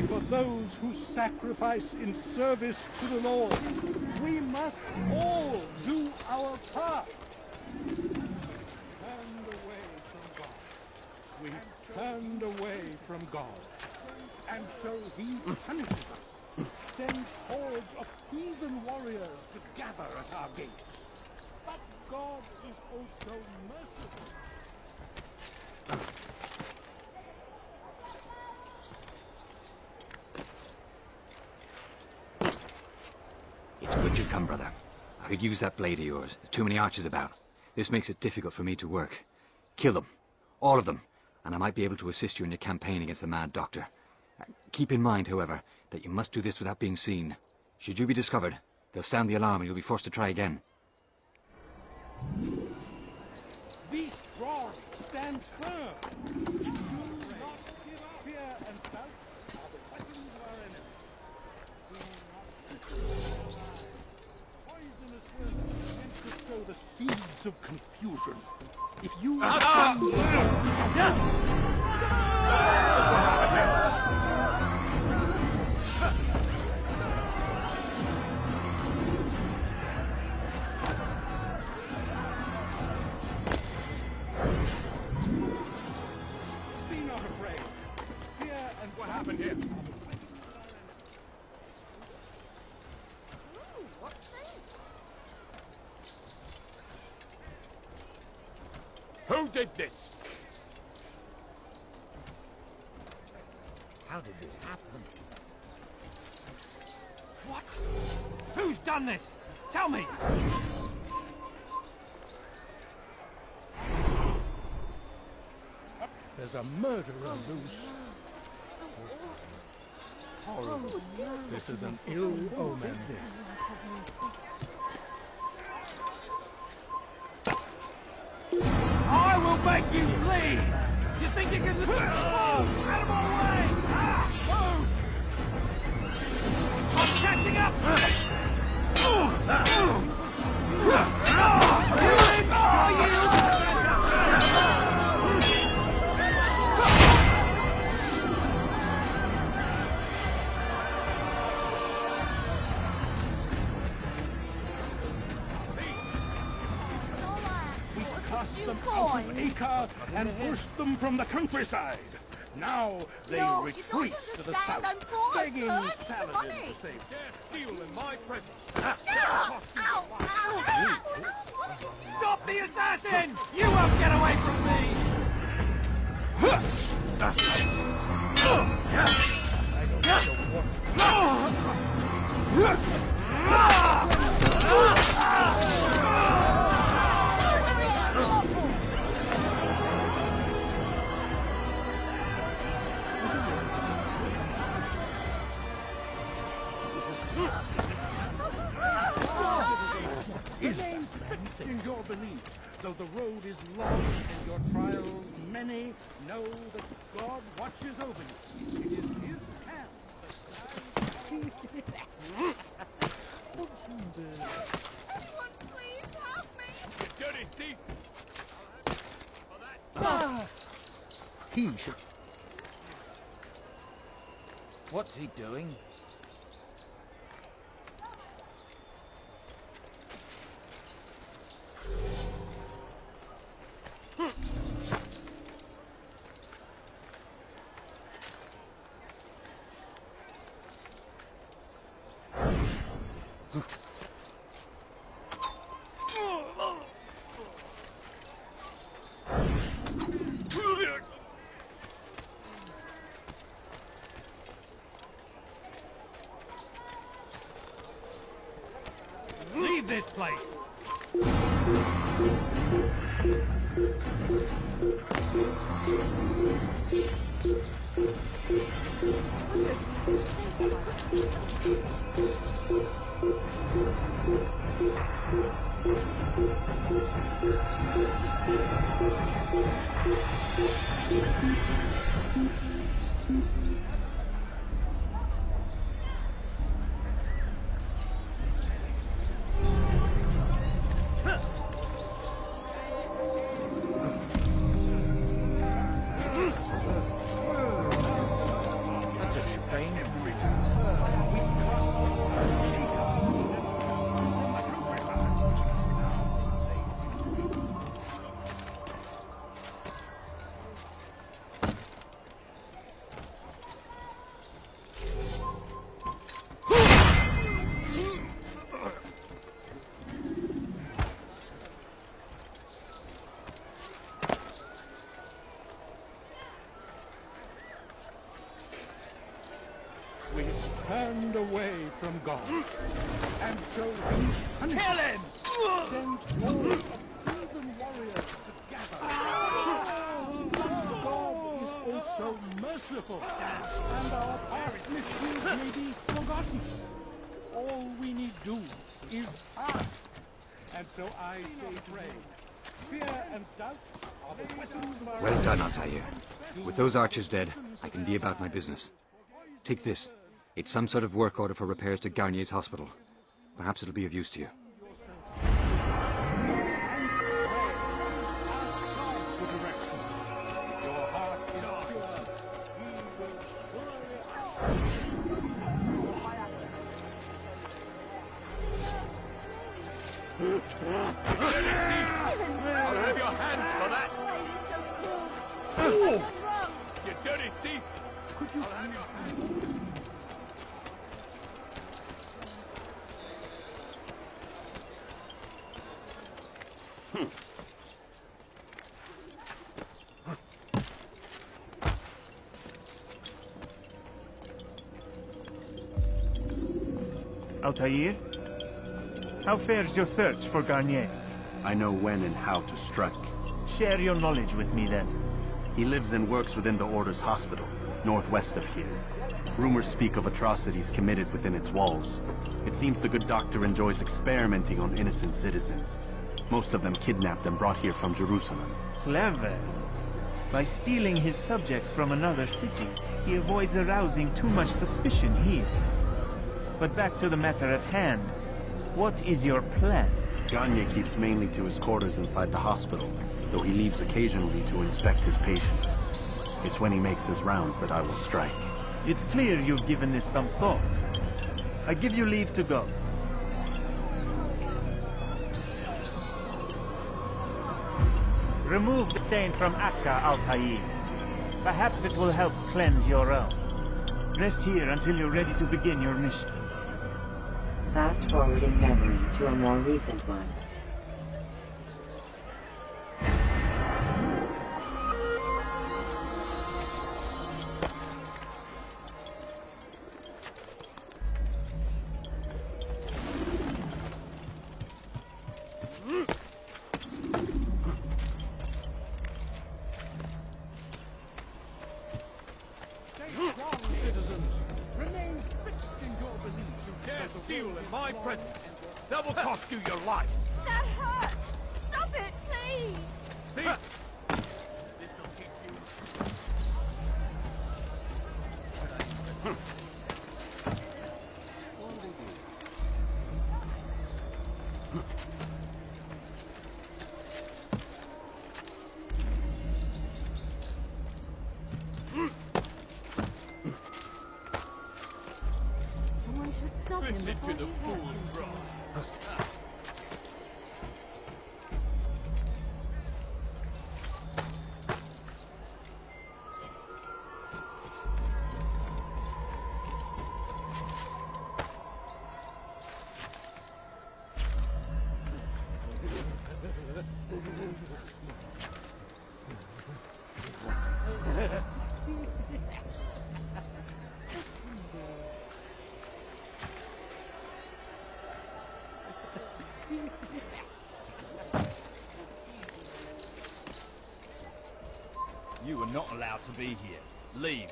Speaker 3: For those who sacrifice in service to the Lord, we must all do our part. Turned away from God. We turned away from God, and so He punishes us, sends hordes of heathen warriors to gather at our gates. But God is also merciful.
Speaker 7: It's good you come, brother. I could use that blade of yours. There's too many archers about. This makes it difficult for me to work. Kill them. All of them. And I might be able to assist you in your campaign against the Mad Doctor. Keep in mind, however, that you must do this without being seen. Should you be discovered, they'll sound the alarm and you'll be forced to try again.
Speaker 3: Be strong. Stand firm. Do not give up. Fear and doubt are the weapons of our enemy. Do not poisonous words meant to sow the the seeds of confusion. If you... Be not afraid. Fear and what happened here? Who did this?
Speaker 1: How did this happen?
Speaker 3: What? Who's done this? Tell me! There's a murderer loose. Horrible. This is an ill omen. I will make you flee! You think you can... Whoa! Out of my way! Move! I'm catching up! Them out of Acre and pushed them from the countryside. Now they retreat to the south, begging Saladin to save them.
Speaker 15: Steal in my presence.
Speaker 3: Stop the assassin! You won't get away from me! Remain fixed in your belief, though the road is long and your trials many, know that God watches over you. It is His hand
Speaker 15: Anyone please help me?
Speaker 3: You dirty thief!
Speaker 1: He should... What's he doing?
Speaker 3: Leave this place!
Speaker 1: That's a strange
Speaker 3: We turned away from God, and so we kill him! Then scores of heathen warriors together. God is also merciful, and our past misdeeds may be forgotten. All we need do is ask, and so I say pray. Fear and doubt are the weapons of our...
Speaker 7: Well done, Altair. With those archers dead, I can be about my business. Take this. It's some sort of work order for repairs to Garnier's hospital. Perhaps it'll be of use to you.
Speaker 17: You dirty thief! Could you...
Speaker 1: Altair? How fares your search for Garnier?
Speaker 10: I know when and how to strike.
Speaker 1: Share your knowledge with me then.
Speaker 10: He lives and works within the Order's hospital, northwest of here. Rumors speak of atrocities committed within its walls. It seems the good doctor enjoys experimenting on innocent citizens. Most of them kidnapped and brought here from Jerusalem.
Speaker 1: Clever. By stealing his subjects from another city, he avoids arousing too much suspicion here. But back to the matter at hand. What is your plan?
Speaker 10: Garnier keeps mainly to his quarters inside the hospital, though he leaves occasionally to inspect his patients. It's when he makes his rounds that I will strike.
Speaker 1: It's clear you've given this some thought. I give you leave to go. Remove the stain from Akka, Altair. Perhaps it will help cleanse your own. Rest here until you're ready to begin your mission.
Speaker 6: Fast-forwarding memory to a more recent one.
Speaker 17: Steal in my presence. That will cost you your life.
Speaker 15: That hurts! Stop it, please!
Speaker 17: Thief! This'll teach you. Fit it to the fool's broth. You are not allowed to be here. Leave.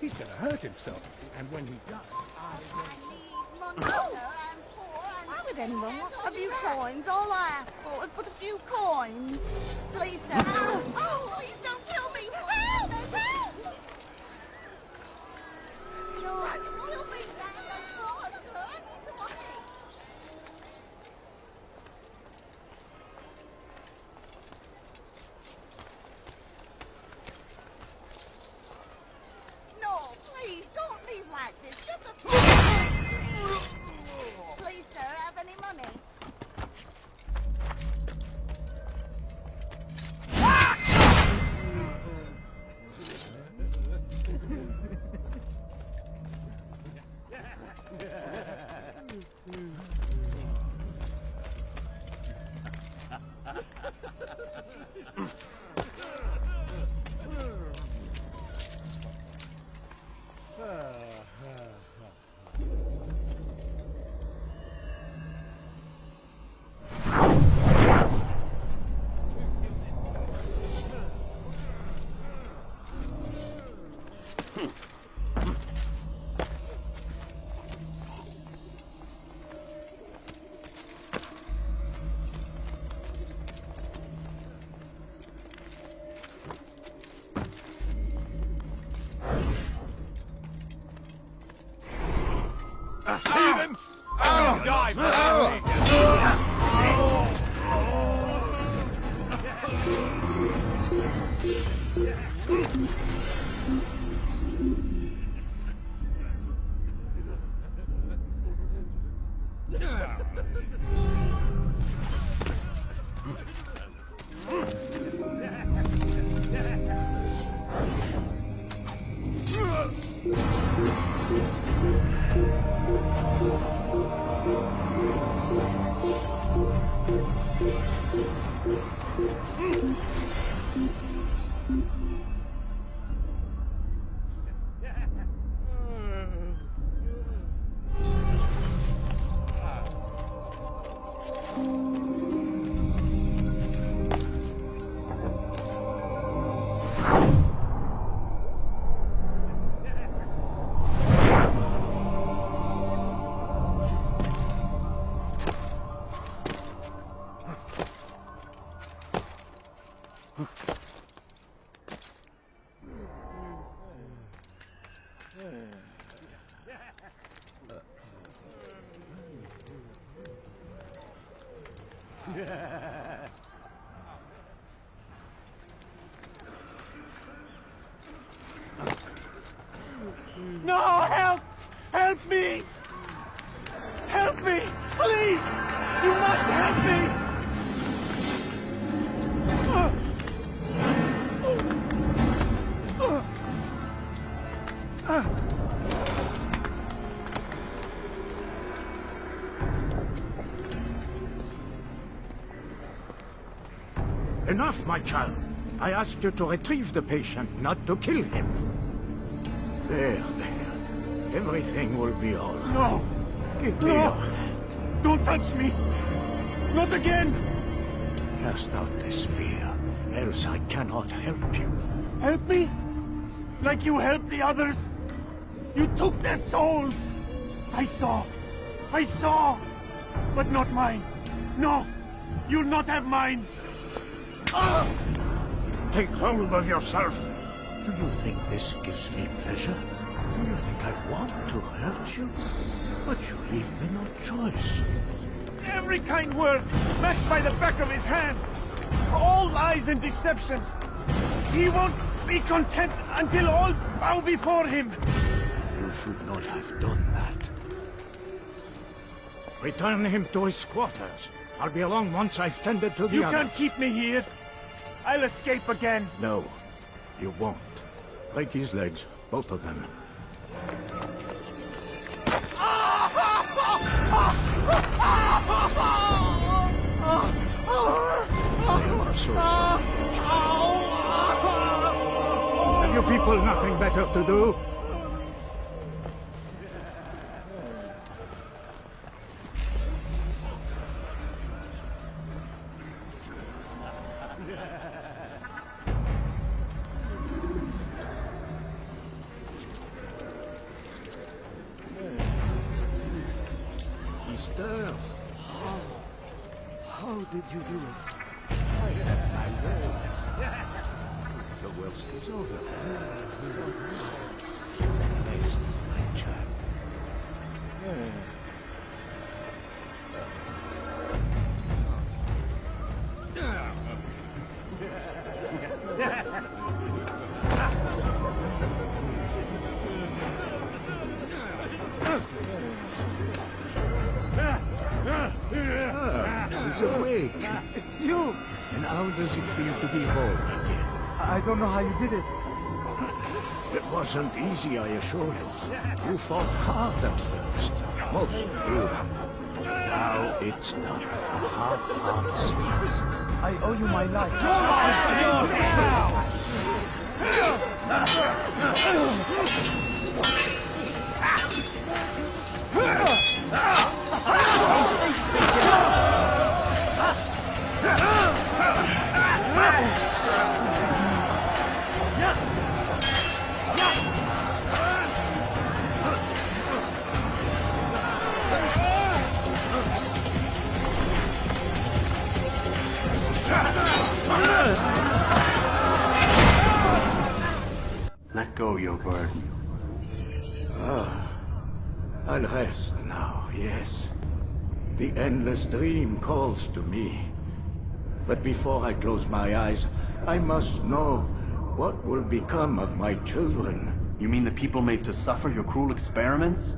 Speaker 3: He's gonna hurt himself, and when he does,
Speaker 15: Why would anyone want a few coins? All I ask for is but a few coins. Please don't. Oh, please don't kill me. Help! Help! Lord, kill me. I need the money. No, please, don't leave like this. Just a... Please, sir, have any money?
Speaker 17: Leave him! Die, man!
Speaker 1: No, help! Help me! Help me! Please! You must help me!
Speaker 16: Enough, my child. I asked you to retrieve the patient, not to kill him. There. Everything will be all right.
Speaker 1: No!
Speaker 16: Give me your hand.
Speaker 1: Don't touch me! Not again!
Speaker 16: Cast out this fear, else I cannot help you.
Speaker 1: Help me? Like you helped the others? You took their souls! I saw! But not mine! No! You'll not have mine!
Speaker 16: Take hold of yourself. Do you think this gives me pleasure? Do you think I want to hurt you? But you leave me no choice.
Speaker 1: Every kind word matched by the back of his hand! All lies and deception! He won't be content until all bow before him!
Speaker 16: You should not have done that. Return him to his quarters. I'll be along once I've tended to the
Speaker 1: You
Speaker 16: other.
Speaker 1: can't keep me here! I'll escape again!
Speaker 16: No, you won't. Break his legs, both of them. I'm so sorry. Have you people nothing better to do?
Speaker 13: How did you do it?
Speaker 16: The worst is over. Rest, my child. He's awake.
Speaker 8: It's you!
Speaker 16: And how does it feel to be whole again?
Speaker 8: I don't know how you did it.
Speaker 16: It wasn't easy, I assure you. You fought hard at first. Most do. Now it's done. The heart's first.
Speaker 8: I owe you my life.
Speaker 10: Let go your burden.
Speaker 16: I'll rest now, yes. The endless dream calls to me. But before I close my eyes, I must know what will become of my children.
Speaker 10: You mean the people made to suffer your cruel experiments?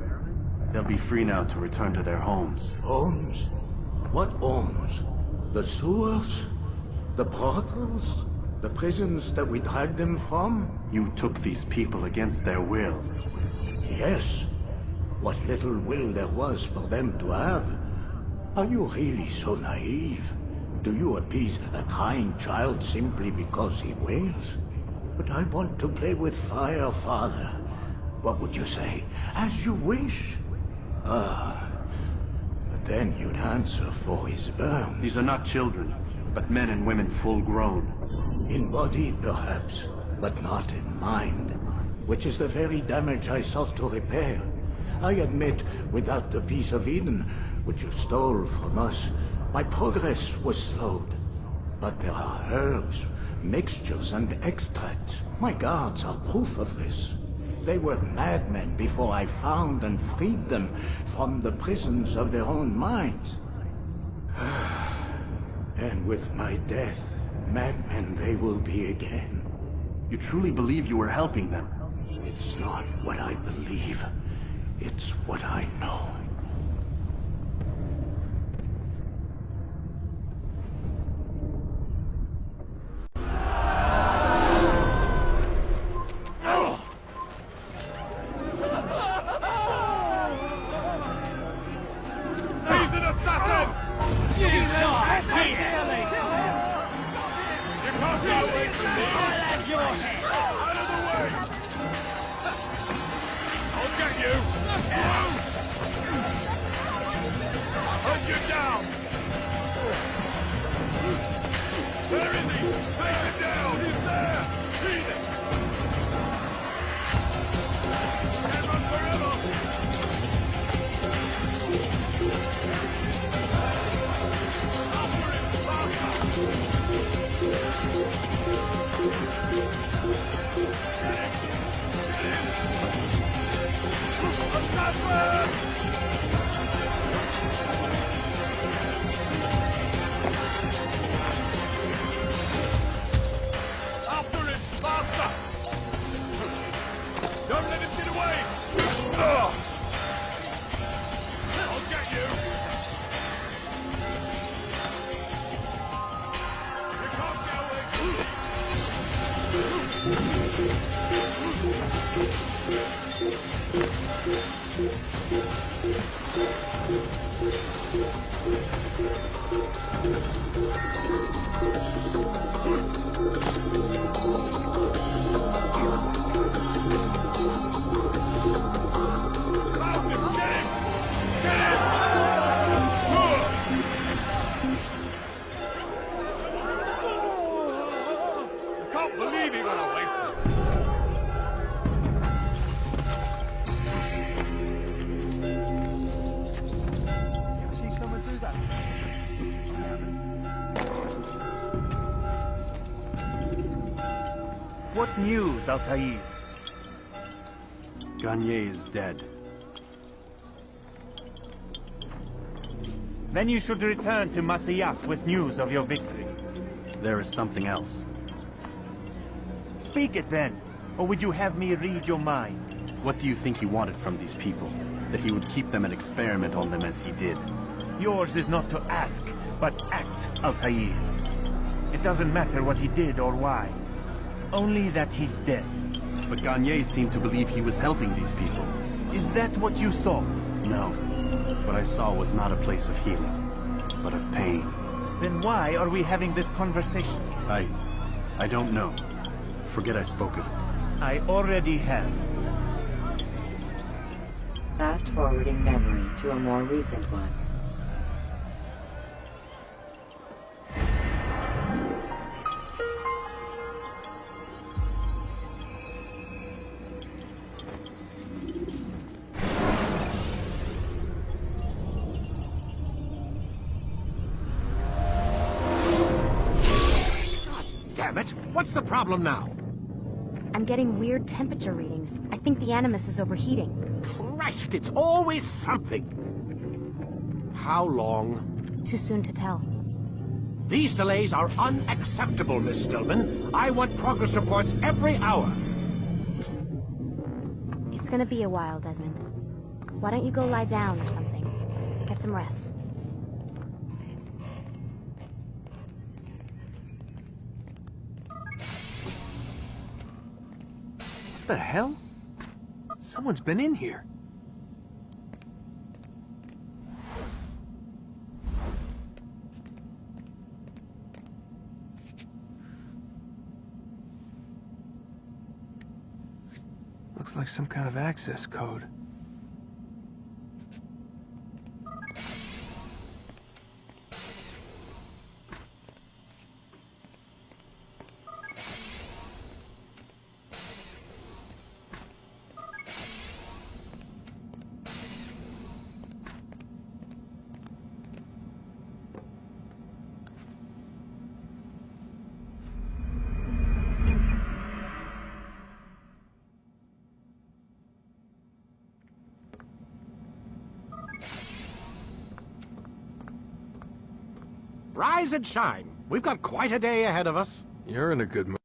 Speaker 10: They'll be free now to return to their homes.
Speaker 16: Homes? What homes? The sewers? The brothels? The prisons that we dragged them from?
Speaker 10: You took these people against their will.
Speaker 16: Yes. What little will there was for them to have. Are you really so naive? Do you appease a crying child simply because he wails? But I want to play with fire, Father. What would you say? As you wish. But then you'd answer for his burns.
Speaker 10: These are not children, but men and women full grown.
Speaker 16: In body, perhaps, but not in mind. Which is the very damage I sought to repair. I admit, without the piece of Eden, which you stole from us, my progress was slowed. But there are herbs, mixtures, and extracts. My guards are proof of this. They were madmen before I found and freed them from the prisons of their own minds. And with my death, madmen they will be again.
Speaker 10: You truly believe you were helping them?
Speaker 16: It's not what I believe. It's what I know.
Speaker 1: What news, Altair?
Speaker 10: Garnier is dead.
Speaker 1: Then you should return to Masyaf with news of your victory.
Speaker 10: There is something else.
Speaker 1: Speak it then, or would you have me read your mind?
Speaker 10: What do you think he wanted from these people? That he would keep them and experiment on them as he did?
Speaker 1: Yours is not to ask, but act, Altair. It doesn't matter what he did or why. Only that he's dead.
Speaker 10: But Garnier seemed to believe he was helping these people.
Speaker 1: Is that what you saw?
Speaker 10: No. What I saw was not a place of healing, but of pain.
Speaker 1: Then why are we having this conversation?
Speaker 10: I don't know. Forget I spoke of it.
Speaker 1: I already have.
Speaker 6: Fast-forwarding memory to a more recent one.
Speaker 4: Damn it! What's the problem now?
Speaker 5: I'm getting weird temperature readings. I think the Animus is overheating.
Speaker 4: Christ, it's always something! How long?
Speaker 5: Too soon to tell.
Speaker 4: These delays are unacceptable, Miss Stillman. I want progress reports every hour.
Speaker 5: It's gonna be a while, Desmond. Why don't you go lie down or something? Get some rest.
Speaker 10: What the hell? Someone's been in here. Looks like some kind of access code.
Speaker 4: Rise and shine. We've got quite a day ahead of us.
Speaker 12: You're in a good mood.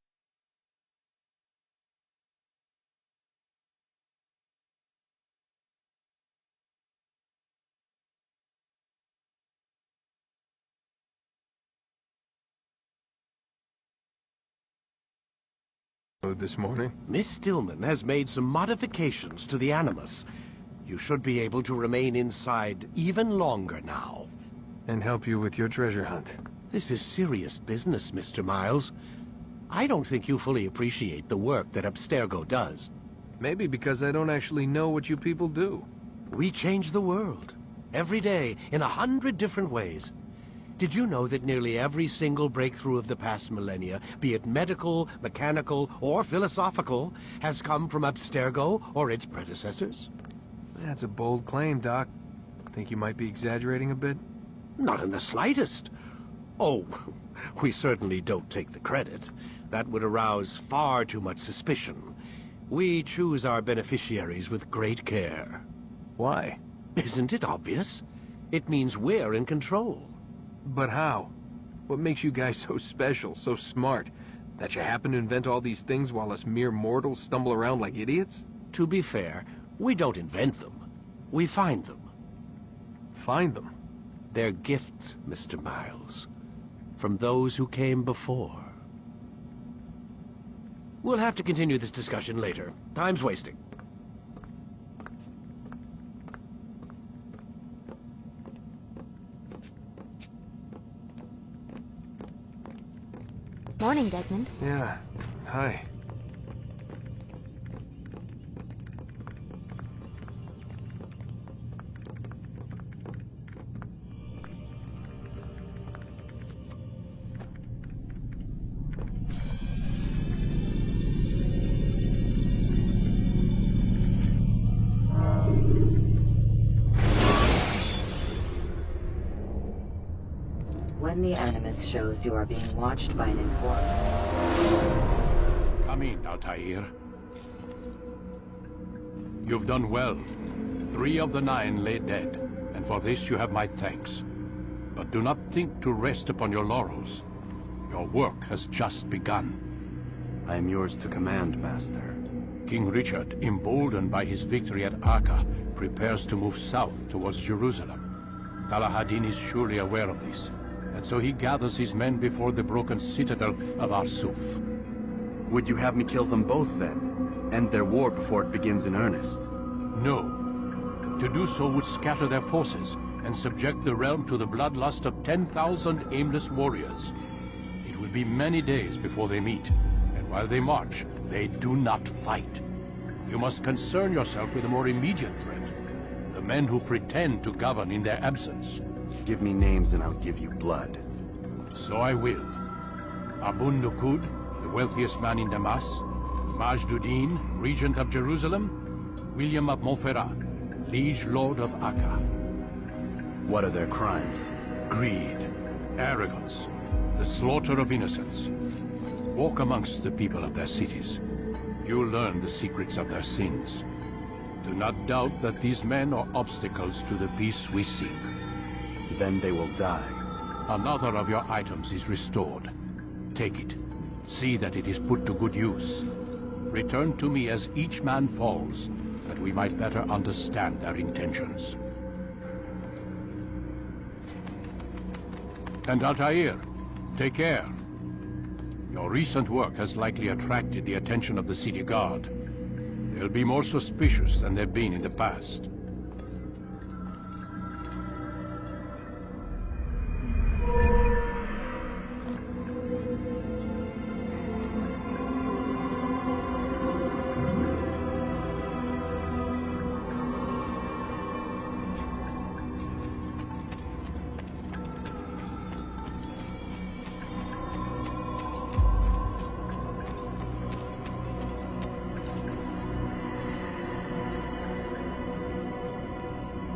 Speaker 12: This morning?
Speaker 4: Miss Stillman has made some modifications to the Animus. You should be able to remain inside even longer now.
Speaker 12: And help you with your treasure hunt.
Speaker 4: This is serious business, Mr. Miles. I don't think you fully appreciate the work that Abstergo does.
Speaker 12: Maybe because I don't actually know what you people do.
Speaker 4: We change the world. Every day, in 100 different ways. Did you know that nearly every single breakthrough of the past millennia, be it medical, mechanical, or philosophical, has come from Abstergo or its predecessors?
Speaker 12: That's a bold claim, Doc. Think you might be exaggerating a bit?
Speaker 4: Not in the slightest. Oh, we certainly don't take the credit. That would arouse far too much suspicion. We choose our beneficiaries with great care.
Speaker 12: Why?
Speaker 4: Isn't it obvious? It means we're in control.
Speaker 12: But how? What makes you guys so special, so smart? That you happen to invent all these things while us mere mortals stumble around like idiots?
Speaker 4: To be fair, we don't invent them. We find them.
Speaker 12: Find them?
Speaker 4: They're gifts, Mr. Miles. From those who came before. We'll have to continue this discussion later. Time's wasting.
Speaker 5: Morning, Desmond.
Speaker 12: Yeah. Hi.
Speaker 6: When the Animus shows you are being watched by an informant.
Speaker 14: Come in, Altair. You've done well. 3 of the 9 lay dead, and for this you have my thanks. But do not think to rest upon your laurels. Your work has just begun.
Speaker 21: I am yours to command, Master.
Speaker 14: King Richard, emboldened by his victory at Acre, prepares to move south towards Jerusalem. Galahadin is surely aware of this, and so he gathers his men before the broken citadel of Arsuf.
Speaker 21: Would you have me kill them both, then? End their war before it begins in earnest?
Speaker 14: No. To do so would scatter their forces, and subject the realm to the bloodlust of 10,000 aimless warriors. It will be many days before they meet, and while they march, they do not fight. You must concern yourself with a more immediate threat. The men who pretend to govern in their absence.
Speaker 21: Give me names and I'll give you blood.
Speaker 14: So I will. Abun Nukud, the wealthiest man in Damas. Majduddin, regent of Jerusalem. William of Montferrat, liege lord of Acre.
Speaker 21: What are their crimes?
Speaker 14: Greed, arrogance, the slaughter of innocents. Walk amongst the people of their cities. You'll learn the secrets of their sins. Do not doubt that these men are obstacles to the peace we seek.
Speaker 21: Then they will die.
Speaker 14: Another of your items is restored. Take it. See that it is put to good use. Return to me as each man falls, that we might better understand their intentions. And Altair, take care. Your recent work has likely attracted the attention of the city guard. They'll be more suspicious than they've been in the past.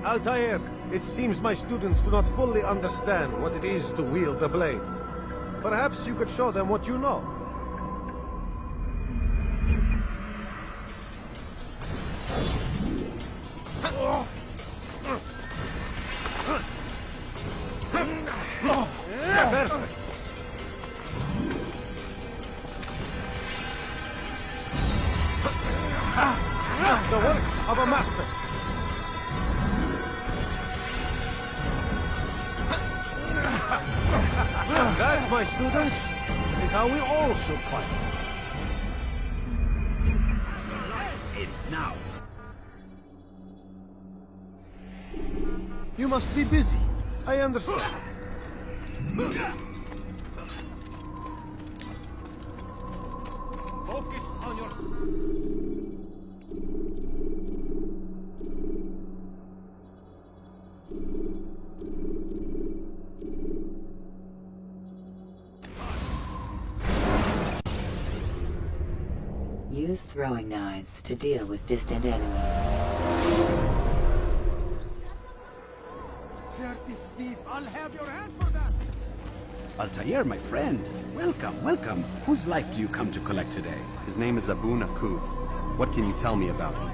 Speaker 9: Altair, it seems my students do not fully understand what it is to wield the blade. Perhaps you could show them what you know. of a master. That, my students, is how we all should fight.
Speaker 21: Now.
Speaker 9: You must be busy. I understand. Focus on your...
Speaker 6: Use throwing knives to deal with distant enemies.
Speaker 8: Dirty thief, I'll have your hand for that!
Speaker 21: Altair, my friend. Welcome, welcome. Whose life do you come to collect today?
Speaker 10: His name is Abu Nakud. What can you tell me about him?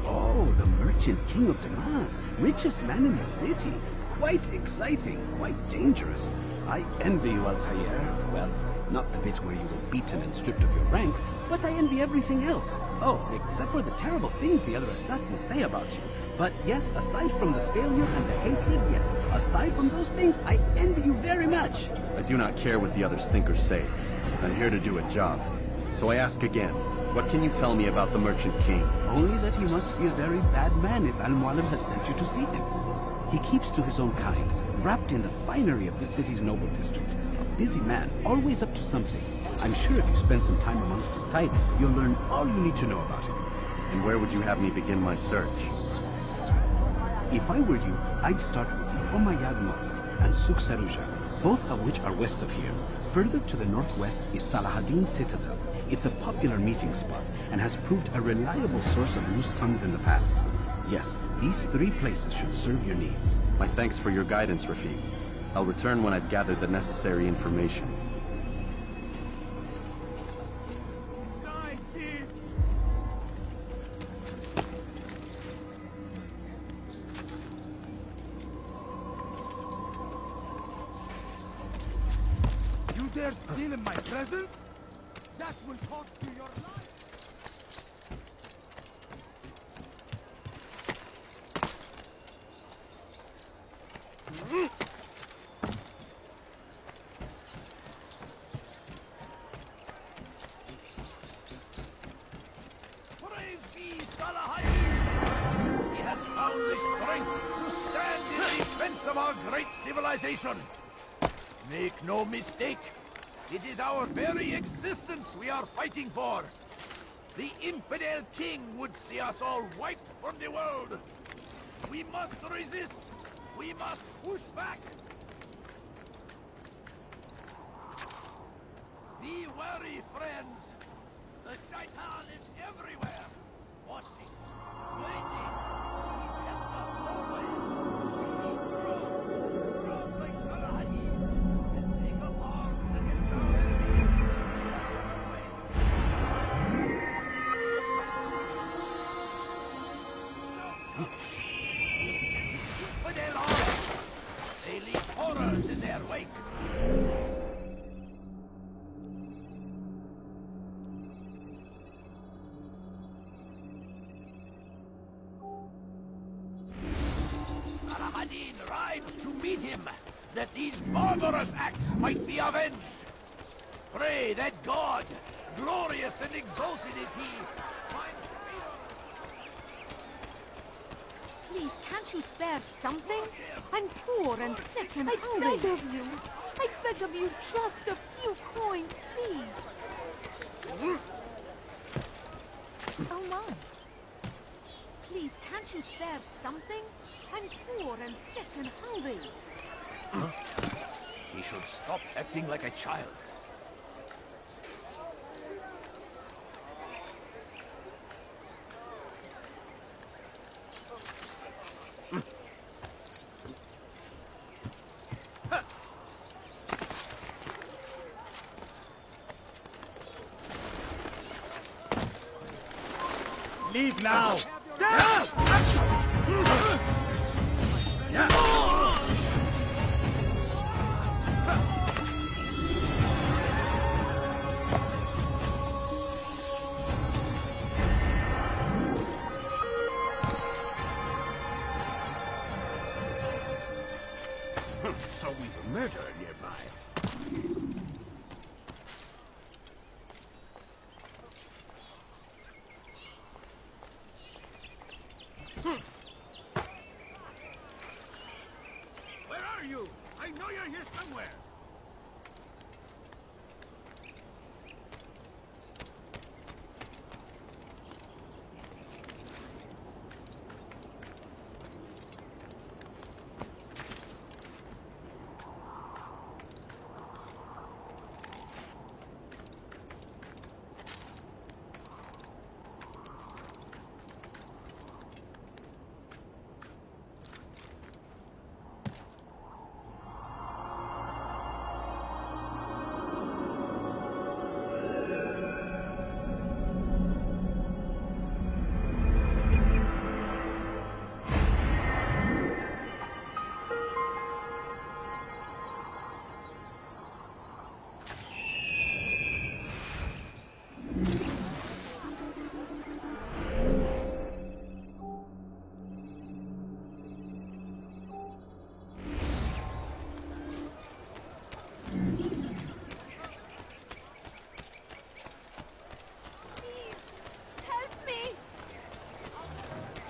Speaker 21: Oh, the merchant king of Damas. Richest man in the city. Quite exciting, quite dangerous. I envy you, Altair. Well, not the bit where you were beaten and stripped of your rank, but I envy everything else. Oh, except for the terrible things the other assassins say about you. But yes, aside from the failure and the hatred, yes, aside from those things, I envy you very much.
Speaker 10: I do not care what the others think or say. I'm here to do a job. So I ask again, what can you tell me about the Merchant King?
Speaker 21: Only that he must be a very bad man if Al-Mualim has sent you to see him. He keeps to his own kind, wrapped in the finery of the city's noble district. A busy man, always up to something. I'm sure if you spend some time amongst his type, you'll learn all you need to know about him.
Speaker 10: And where would you have me begin my search?
Speaker 21: If I were you, I'd start with the Umayyad Mosque and Souk Saruja, both of which are west of here. Further to the northwest is Salahaddin Citadel. It's a popular meeting spot and has proved a reliable source of loose tongues in the past. Yes, these three places should serve your needs.
Speaker 10: My thanks for your guidance, Rafiq. I'll return when I've gathered the necessary information.
Speaker 2: You dare steal in my presence? That will cost you your life!
Speaker 3: Praise be Salahaddin! He has found the strength to stand in defense of our great civilization. Make no mistake, it is our very existence we are fighting for. The infidel king would see us all wiped from the world. We must resist. We must push back. Be wary, friends. The shaitan is everywhere, watching, waiting. He tempts us always. We need true like Salahaddin, and take up arms against our enemies. Infidel arms! They leave horrors in their wake. Salahaddin rides to meet him, that these barbarous acts might be avenged. Pray that God, glorious and exalted is he, finds freedom.
Speaker 15: Please, can't you spare something? I'm poor and sick and hungry. I beg of you. I beg of you, just a few coins, please. Oh, my. Please, can't you spare something? I'm poor and sick and hungry.
Speaker 3: Huh? He should stop acting like a child.
Speaker 9: Leave now!
Speaker 3: Where are you? I know you're here somewhere.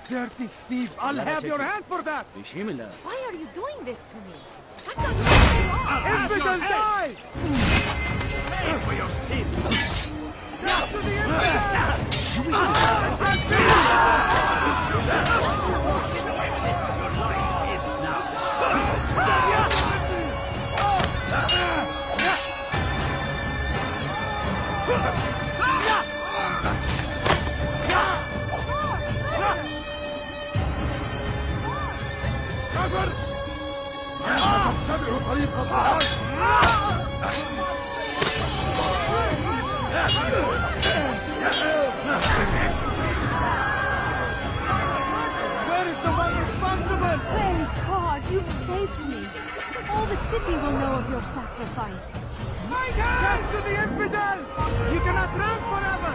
Speaker 8: Dirty thief! I'll have your hand for that!
Speaker 20: Why are you doing this to me?
Speaker 8: Infidel, die!
Speaker 3: Pay for your sins!
Speaker 8: Death to the infidel! Where is the one responsible?
Speaker 5: Praise God, you've saved me. All the city will know of your sacrifice.
Speaker 8: Death to the infidel! You cannot run forever!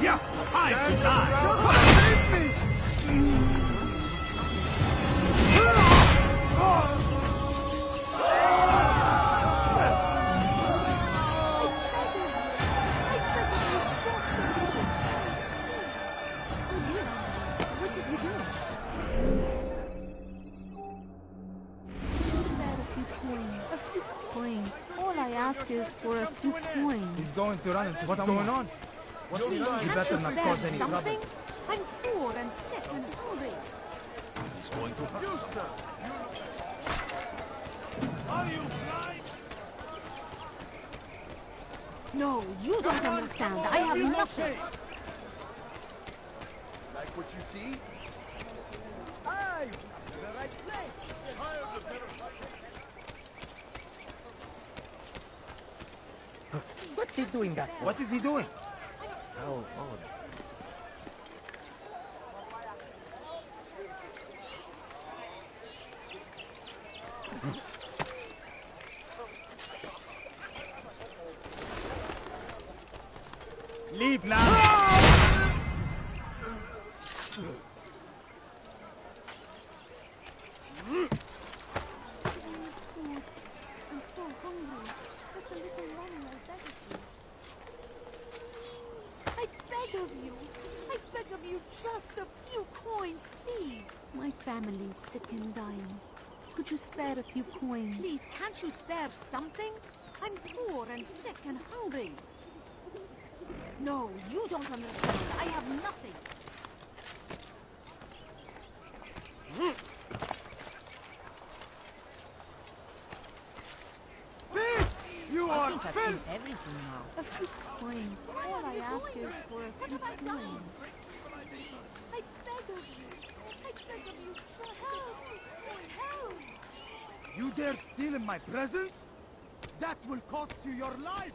Speaker 3: Yeah, time to die!
Speaker 8: Save me!
Speaker 15: All I ask is for a few coins.
Speaker 8: He's going to run into what's going on? What's he doing? You better not cause any trouble.
Speaker 15: I'm poor and sick and hungry.
Speaker 3: He's going to hurt. You, sir! Are you blind?
Speaker 15: No, you don't understand. I have nothing.
Speaker 3: Like what you see?
Speaker 13: Aye! To the right place!
Speaker 8: What's he doing that? What is he doing? Oh, oh. Leave now!
Speaker 15: I'm so hungry. Just a little money, I beg of you. I beg of you. I beg of you, just a few coins, please. My family's sick and dying. Could you spare a few coins? Please, can't you spare something? I'm poor and sick and hungry. No, you don't understand. I have nothing.
Speaker 8: You are
Speaker 20: filth! Everything now.
Speaker 15: A few coins. All I ask is for a few coins. I beg of you. I beg of you. Help! Help!
Speaker 8: You dare steal in my presence? That will cost you your life!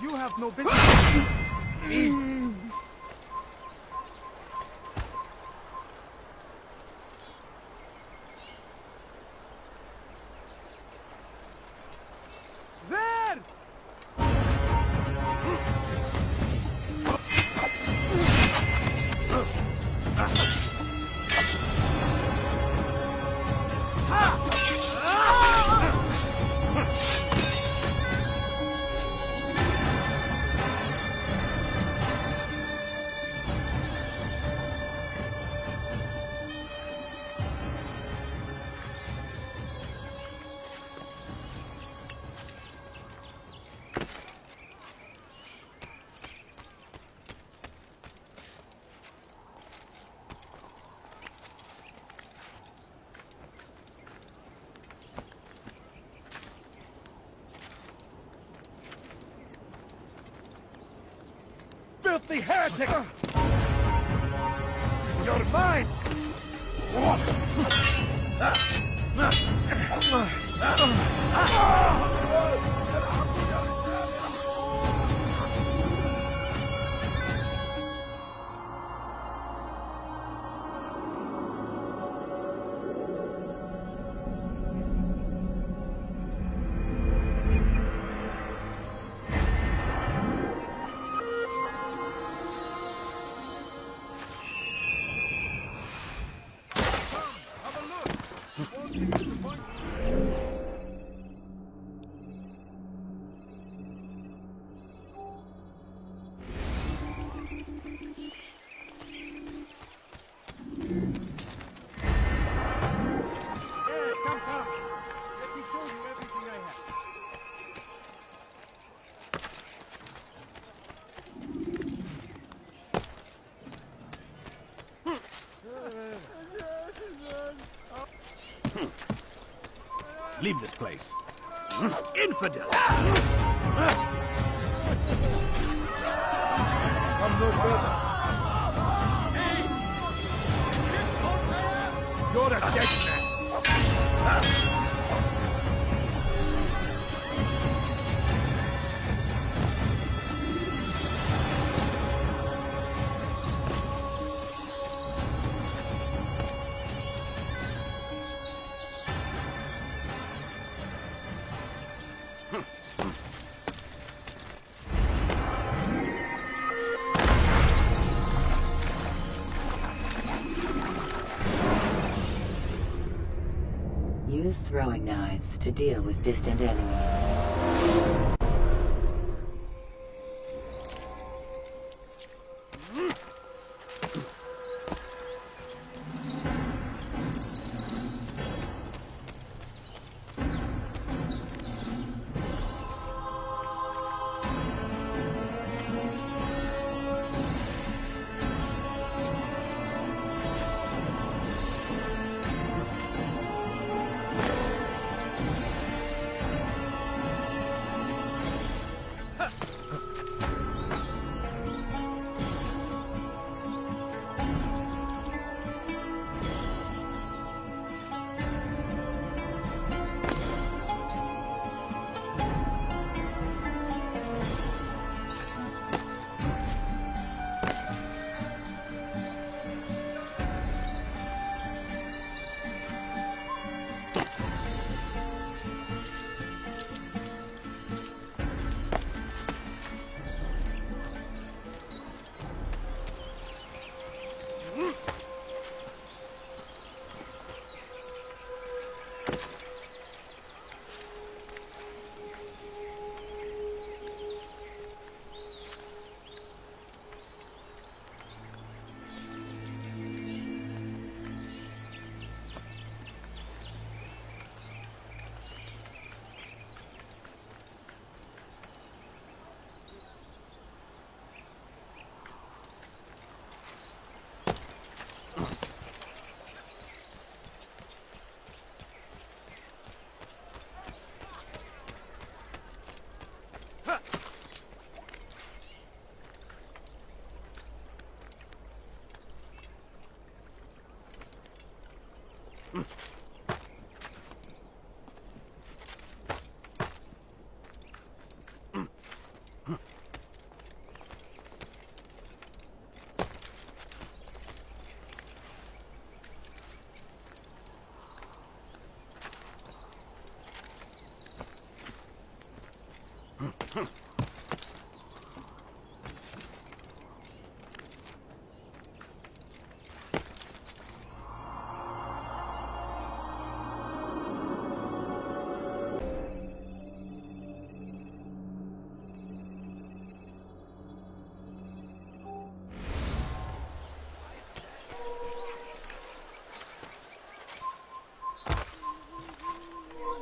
Speaker 9: You have no business. There! Filthy heretic! You're mine!
Speaker 14: Leave this place. Infidel!
Speaker 9: Come no further. You're a dead man.
Speaker 6: Use throwing knives to deal with distant enemies.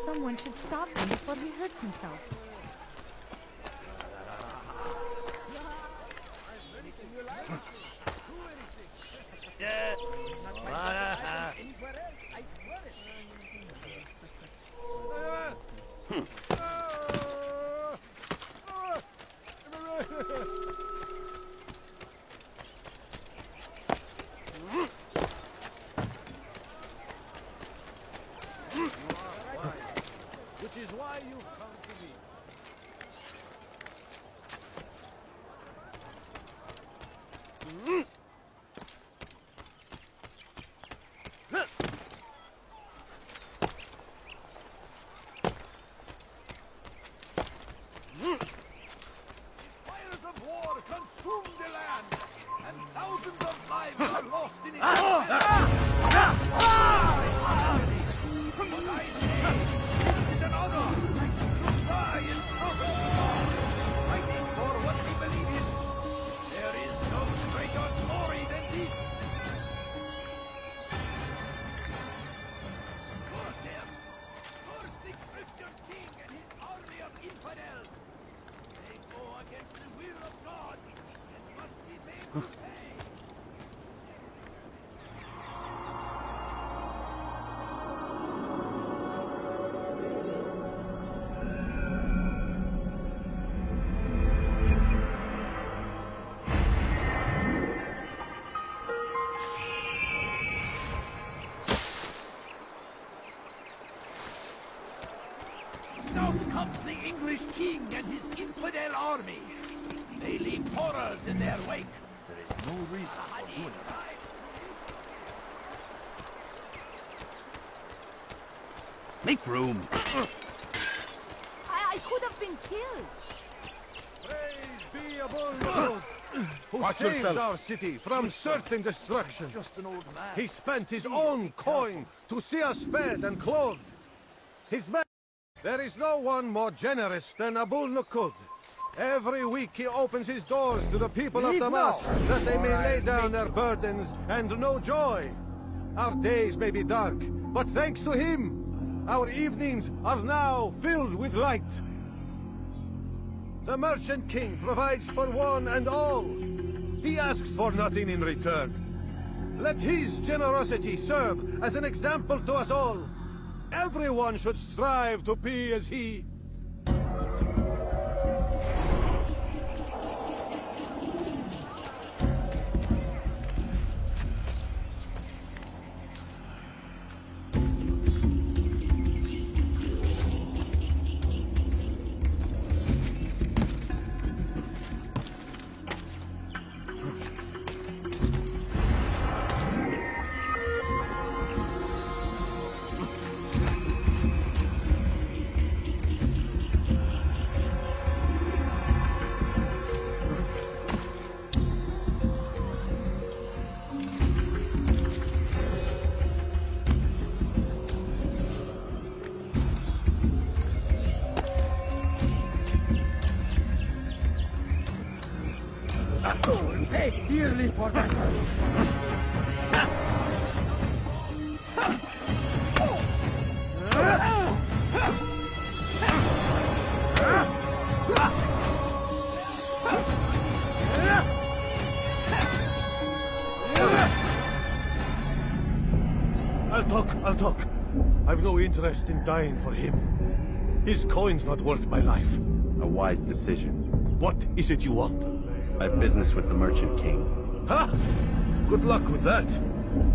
Speaker 15: Someone should stop him before he hurts himself.
Speaker 9: Which is why you come to me.
Speaker 2: Fires of war consumed the land, and thousands of lives are lost in it. But I say, this is an honor to die in purpose, fighting for what we believe in. There is no greater glory than this. For them, for the Christian king and his army of infidels. They go against the will of God and must be made to pay. Now comes the English king and his infidel army. They leave horrors in their wake. There is no reason for doing it.
Speaker 14: Make room.
Speaker 15: I could have been killed.
Speaker 9: Praise be Abul Lord, who
Speaker 14: Watch
Speaker 9: saved
Speaker 14: yourself.
Speaker 9: our city from certain destruction.
Speaker 2: Just an old man.
Speaker 9: He spent his own coin to see us fed and clothed. His man. There is no one more generous than Abul Nukud. Every week he opens his doors to the people of Damas that they may lay down their burdens and know joy. Our days may be dark, but thanks to him, our evenings are now filled with light. The Merchant King provides for one and all. He asks for nothing in return. Let his generosity serve as an example to us all. Everyone should strive to be as he.
Speaker 2: Pay dearly for that.
Speaker 9: I'll talk. I've no interest in dying for him. His coin's not worth my life.
Speaker 10: A wise decision.
Speaker 9: What is it you want?
Speaker 10: I have business with the Merchant King.
Speaker 9: Huh? Good luck with that.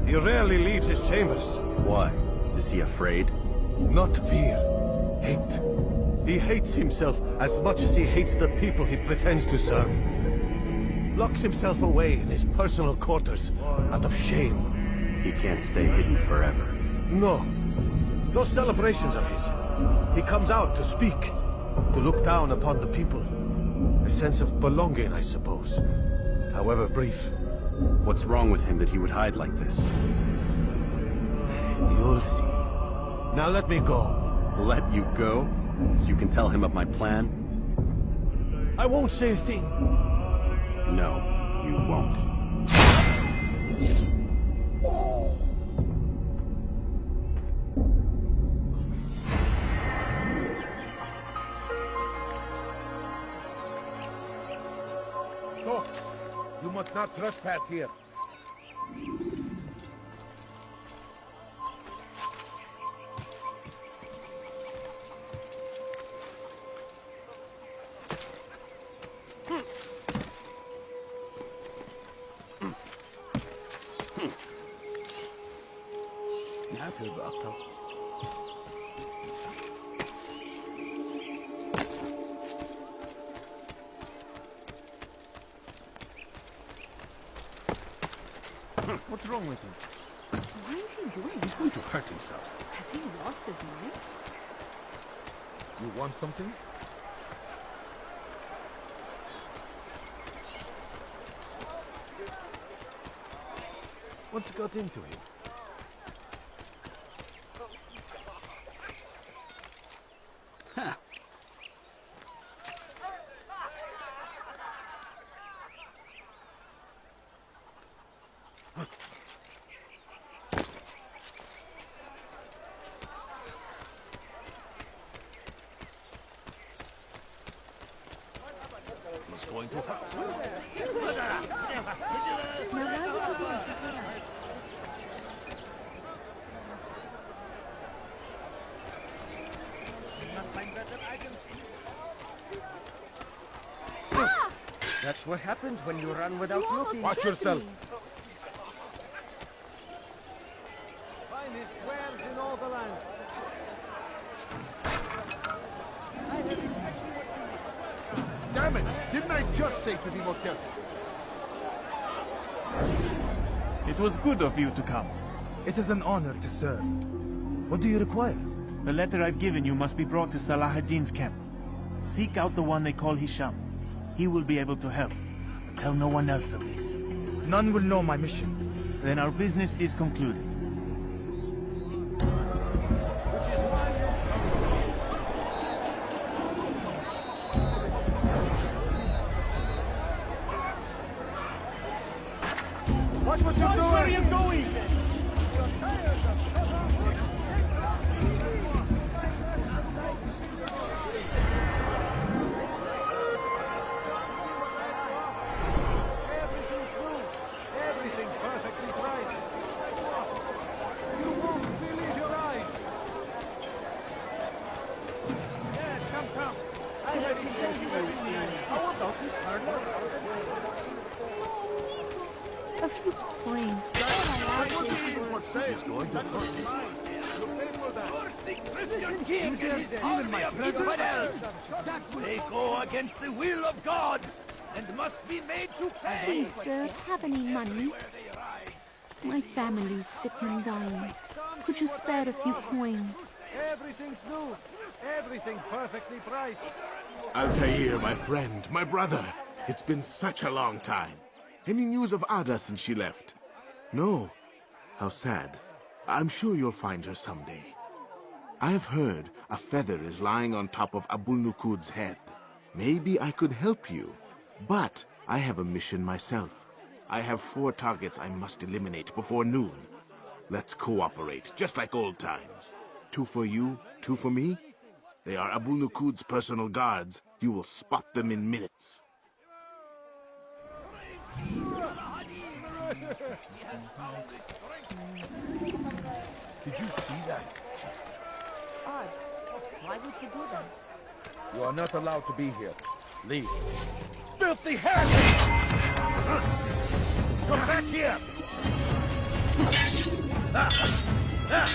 Speaker 9: He rarely leaves his chambers.
Speaker 10: Why? Is he afraid?
Speaker 9: Not fear. Hate. He hates himself as much as he hates the people he pretends to serve. Locks himself away in his personal quarters out of shame.
Speaker 10: He can't stay hidden forever.
Speaker 9: No. No celebrations of his. He comes out to speak, to look down upon the people. A sense of belonging, I suppose. However brief.
Speaker 10: What's wrong with him that he would hide like this?
Speaker 9: You'll see. Now let me go.
Speaker 10: Let you go? So you can tell him of my plan?
Speaker 9: I won't say a thing.
Speaker 10: No, you won't.
Speaker 17: No! You must not trespass here.
Speaker 1: What's wrong with him?
Speaker 15: What is he doing?
Speaker 1: He's going to hurt himself.
Speaker 15: Has he lost his mind?
Speaker 17: You want something? What's got into him?
Speaker 1: Ha!
Speaker 17: He's going to hurt.
Speaker 13: That's what happens when you run without looking.
Speaker 17: Watch yourself.
Speaker 13: Finest wares in all the land.
Speaker 17: Damn it! Didn't I just say to be more careful?
Speaker 1: It was good of you to come.
Speaker 8: It is an honor to serve. What do you require?
Speaker 1: The letter I've given you must be brought to Salah ad-Din's camp. Seek out the one they call Hisham. He will be able to help. Tell no one else of this.
Speaker 8: None will know my mission.
Speaker 1: Then our business is concluded.
Speaker 17: Watch what you're doing! Where are you going?
Speaker 2: Everything perfectly priced. You won't believe your eyes. Yes, come. I have been shown you everything. How about you turn around?
Speaker 15: A few coins.
Speaker 17: He's going to hurt mine. You pay for that.
Speaker 2: Christian king is even my brother. What else? They go against the will of God and must be made to pay.
Speaker 15: Please, sir, have any money? My family's sick and dying. Could you spare a few coins?
Speaker 2: Everything's new. Everything perfectly priced.
Speaker 11: Altair, my friend, my brother. It's been such a long time. Any news of Ada since she left? No. How sad. I'm sure you'll find her someday. I've heard a feather is lying on top of Abul Nukud's head. Maybe I could help you. But I have a mission myself. I have 4 targets I must eliminate before noon. Let's cooperate, just like old times. 2 for you, 2 for me? They are Abul Nukud's personal guards. You will spot them in minutes.
Speaker 17: Did you see that?
Speaker 15: Odd. Why would you do that?
Speaker 17: You are not allowed to be here. Leave. Filthy heretic! Come back here! Take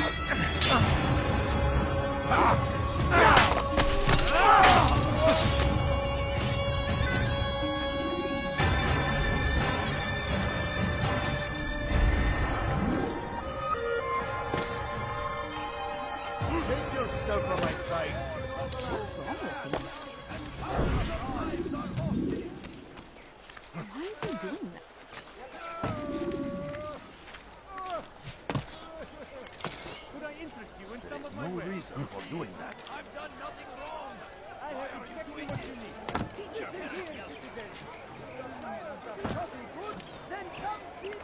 Speaker 17: yourself from my sight.
Speaker 15: Why are you doing that?
Speaker 17: Could I interest you in some of my ways?
Speaker 14: No reason for doing that.
Speaker 17: I've done nothing wrong. I have exactly what you need. Teacher.
Speaker 13: Then come see me.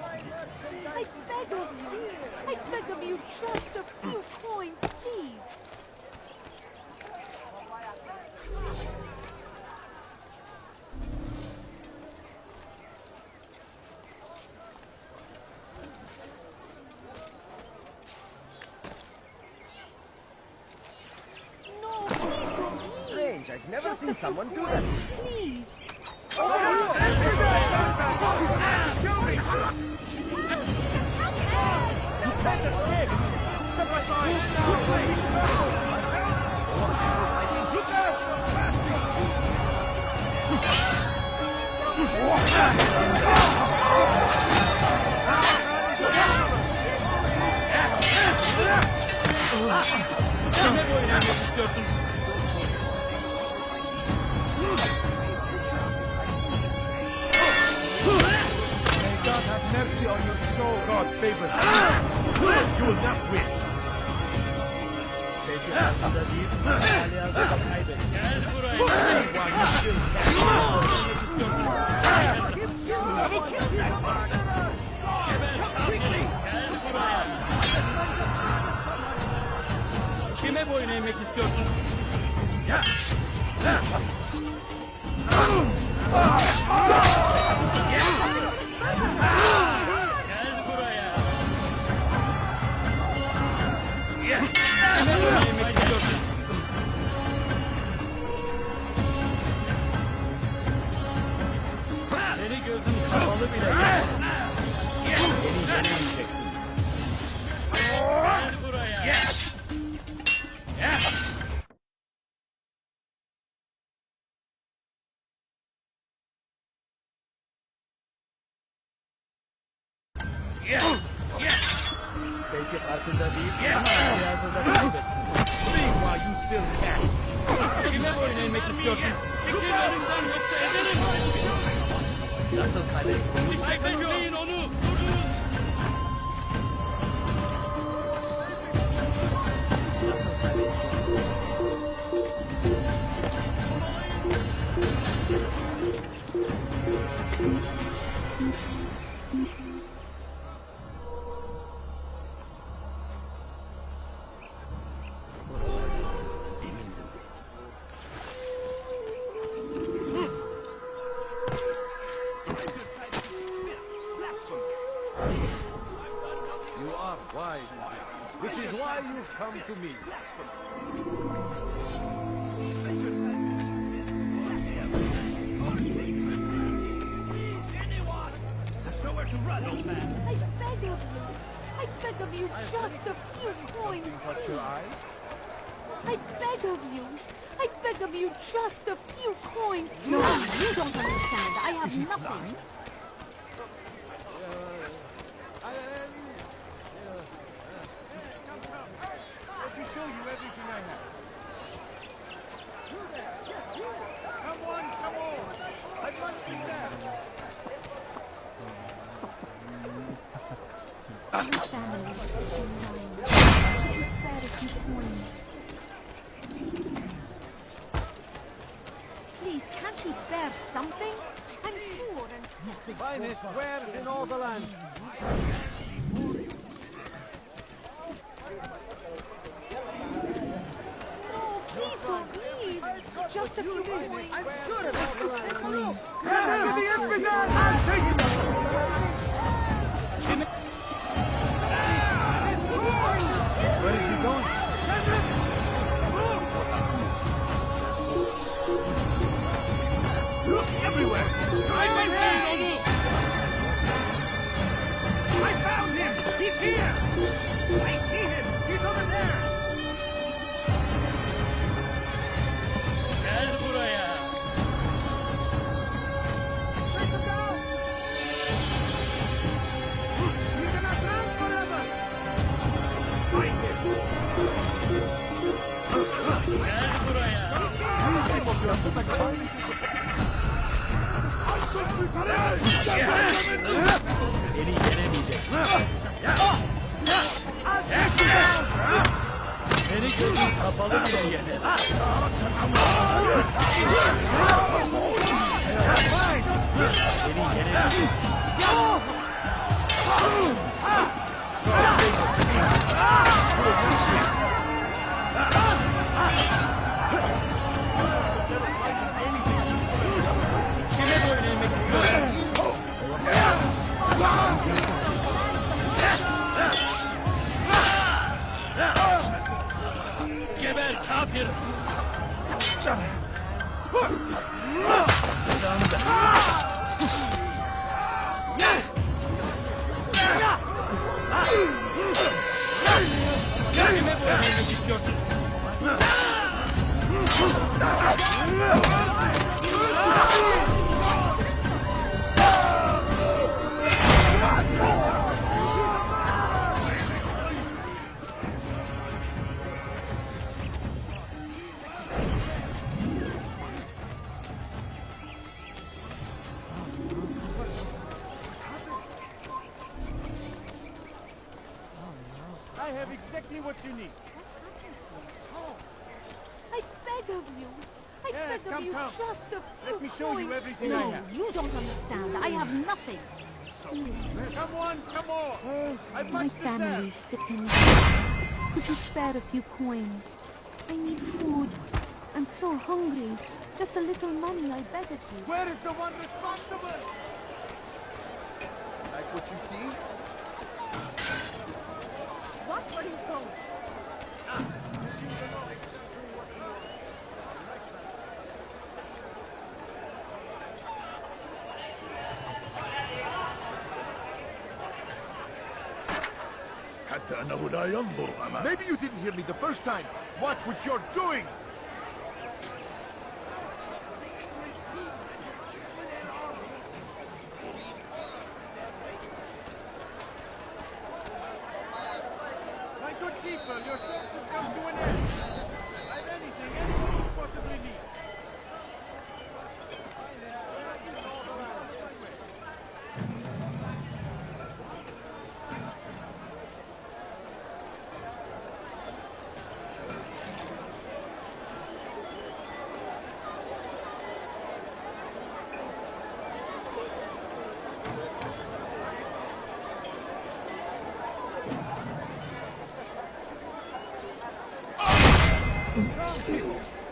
Speaker 15: I beg of you. I beg of you just a few coins, please. No,
Speaker 13: Strange, I've never seen someone do that.
Speaker 15: please.
Speaker 17: May God have mercy on your soul. God favor you. Will not win. Take your hands on the deep. Alias Kaibet. While you still I will kill that murderer! Quickly!
Speaker 3: Kime boyun eğmek istiyorsun? Ya! Gel buraya. Kime boyun eğmek istiyorsun? Seni gözüm kapalı bile. Beni yenemeyeceksin. Gel buraya.
Speaker 17: Belki farkında değil. Hayatında kaybet. While you still can.
Speaker 3: Kime boyun eğmek istiyorsun? Fikirlerimden yoksa ederim.
Speaker 17: Nasıl kaybettin?
Speaker 3: İşte bekleyin onu. Durun.
Speaker 17: You are wise, which is why you've come to me.
Speaker 3: There's nowhere to run, old man.
Speaker 15: I beg of you. I beg of you just a few coins.
Speaker 17: Touch your eye.
Speaker 15: I beg of you. I beg of you just a few coins. No, you don't understand. I have nothing.
Speaker 17: Let me show you everything I have. Come on, come on. I must be there.
Speaker 15: My family is dying. Spare a few coins. Please, can't you spare something? I'm poor and sick.
Speaker 17: Finest wares in all the land.
Speaker 15: No, please don't leave. Just a few coins.
Speaker 17: I'm sure of all the land. Give me everything! I'll take it! Where is he going? Look everywhere! I found him! He's here!
Speaker 9: I have exactly what you need.
Speaker 15: I beg of you. I
Speaker 9: Yes,
Speaker 15: beg of you
Speaker 9: come.
Speaker 15: just a few
Speaker 9: Let me show you
Speaker 15: coins.
Speaker 9: everything
Speaker 15: no,
Speaker 9: I have.
Speaker 15: you don't understand. I have nothing.
Speaker 9: Come on, come on. I've
Speaker 15: My
Speaker 9: much to
Speaker 15: family's
Speaker 9: sell.
Speaker 15: sick and dying. Could you spare a few coins? I need food. I'm so hungry. Just a little money, I beg of you.
Speaker 9: Where is the one responsible? Like what you see?
Speaker 15: What are you told?
Speaker 17: Maybe you didn't hear me the first time. Watch what you're doing.
Speaker 9: My good people, your search has come to an end. I have anything you possibly need.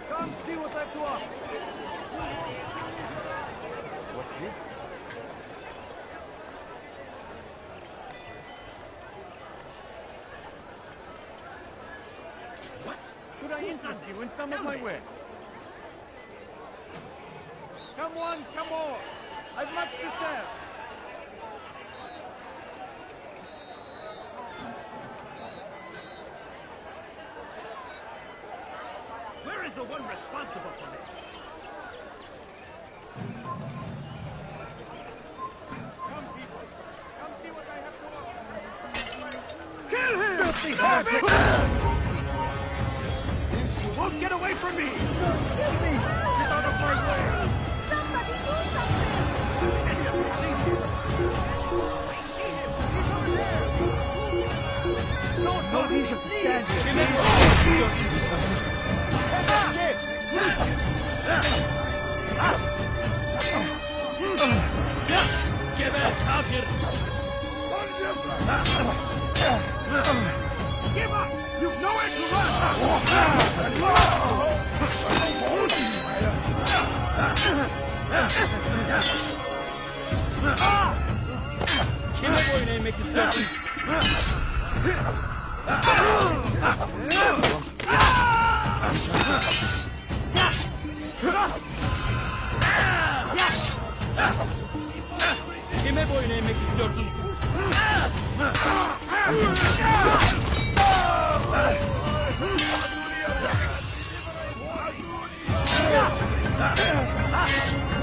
Speaker 9: Come see what I've to offer. What's this? What? Could I interest you in some of my wares? Come on, come on. I've much to sell.
Speaker 3: Where is the one responsible for this?
Speaker 9: Come, people. Come see what I have to offer.
Speaker 3: Kill him!
Speaker 9: Filthy
Speaker 3: Stop
Speaker 9: habit!
Speaker 3: You won't get away from me! Kill me! Get out of my way!
Speaker 15: Somebody do something!
Speaker 3: Any of you please?
Speaker 9: No reason to stand here.
Speaker 3: Get out here!
Speaker 9: Give up! You've nowhere to
Speaker 3: Kime boyun eğmek istiyorsun?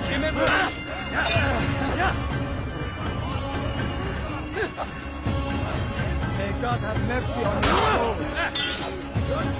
Speaker 3: Kime boyun?
Speaker 9: May God have mercy on your soul.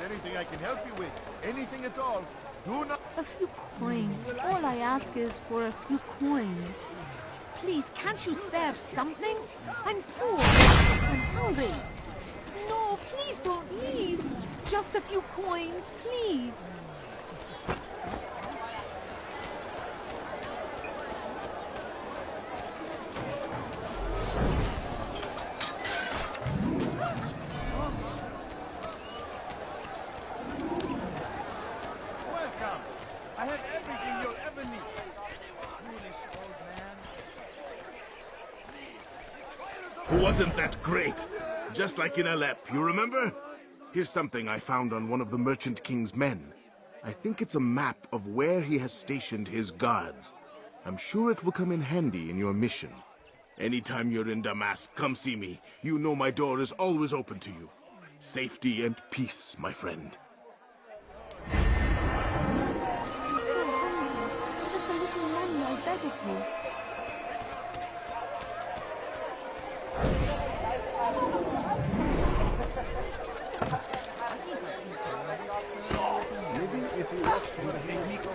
Speaker 17: Anything I can help you with, anything at all, do not...
Speaker 15: A few coins. All I ask is for a few coins. Please, can't you spare something? I'm poor. I'm hungry. No, please don't leave. Just a few coins, please.
Speaker 17: I have everything you'll ever need.
Speaker 11: Wasn't that great? Just like in Alep, you remember? Here's something I found on one of the Merchant King's men. I think it's a map of where he has stationed his guards. I'm sure it will come in handy in your mission. Anytime you're in Damas, come see me. You know my door is always open to you. Safety and peace, my friend.
Speaker 17: Maybe if you watch what made me go.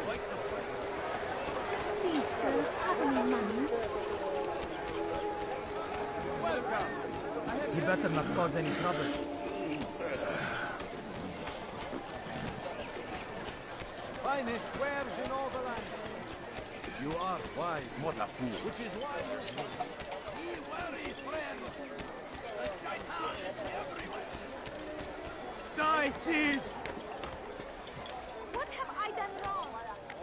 Speaker 15: Please, sir, have any money?
Speaker 8: Welcome. He better not cause any trouble.
Speaker 2: Finest wares in all the land.
Speaker 17: You are wise, Motapu.
Speaker 2: Which is why you be wary, friend.
Speaker 17: Die, thief!
Speaker 15: What have I done wrong?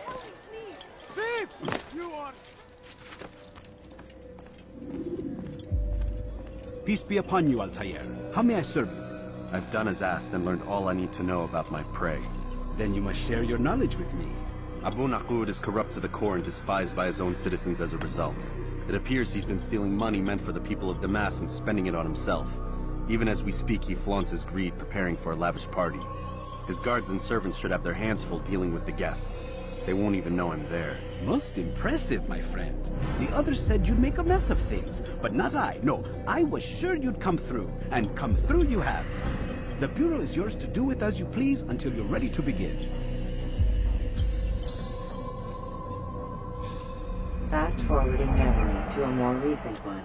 Speaker 15: Help me, please.
Speaker 17: Thief! You are...
Speaker 10: Peace be upon you, Altair. How may I serve you? I've done as asked and learned all I need to know about my prey. Then you must share your knowledge with me. Abu Naqud is corrupt to the core and despised by his own citizens as a result. It appears he's been stealing money meant for the people of Damas and spending it on himself. Even as we speak, he flaunts his greed, preparing for a lavish party. His guards and servants should have their hands full dealing with the guests. They won't even know I'm there.
Speaker 18: Most impressive, my friend. The others said you'd make a mess of things, but not I. No, I was sure you'd come through, and come through you have. The Bureau is yours to do with as you please until you're ready to begin.
Speaker 6: Fast-forwarding memory to a more recent one.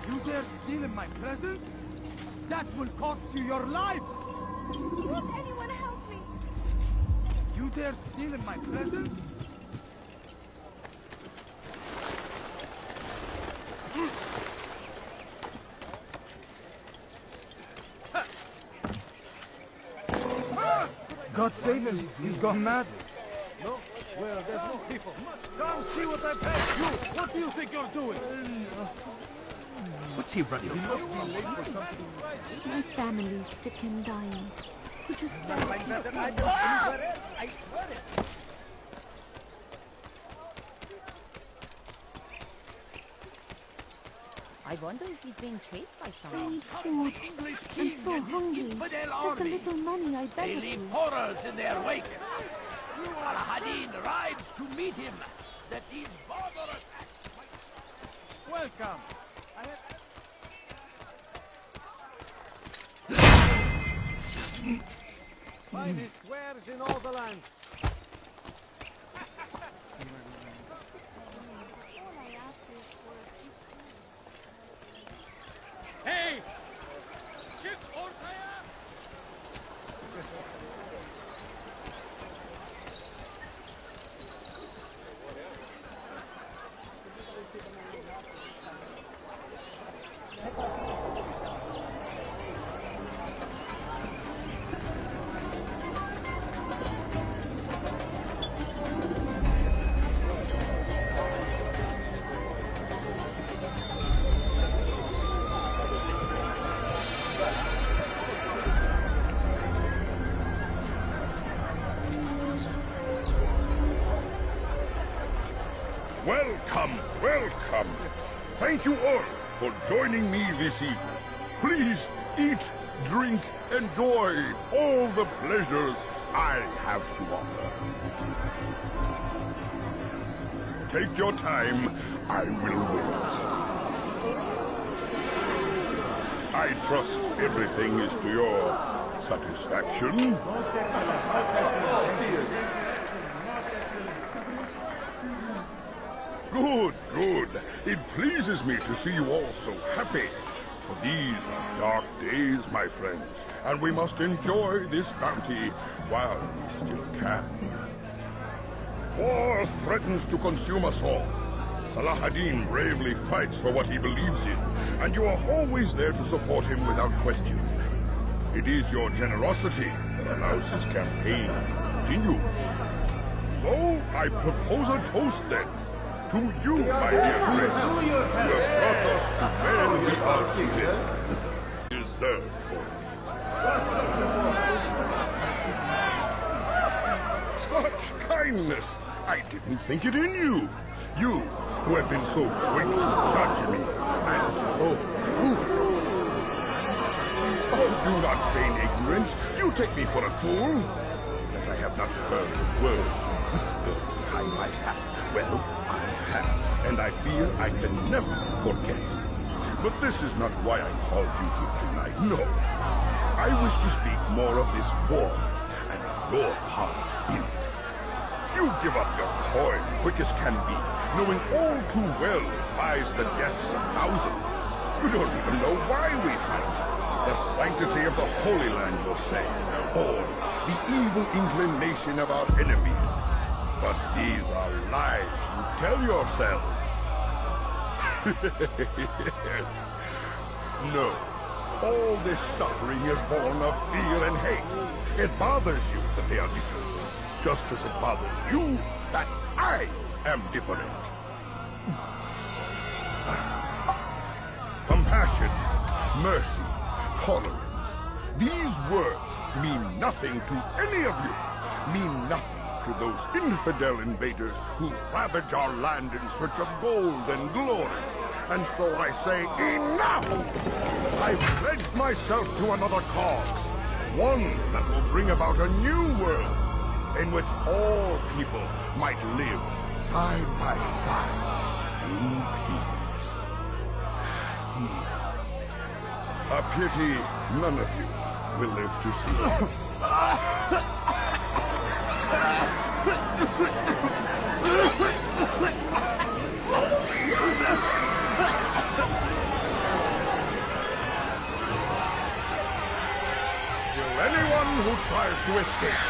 Speaker 2: You dare steal in my presence? That will cost you your life!
Speaker 15: Won't anyone help me?
Speaker 2: You dare steal in my presence?
Speaker 8: God save him, he's gone mad.
Speaker 2: No? Well, there's no people. Come see what I paid you! What do you think you're doing?
Speaker 10: What's he running?
Speaker 2: He must be late for something.
Speaker 15: My family's sick and dying. Could you spare a few coins?
Speaker 2: I swear it!
Speaker 20: I wonder if he's being chased by someone.
Speaker 15: Food. I'm so hungry. Just a little money, I beg
Speaker 2: They
Speaker 15: of
Speaker 2: leave
Speaker 15: you.
Speaker 2: horrors in their wake. Al-Hadid rides to meet him. That these barbarous acts... Welcome. Finest wares in all the land. Hey! Chip ortaya!
Speaker 19: Welcome, welcome. Thank you all for joining me this evening. Please eat, drink, enjoy all the pleasures I have to offer. Take your time, I will wait. I trust everything is to your satisfaction. Good, good. It pleases me to see you all so happy. For these are dark days, my friends, and we must enjoy this bounty while we still can. War threatens to consume us all. Salah ad-Din bravely fights for what he believes in, and you are always there to support him without question. It is your generosity that allows his campaign to continue. So, I propose a toast then. To you, my dear friend, who have brought us to where we are today. Deserve for it. Such kindness! I didn't think it in you. You, who have been so quick to judge me, and so cruel. Oh, do not feign ignorance. You take me for a fool. That I have not heard the words you whispered behind my hat. Well, I have, and I fear I can never forget. But this is not why I called you here tonight, no. I wish to speak more of this war, and your part in it. You give up your coin quick as can be, knowing all too well it buys the deaths of thousands. You don't even know why we fight. The sanctity of the Holy Land, you'll say, or the evil inclination of our enemies. But these are lies you tell yourselves. No. All this suffering is born of fear and hate. It bothers you that they are different, just as it bothers you that I am different. Compassion, mercy, tolerance. These words mean nothing to any of you. Mean nothing to those infidel invaders who ravage our land in search of gold and glory. And so I say, enough! I've pledged myself to another cause. One that will bring about a new world in which all people might live side by side in peace. A pity none of you will live to see it. Will anyone who tries to escape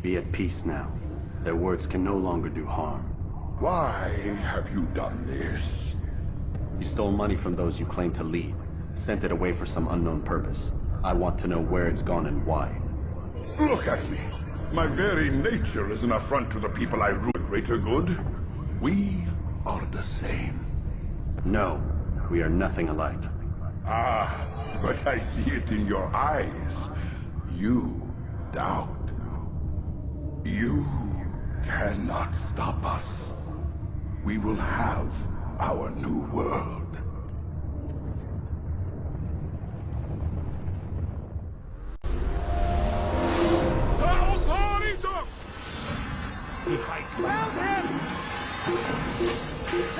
Speaker 21: Be at peace now. Their words can no longer do harm.
Speaker 19: Why have you done this?
Speaker 21: You stole money from those you claim to lead, sent it away for some unknown purpose. I want to know where it's gone and why.
Speaker 19: Look at me. My very nature is an affront to the people I rule. Greater good? We are the same.
Speaker 21: No, we are nothing alike.
Speaker 19: Ah, but I see it in your eyes. You doubt. You cannot stop us. We will have our new world.
Speaker 3: Look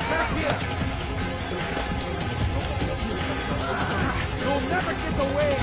Speaker 3: back here! You'll never get away!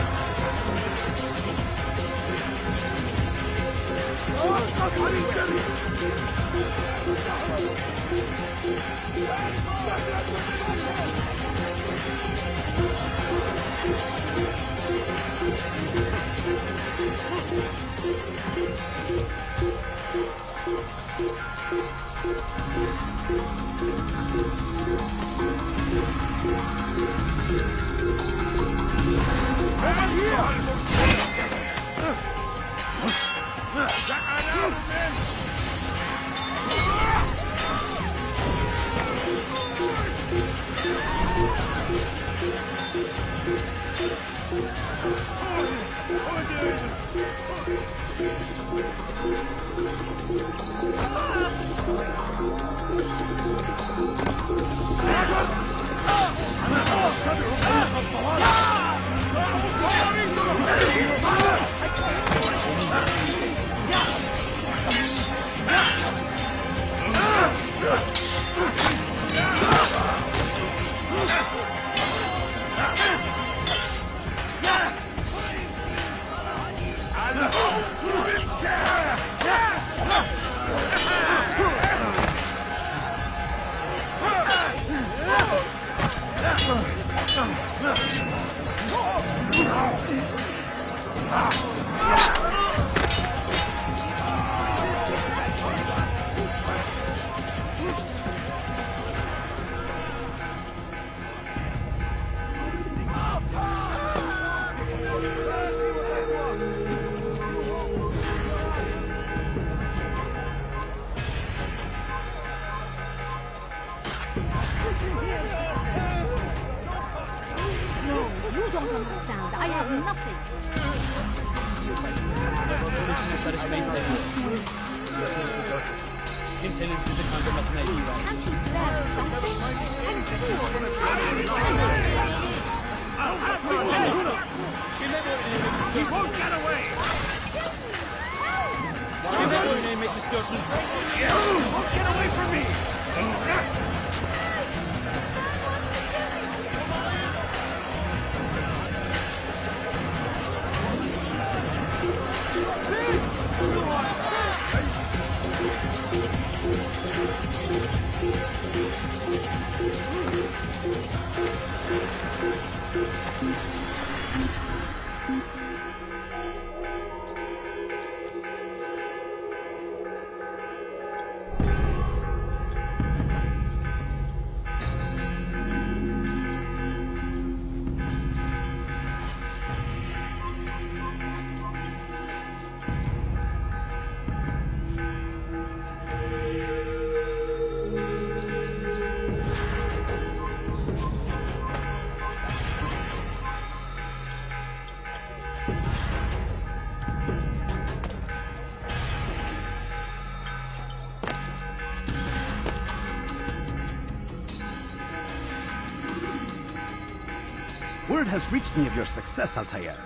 Speaker 18: Word has reached me of your success, Altair.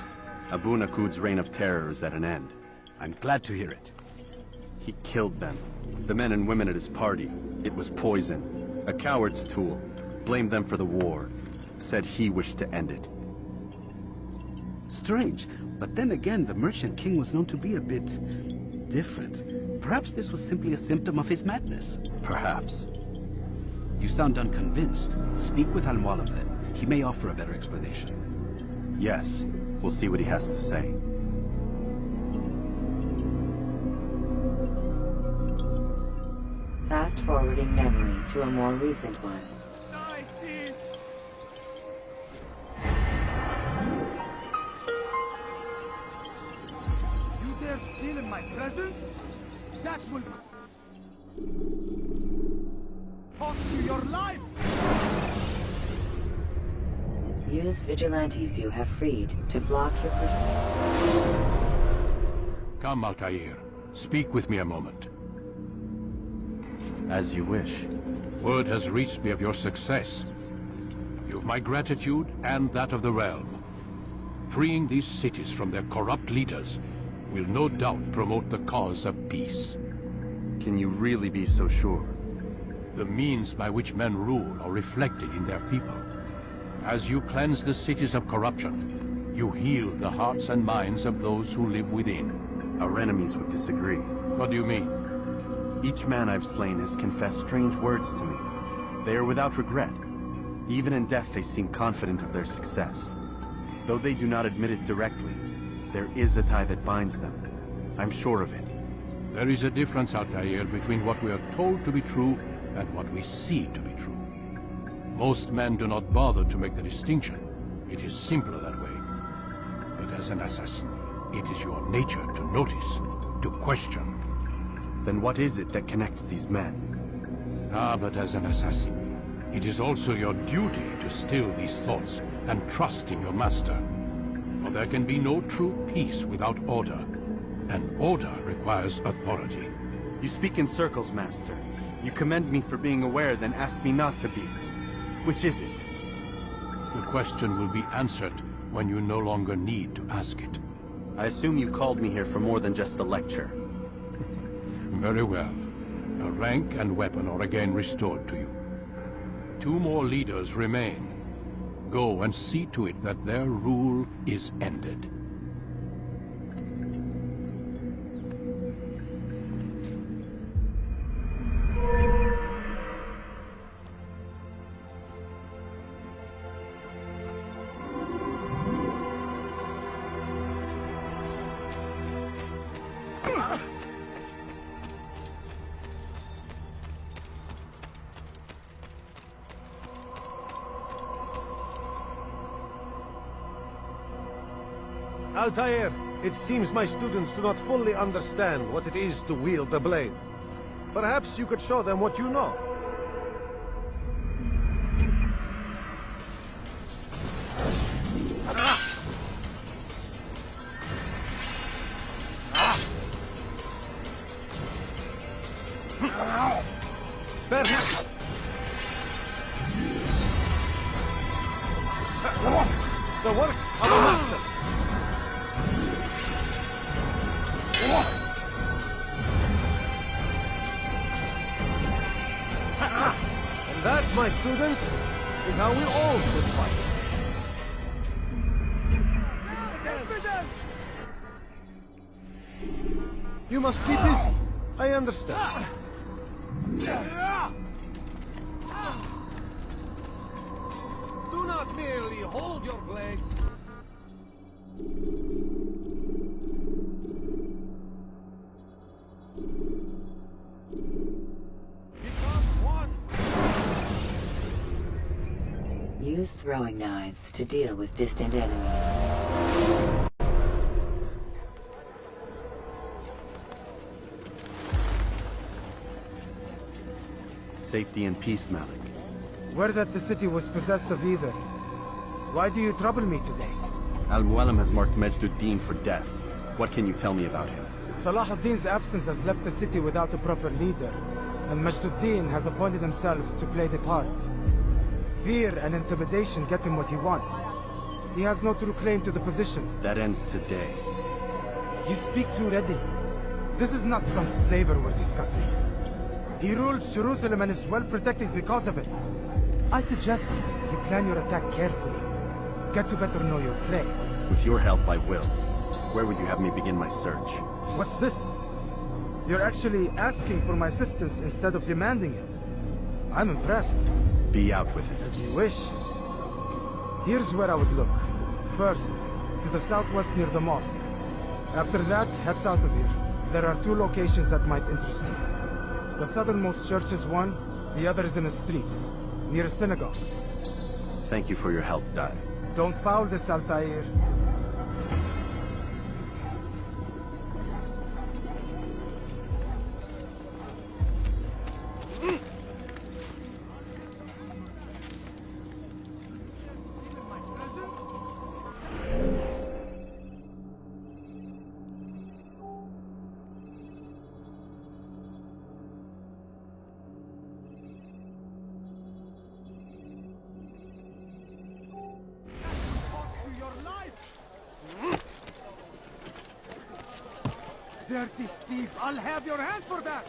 Speaker 10: Abu Nakud's reign of terror is at an end.
Speaker 18: I'm glad to hear it.
Speaker 10: He killed them. The men and women at his party. It was poison. A coward's tool. Blamed them for the war. Said he wished to end it.
Speaker 18: Strange, but then again, the Merchant King was known to be a bit different. Perhaps this was simply a symptom of his madness.
Speaker 10: Perhaps.
Speaker 18: You sound unconvinced. Speak with Al-Mualim then. He may offer a better explanation.
Speaker 10: Yes. We'll see what he has to say.
Speaker 6: Fast-forwarding memory to a more recent one.
Speaker 3: You dare steal in my presence? That will cost you your life!
Speaker 6: Use vigilantes you have freed to block your pursuit.
Speaker 14: Come, Altair. Speak with me a moment.
Speaker 10: As you wish.
Speaker 14: Word has reached me of your success. You've my gratitude and that of the realm. Freeing these cities from their corrupt leaders will no doubt promote the cause of peace.
Speaker 10: Can you really be so sure?
Speaker 14: The means by which men rule are reflected in their people. As you cleanse the cities of corruption, you heal the hearts and minds of those who live within.
Speaker 10: Our enemies would disagree.
Speaker 14: What do you mean?
Speaker 10: Each man I've slain has confessed strange words to me. They are without regret. Even in death they seem confident of their success. Though they do not admit it directly, there is a tie that binds them. I'm sure of it.
Speaker 14: There is a difference, Altair, between what we are told to be true and what we see to be true. Most men do not bother to make the distinction. It is simpler that way. But as an assassin, it is your nature to notice, to question.
Speaker 10: Then what is it that connects these men?
Speaker 14: Ah, but as an assassin, it is also your duty to still these thoughts and trust in your master. For there can be no true peace without order, and order requires authority.
Speaker 10: You speak in circles, Master. You commend me for being aware, then ask me not to be. Which is it?
Speaker 14: The question will be answered when you no longer need to ask it.
Speaker 10: I assume you called me here for more than just a lecture.
Speaker 14: Very well. A rank and weapon are again restored to you. 2 more leaders remain. Go and see to it that their rule is ended.
Speaker 7: Altair, it seems my students do not fully understand what it is to wield the blade. Perhaps you could show them what you know. Perhaps. The work of a master. And that, my students, is how we all should fight. You must be busy. I understand. Do not merely hold your blade.
Speaker 6: Use throwing knives to deal with distant enemies.
Speaker 10: Safety and peace, Malik.
Speaker 8: Word that the city was possessed of either. Why do you trouble me today?
Speaker 10: Al-Mualim has marked Majd-ud-Din for death. What can you tell me about him?
Speaker 8: Salah ad-Din's absence has left the city without a proper leader, and Majd-ud-Din has appointed himself to play the part. Fear and intimidation get him what he wants. He has no true claim to the position.
Speaker 10: That ends today.
Speaker 8: You speak too readily. This is not some slaver we're discussing. He rules Jerusalem and is well protected because of it. I suggest you plan your attack carefully. Get to better know your prey.
Speaker 10: With your help, I will. Where would you have me begin my search?
Speaker 8: What's this? You're actually asking for my assistance instead of demanding it. I'm impressed.
Speaker 10: Be out with it.
Speaker 8: As you wish. Here's where I would look. First, to the southwest near the mosque. After that, head south of here. There are 2 locations that might interest you. The southernmost church is one, the other is in the streets, near a synagogue.
Speaker 10: Thank you for your help, Dai.
Speaker 8: Don't foul this, Altair. dirty thief! I'll have your hands for that!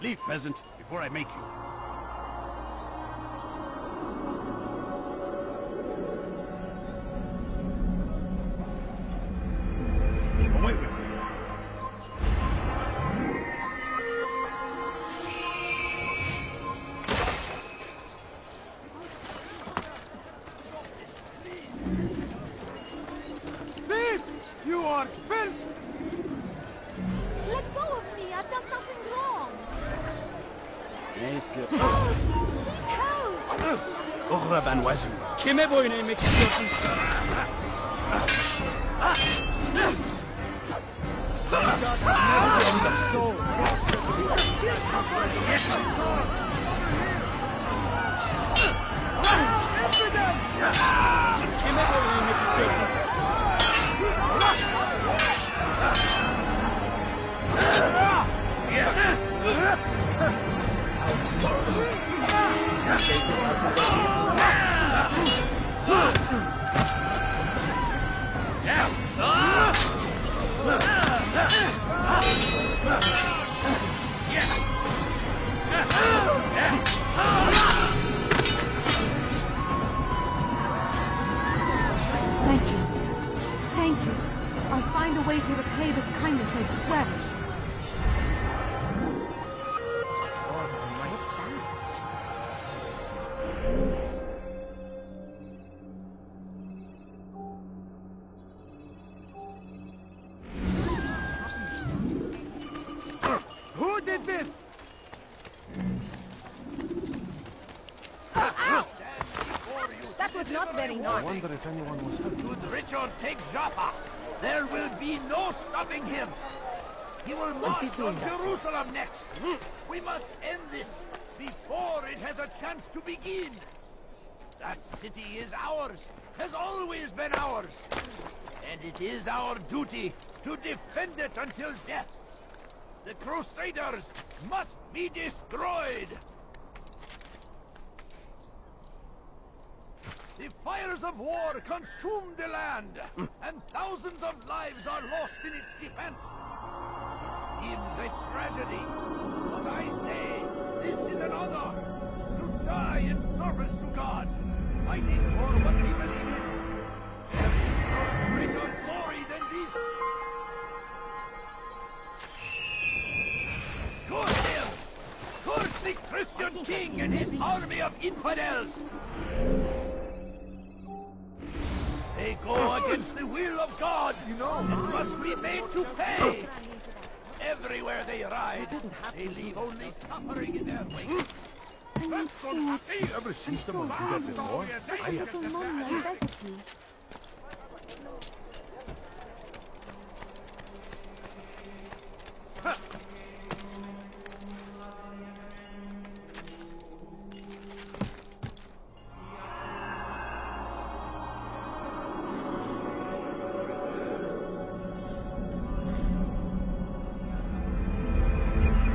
Speaker 10: Leave, peasant, before I make you. Away with you.
Speaker 8: Thief! You are filth!
Speaker 15: Let go of me! I've done nothing wrong!
Speaker 10: اغرب عن وجهي.
Speaker 8: Kime boyun eğmek istiyorsun? Kime boyun eğmek istiyorsun?
Speaker 15: Thank you. Thank you. I'll find a way to repay this kindness, I swear it.
Speaker 8: Who did this?
Speaker 15: That was not very
Speaker 7: I
Speaker 15: nice.
Speaker 7: wonder if anyone was hurt.
Speaker 3: Should Richard take Jaffa, there will be no stopping him. He will march on Jerusalem next. We must end this before it has a chance to begin. That city is ours, has always been ours. And it is our duty to defend it until death. The Crusaders must be destroyed. The fires of war consume the land, and thousands of lives are lost in its defense. It seems a tragedy, but I say this is an honor, to die in service to God, fighting for what we believe in. There is no greater glory than this. Curse him! Curse the Christian king and his army of infidels! They go against the will of God, and must be made to pay. Everywhere they ride, they leave only suffering in their wake.
Speaker 17: You ever see someone do that before? I have.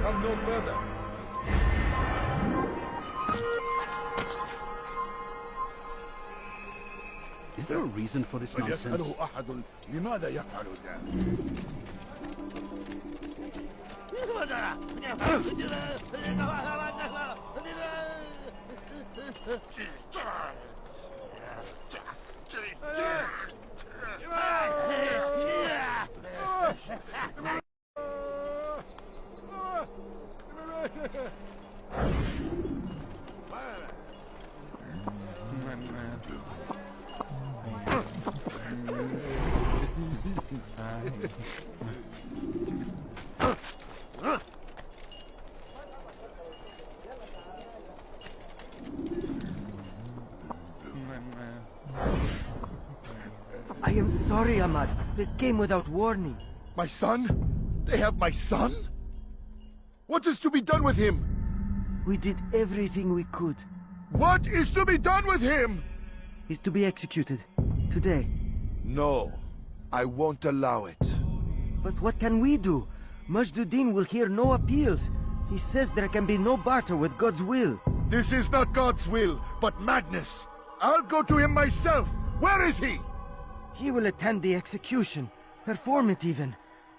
Speaker 17: Come no further.
Speaker 10: Is there a reason for this nonsense?
Speaker 17: فيسأله أحد لماذا يفعل
Speaker 12: Man.
Speaker 13: Tiamat that came without warning.
Speaker 19: My son? They have my son? What is to be done with him?
Speaker 13: We did everything we could.
Speaker 19: What is to be done with him?
Speaker 13: He's to be executed. Today.
Speaker 19: No. I won't allow it.
Speaker 13: But what can we do? Majduddin will hear no appeals. He says there can be no barter with God's will.
Speaker 19: This is not God's will, but madness. I'll go to him myself. Where is he?
Speaker 13: He will attend the execution. Perform it even.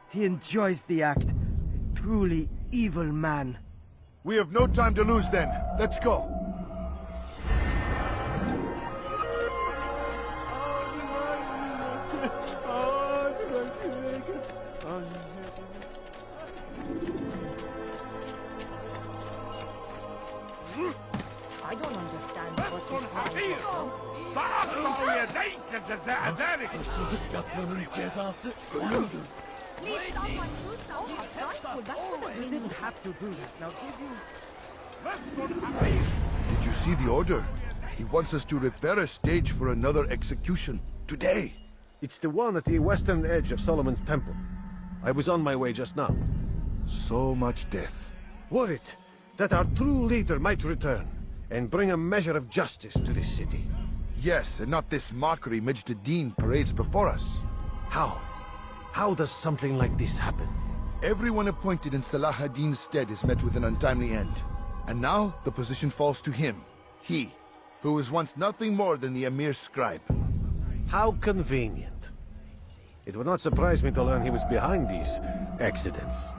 Speaker 13: He enjoys the act. A truly evil man.
Speaker 19: We have no time to lose then. Let's go.
Speaker 15: I don't understand what is
Speaker 3: حقير سأقطع يديك جزاء ذلك.
Speaker 15: Please, someone do something.
Speaker 13: We didn't have to do that. Now give you...
Speaker 19: Did you see the order? He wants us to repair a stage for another execution. Today.
Speaker 7: It's the one at the western edge of Solomon's temple. I was on my way just now.
Speaker 19: So much death.
Speaker 7: Worried that our true leader might return and bring a measure of justice to this city.
Speaker 19: Yes, and not this mockery Majduddin parades before us.
Speaker 7: How? How does something like this happen?
Speaker 19: Everyone appointed in Salah ad-Din's stead is met with an untimely end. And now, the position falls to him. He, who was once nothing more than the Emir's scribe.
Speaker 7: How convenient. It would not surprise me to learn he was behind these accidents.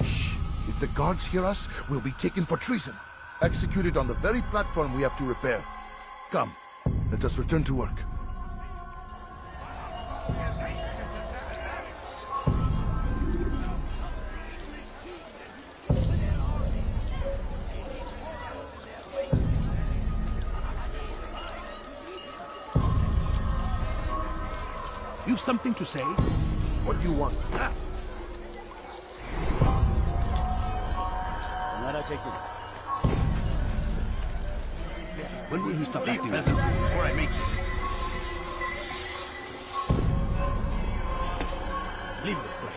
Speaker 19: Shh! If the guards hear us, we'll be taken for treason. Executed on the very platform we have to repair. Come, let us return to work.
Speaker 3: You've something to say?
Speaker 7: What do you want?
Speaker 3: When will he stop acting as before I make it? Leave this place.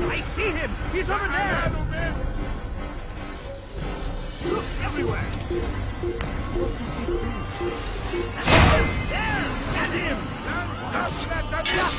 Speaker 3: I see him! He's over there! Look everywhere! There! Get him!
Speaker 15: That was not fair.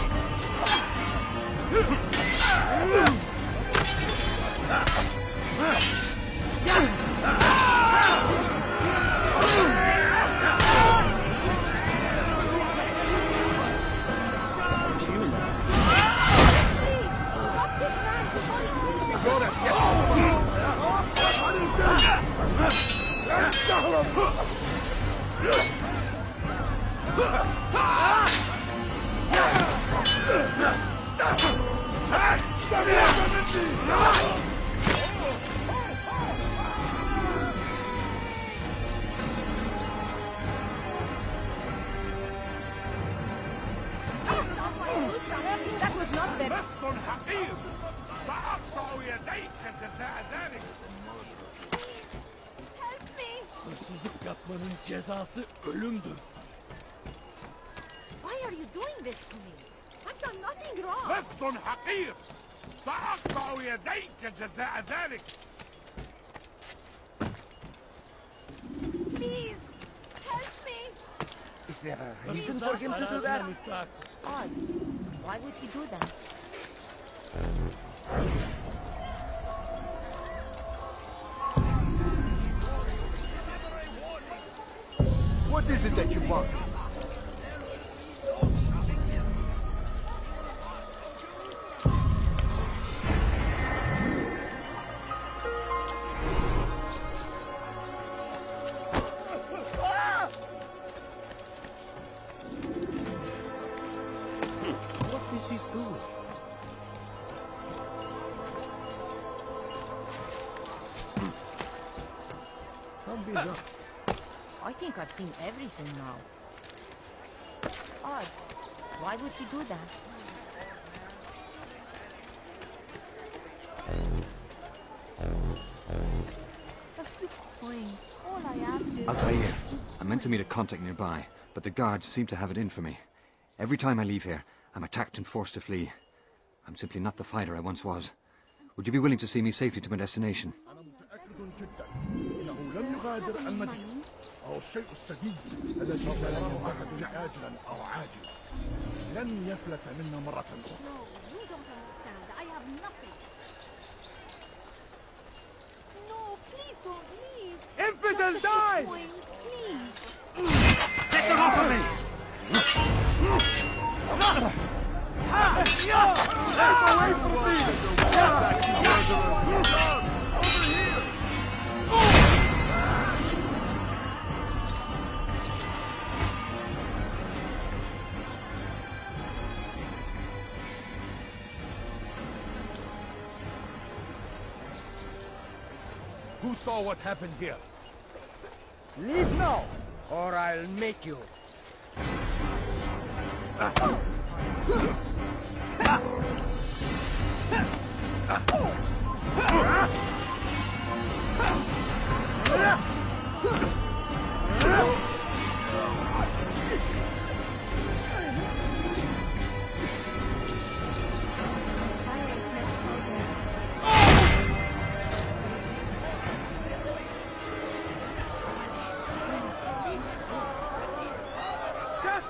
Speaker 15: Help me!
Speaker 14: Hırsızlık yapmanın cezası ölümdür.
Speaker 15: Why are you doing this to me? I've done nothing wrong.
Speaker 3: لص حقير سأقطع يديك جزاء ذلك.
Speaker 15: Please, help me.
Speaker 8: Is there a reason for him to do that?
Speaker 15: Odd. Why would he do that?
Speaker 19: What is it that you want?
Speaker 14: What is he doing?
Speaker 15: I think I've seen everything now. Odd. Why would she do that? A few coins. All I ask is...
Speaker 16: Altair, I meant to meet a contact nearby, but the guards seem to have it in for me. Every time I leave here, I'm attacked and forced to flee. I'm simply not the fighter I once was. Would you be willing to see me safely to my destination?
Speaker 3: الشيء السديد الذي سوف ينفذ آجلا أو عاجلا لن يفلت منا مرة أخرى.
Speaker 15: No, you don't understand. I have nothing. No, please don't leave.
Speaker 8: Infidel, die!
Speaker 15: Please.
Speaker 9: Get them off of me!
Speaker 8: Away from
Speaker 3: Who saw what happened here?
Speaker 13: Leave now, or I'll make you.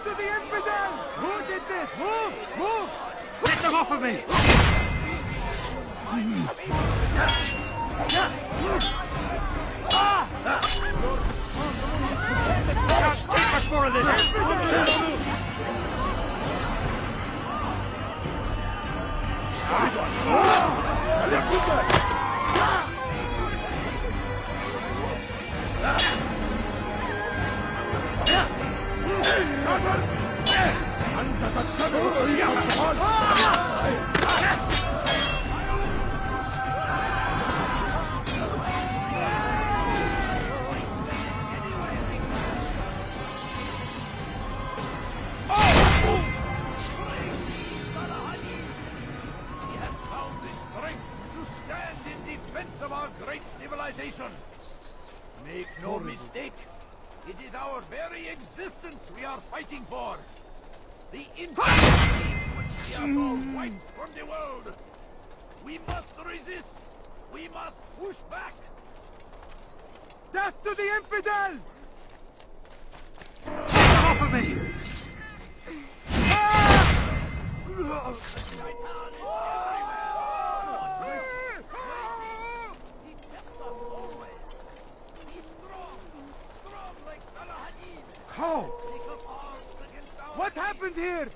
Speaker 8: To the infidel! Who did this? Move! Move!
Speaker 9: Get them off of me! Can't take much more of this!
Speaker 3: Make no mistake, it is our very existence we are fighting for. The infinity which we are all wiped from the world. We must resist. We must push back.
Speaker 8: Death to the infidel!
Speaker 9: Get off of me!
Speaker 8: How? What happened here?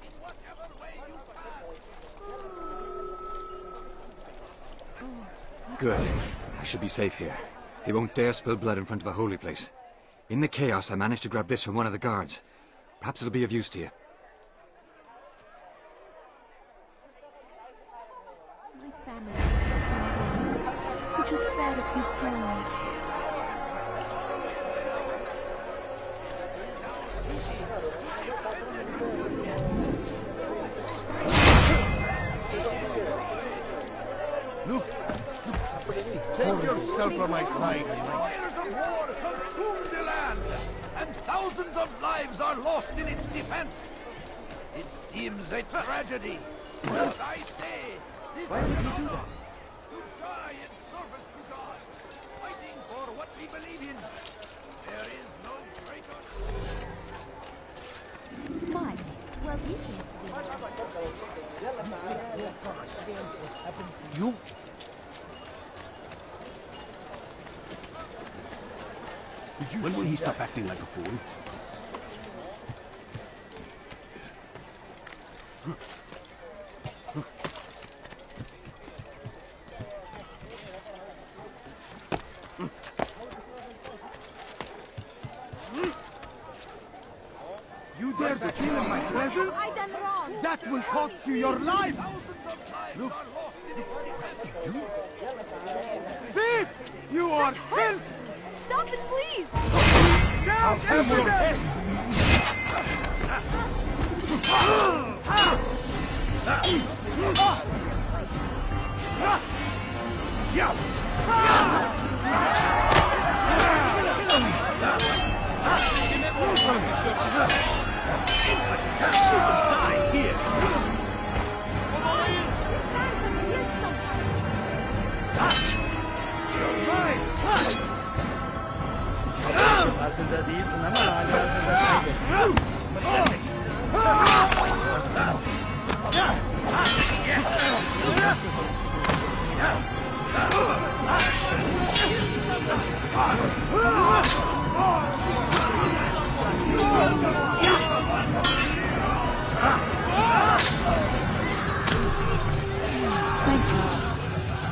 Speaker 16: Good. I should be safe here. He won't dare spill blood in front of a holy place. In the chaos, I managed to grab this from one of the guards. Perhaps it'll be of use to you.
Speaker 15: My family. Could you spare a few coins?
Speaker 3: Look, take yourself from my side. Fires of war consume the land, and thousands of lives are lost in its defense. It seems a tragedy. But I say, this
Speaker 8: Why did
Speaker 3: is
Speaker 8: you
Speaker 3: an
Speaker 8: do
Speaker 3: honor
Speaker 8: that?
Speaker 3: to die in service to God, fighting for what we believe in. There is no greater.
Speaker 15: Fine. Well, you can.
Speaker 3: You?
Speaker 18: When will he stop acting like a fool?
Speaker 8: You dare to kill in my presence?
Speaker 15: I done wrong.
Speaker 8: That will cost you your life!
Speaker 3: Look.
Speaker 8: Thief! You are filth!
Speaker 15: Stop it, please!
Speaker 8: Down, infidel!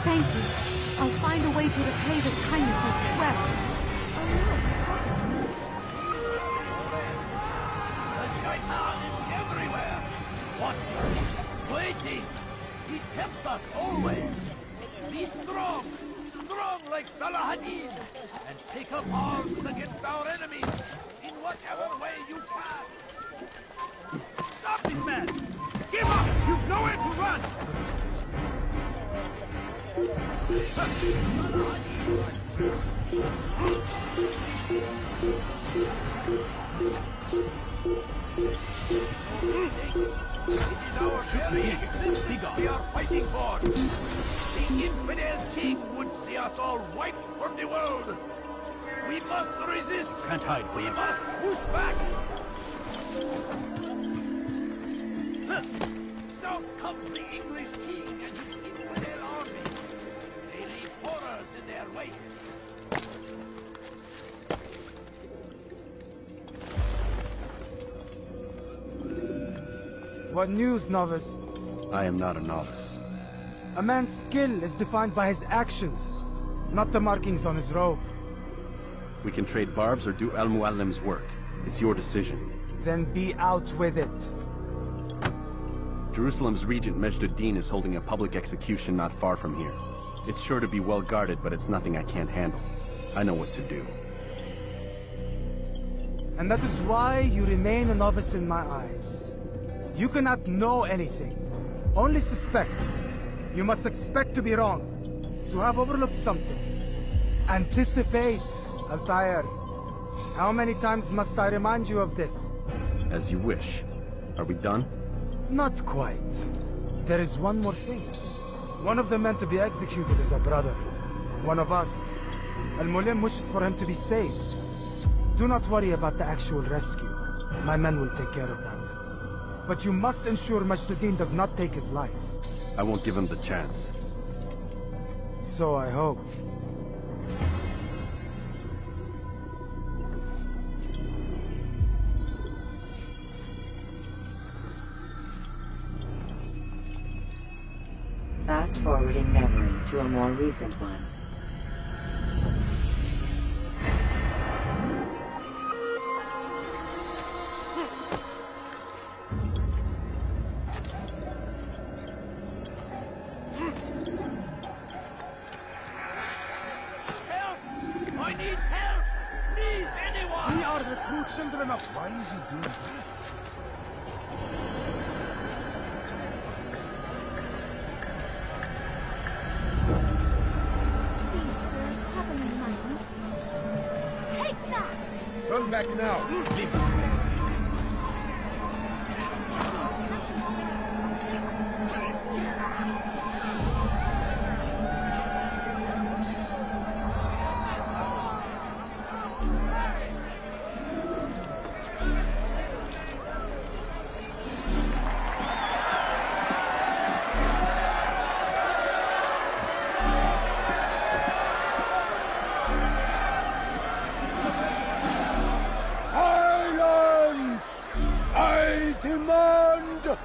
Speaker 15: Thank you. I'll find a way to repay this kindness, I swear.
Speaker 2: Everywhere! What? Waiting! He helps us always! Be strong! Strong like Salahadin! And take up arms against our enemies in whatever way you can! Stop this man! Give up! You've nowhere to run! It is our very existence we are fighting for. The infidel king would see us all wiped from the world. We must resist.
Speaker 14: Can't hide.
Speaker 2: We must push back. Down comes the English king and his infidel army. They leave horrors in their wake.
Speaker 8: What news, novice?
Speaker 10: I am not a novice.
Speaker 8: A man's skill is defined by his actions, not the markings on his robe.
Speaker 10: We can trade barbs or do Al-Muallim's work. It's your decision.
Speaker 8: Then be out with it.
Speaker 10: Jerusalem's regent Majd-ud-Din is holding a public execution not far from here. It's sure to be well guarded, but it's nothing I can't handle. I know what to do.
Speaker 8: And that is why you remain a novice in my eyes. You cannot know anything, only suspect. You must expect to be wrong, to have overlooked something. Anticipate, Altair. How many times must I remind you of this?
Speaker 10: As you wish. Are we done?
Speaker 8: Not quite. There is one more thing. One of the men to be executed is a brother. One of us. Al-Mulim wishes for him to be saved. Do not worry about the actual rescue. My men will take care of that. But you must ensure Majd-ud-Din does not take his life.
Speaker 10: I won't give him the chance.
Speaker 8: So I hope.
Speaker 6: Fast-forwarding memory to a more recent one.
Speaker 17: Why is he doing this?
Speaker 15: Take that!
Speaker 17: Come back now. Leave this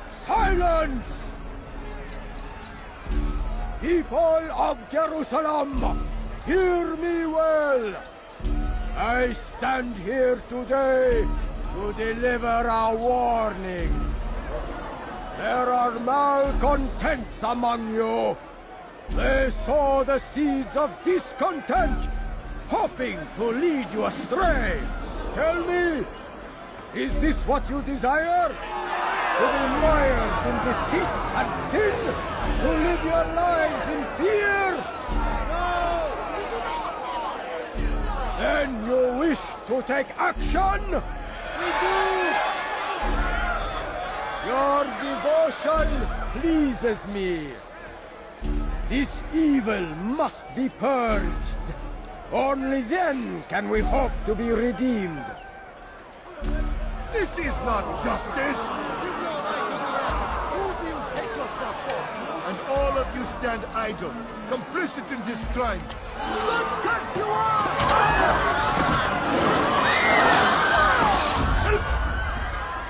Speaker 13: Silence! People of Jerusalem, hear me well. I stand here today to deliver a warning. There are malcontents among you. They sow the seeds of discontent, hoping to lead you astray. Tell me, is this what you desire? to be mired in deceit and sin? To live your lives in fear? No! Then you wish to take action? We do! Your devotion pleases me. This evil must be purged. Only then can we hope to be redeemed.
Speaker 17: This is not justice! And all of you stand idle, complicit in this crime.
Speaker 13: Look at you are!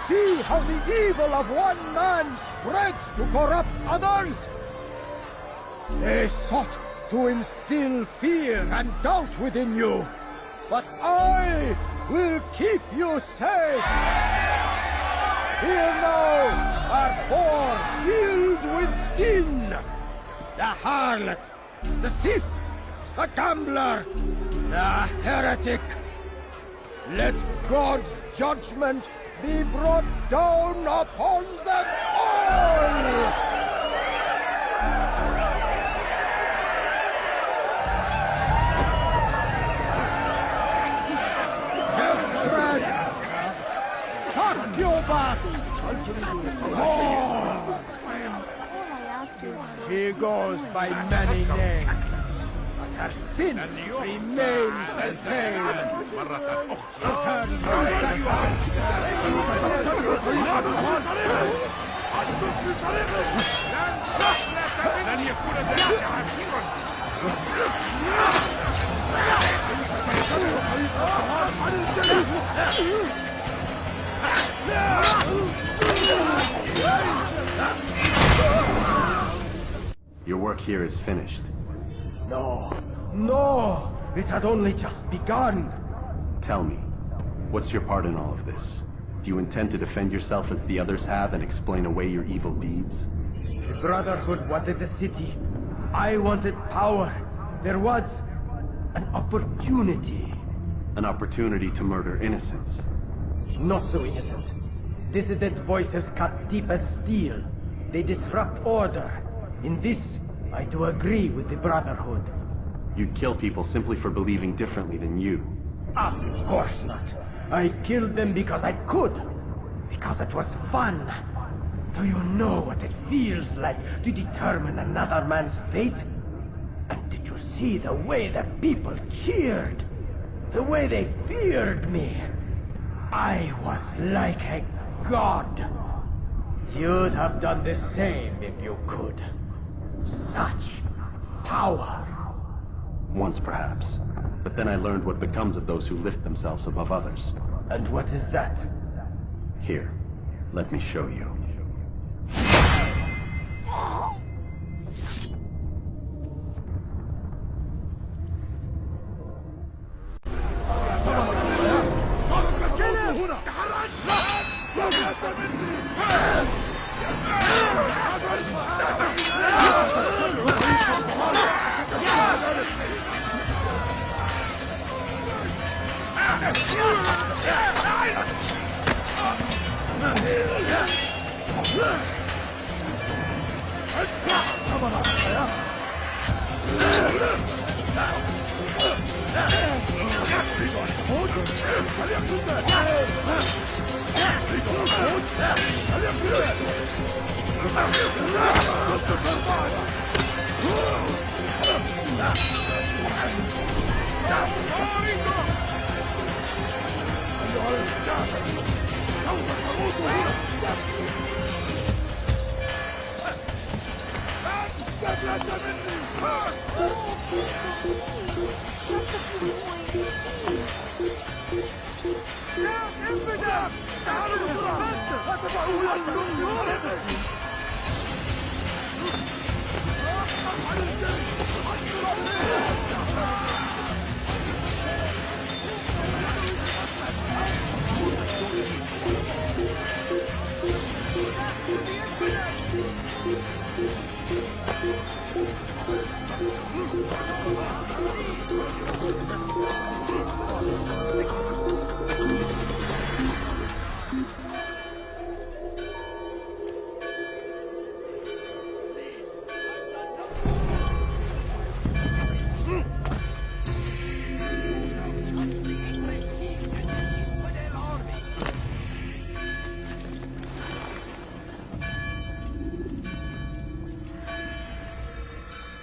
Speaker 13: See how the evil of one man spreads to corrupt others? They sought to instill fear and doubt within you, but I will keep you safe. Here now are four filled with sin. The harlot, the thief, the gambler, the heretic. Let God's judgment be brought down upon them all! Succubus! Oh. She goes by many names, but her sin remains the same.
Speaker 10: Your work here is finished.
Speaker 13: No, no! It had only just begun.
Speaker 10: Tell me, what's your part in all of this? Do you intend to defend yourself as the others have and explain away your evil deeds?
Speaker 13: The Brotherhood wanted the city. I wanted power. There was an opportunity.
Speaker 10: An opportunity to murder innocents.
Speaker 13: Not so innocent. Dissident voices cut deep as steel. They disrupt order. In this, I do agree with the Brotherhood.
Speaker 10: You'd kill people simply for believing differently than you.
Speaker 13: Of course not. I killed them because I could. Because it was fun. Do you know what it feels like to determine another man's fate? And did you see the way the people cheered? The way they feared me? I was like a god. You'd have done the same if you could. Such power.
Speaker 10: Once perhaps. But then I learned what becomes of those who lift themselves above others.
Speaker 13: And what is that?
Speaker 10: Here, let me show you.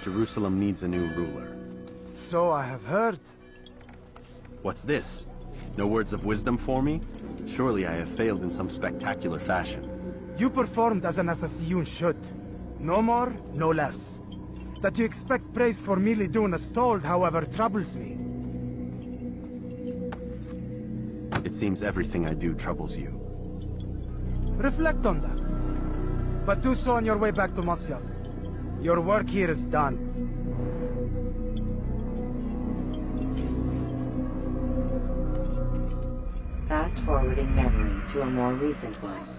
Speaker 10: Jerusalem needs a new ruler.
Speaker 8: So I have heard.
Speaker 10: What's this? No words of wisdom for me? Surely I have failed in some spectacular fashion.
Speaker 8: You performed as an assassin should. No more, no less. That you expect praise for merely doing as told, however, troubles me.
Speaker 10: It seems everything I do troubles you.
Speaker 8: Reflect on that. But do so on your way back to Masyaf. Your work here is done.
Speaker 6: Fast-forwarding memory to a more recent one.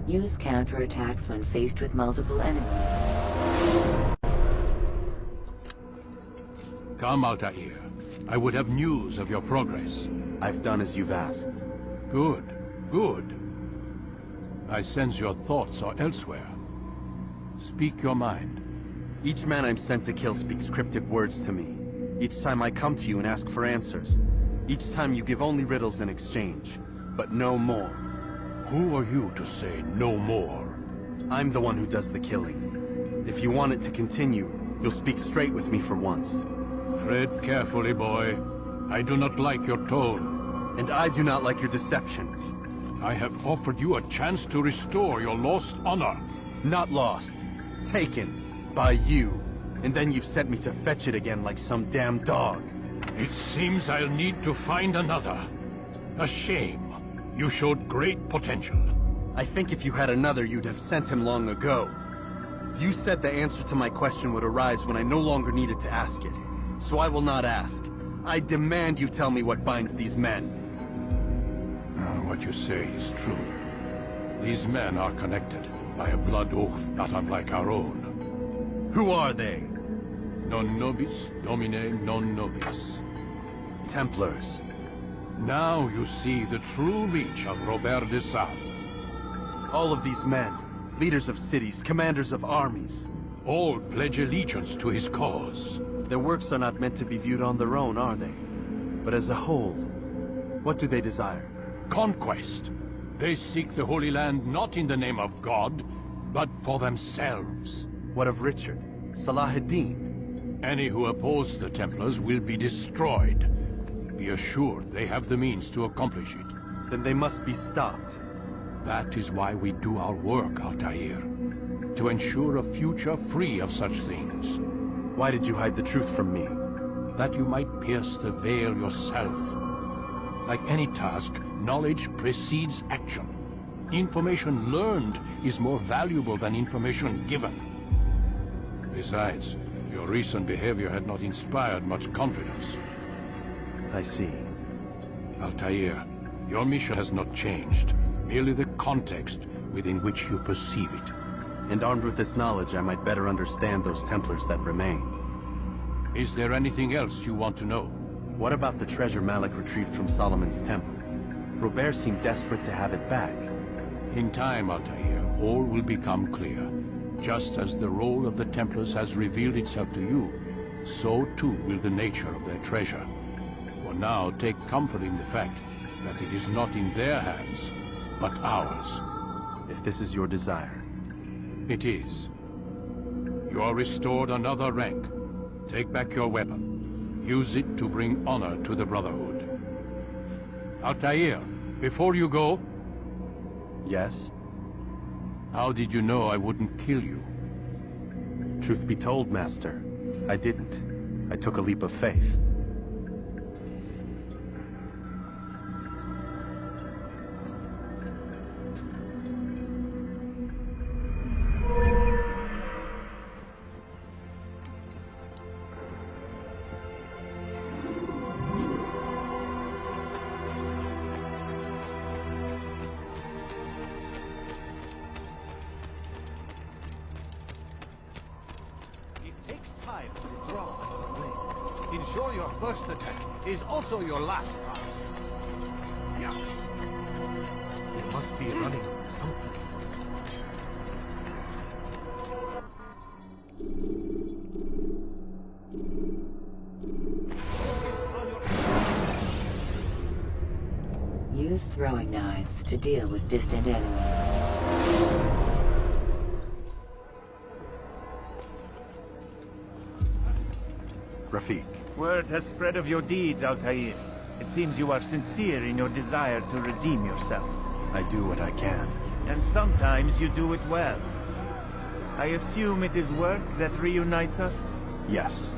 Speaker 6: Use counterattacks when faced with multiple enemies.
Speaker 14: Come, Altair. I would have news of your progress.
Speaker 10: I've done as you've asked.
Speaker 14: Good, good. I sense your thoughts are elsewhere. Speak your mind.
Speaker 10: Each man I'm sent to kill speaks cryptic words to me. Each time I come to you and ask for answers. Each time you give only riddles in exchange, but no more.
Speaker 14: Who are you to say no more?
Speaker 10: I'm the one who does the killing. If you want it to continue, you'll speak straight with me for once.
Speaker 14: Tread carefully, boy. I do not like your tone.
Speaker 10: And I do not like your deception.
Speaker 14: I have offered you a chance to restore your lost honor.
Speaker 10: Not lost. Taken. By you. And then you've sent me to fetch it again like some damn dog.
Speaker 14: It seems I'll need to find another. A shame. You showed great potential.
Speaker 10: I think if you had another, you'd have sent him long ago. You said the answer to my question would arise when I no longer needed to ask it. So I will not ask. I demand you tell me what binds these men.
Speaker 14: What you say is true. These men are connected by a blood oath not unlike our own.
Speaker 10: Who are they?
Speaker 14: Non nobis, domine non nobis.
Speaker 10: Templars.
Speaker 14: Now you see the true reach of Robert de Sales.
Speaker 10: All of these men, leaders of cities, commanders of armies.
Speaker 14: All pledge allegiance to his cause.
Speaker 10: Their works are not meant to be viewed on their own, are they? But as a whole, what do they desire?
Speaker 14: Conquest. They seek the Holy Land not in the name of God, but for themselves.
Speaker 10: What of Richard? Salah ad-Din?
Speaker 14: Any who oppose the Templars will be destroyed. Be assured they have the means to accomplish it.
Speaker 10: Then they must be stopped.
Speaker 14: That is why we do our work, Altair. To ensure a future free of such things.
Speaker 10: Why did you hide the truth from me?
Speaker 14: That you might pierce the veil yourself. Like any task, knowledge precedes action. Information learned is more valuable than information given. Besides, your recent behavior had not inspired much confidence.
Speaker 10: I see.
Speaker 14: Altair, your mission has not changed. Merely the context within which you perceive it.
Speaker 10: And armed with this knowledge, I might better understand those Templars that remain.
Speaker 14: Is there anything else you want to know?
Speaker 10: What about the treasure Malik retrieved from Solomon's temple? Robert seemed desperate to have it back.
Speaker 14: In time, Altair, all will become clear. Just as the role of the Templars has revealed itself to you, so too will the nature of their treasure. For now, take comfort in the fact that it is not in their hands, but ours.
Speaker 10: If this is your desire.
Speaker 14: It is. You are restored another rank. Take back your weapon. Use it to bring honor to the Brotherhood. Altair, before you go...
Speaker 10: Yes?
Speaker 14: How did you know I wouldn't kill you?
Speaker 10: Truth be told, Master, I didn't. I took a leap of faith.
Speaker 9: Ensure your first attack is also your last. Yeah. It must be running something.
Speaker 6: throwing knives to deal with distant enemies.
Speaker 10: Rafik.
Speaker 1: Word has spread of your deeds, Altair. It seems you are sincere in your desire to redeem yourself.
Speaker 10: I do what I can.
Speaker 1: And sometimes you do it well. I assume it is work that reunites us?
Speaker 10: Yes.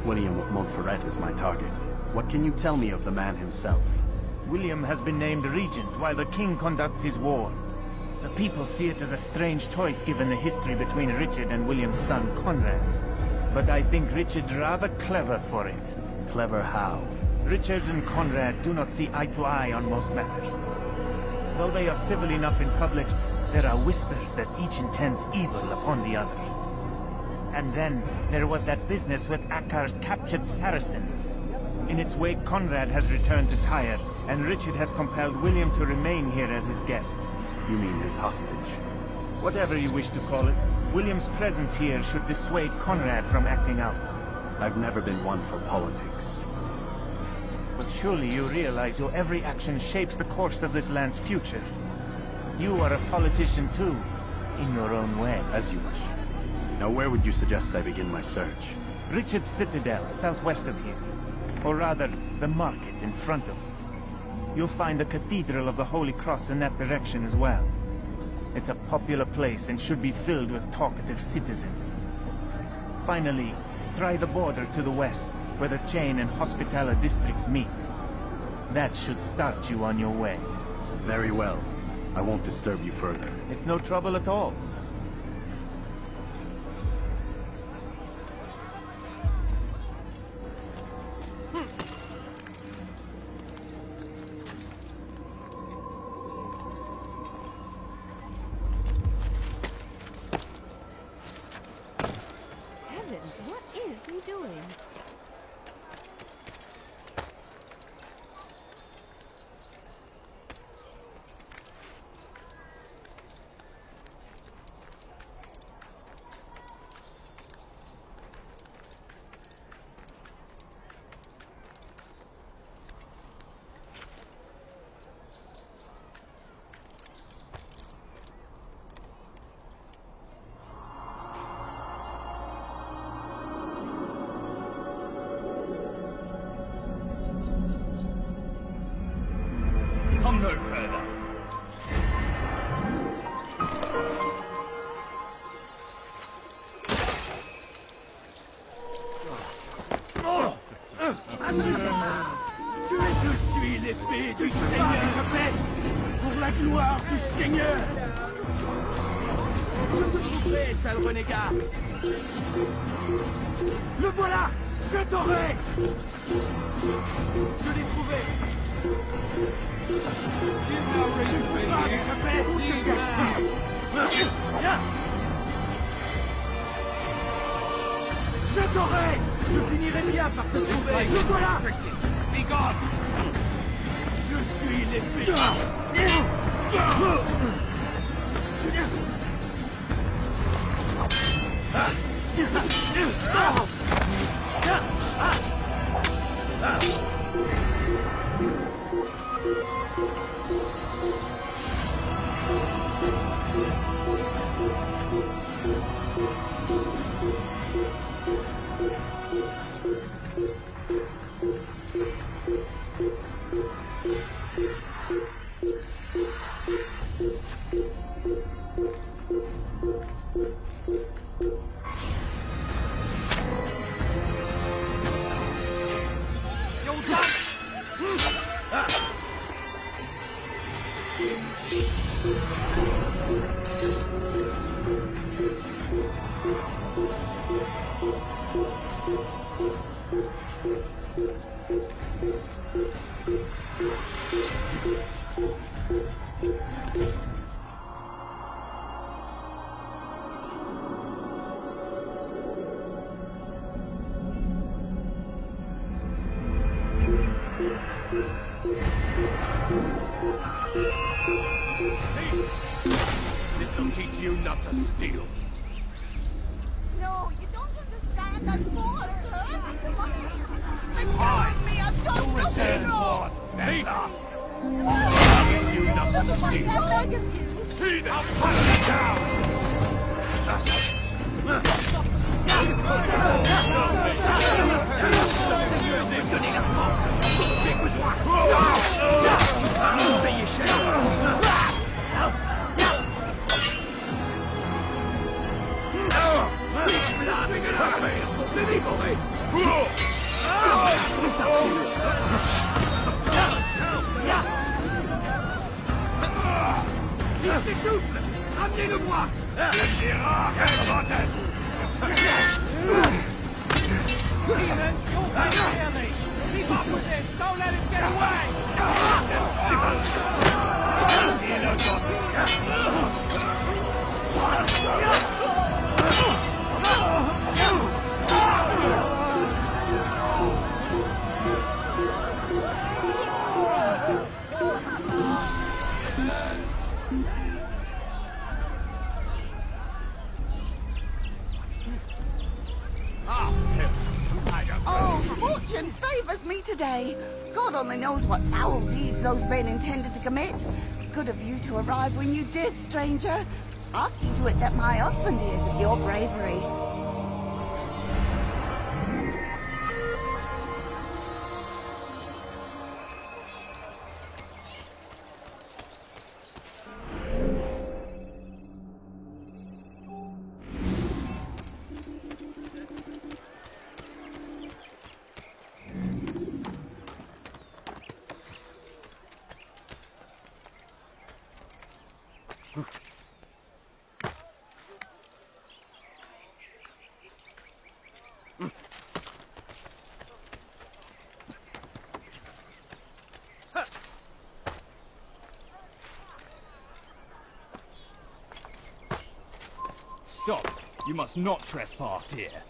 Speaker 10: William of Montferrat is my target. What can you tell me of the man himself?
Speaker 1: William has been named regent while the king conducts his war. The people see it as a strange choice given the history between Richard and William's son Conrad. But I think Richard rather clever for it.
Speaker 10: Clever how?
Speaker 1: Richard and Conrad do not see eye to eye on most matters. Though they are civil enough in public, there are whispers that each intends evil upon the other. And then, there was that business with Akkar's captured Saracens. In its wake, Conrad has returned to Tyre, and Richard has compelled William to remain here as his guest.
Speaker 10: You mean his hostage?
Speaker 1: Whatever you wish to call it, William's presence here should dissuade Conrad from acting out.
Speaker 10: I've never been one for politics.
Speaker 1: But surely you realize your every action shapes the course of this land's future. You are a politician too, in your own way.
Speaker 10: As you wish. Now where would you suggest I begin my search?
Speaker 1: Richard's Citadel, southwest of here. Or rather, the market in front of it. You'll find the Cathedral of the Holy Cross in that direction as well. It's a popular place and should be filled with talkative citizens. Finally, try the border to the west, where the Chain and Hospitaller districts meet. That should start you on your way.
Speaker 10: Very well. I won't disturb you further.
Speaker 1: It's no trouble at all.
Speaker 15: Heavens, what is he doing?
Speaker 3: Come no further. Je suis l'épée du Seigneur. Pour la gloire du Seigneur. Je te trouverai, sale renégat. Le voilà. Je t'aurai. Je l'ai trouvé. Je t'aurai! Je finirai bien par te trouver! Je voilà! Je suis l'épée! This'll teach you not to steal.
Speaker 15: No, you don't understand. I'm bored, sir. Let go
Speaker 3: Hi.
Speaker 15: of me. I've got
Speaker 3: You return
Speaker 15: nothing wrong.
Speaker 3: forth, Bella.
Speaker 17: You not to steal. See them! Down! Amenez-le-moi!
Speaker 2: Keep up with this! Don't let him get away!
Speaker 4: Oh, fortune favours me today. God only knows what foul deeds those men intended to commit. Good of you to arrive when you did, stranger. I'll see to it that my husband hears of your bravery.
Speaker 22: Stop! You must not trespass here.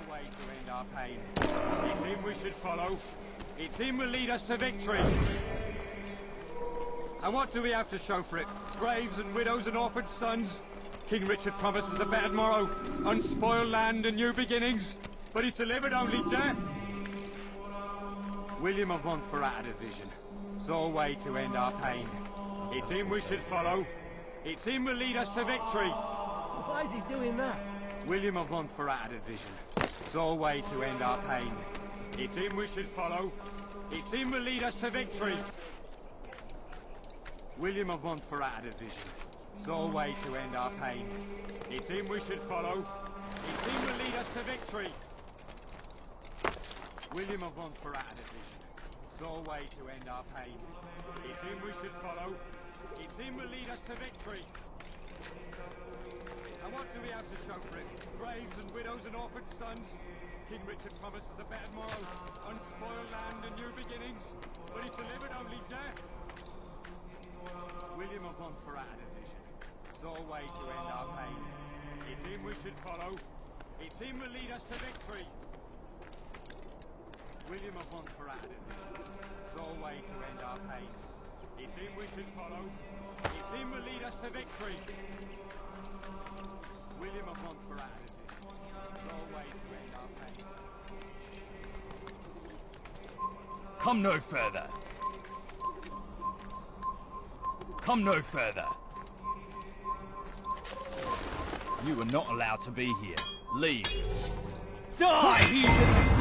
Speaker 23: Way to end our pain. It's him we should follow. It's him will lead us to victory. And what do we have to show for it? Graves and widows and orphaned sons? King Richard promises a bad morrow, unspoiled land and new beginnings, but he's delivered only death. William of Montferrat had a vision, saw a way to end our pain. It's him we should follow. It's him will lead us to victory.
Speaker 2: Why is he doing that?
Speaker 23: William of Montferrat had a vision, saw a way to end our pain. It's him we should follow. It's him will lead us to victory. William of Montferrat had a vision, saw a way to end our pain. It's him we should follow. It's him will lead us to victory. William of Montferrat had a vision, saw a way to end our pain. It's him we should follow. It's him will lead us to victory. And what do we have to show for it? Graves and widows and orphaned sons? King Richard promises a better morrow, unspoiled land and new beginnings, but he's delivered only death. William of Montferrat had a vision, saw a way to end our pain. It's him we should follow. It's him will lead us to victory. William of Montferrat had a vision, saw a way to end our pain. It's him we should follow. It's him will lead us to victory. William of Montferrat had a vision, saw a way to end our pain.
Speaker 22: Come no further. Come no further. You are not allowed to be here. Leave. Die, heathen!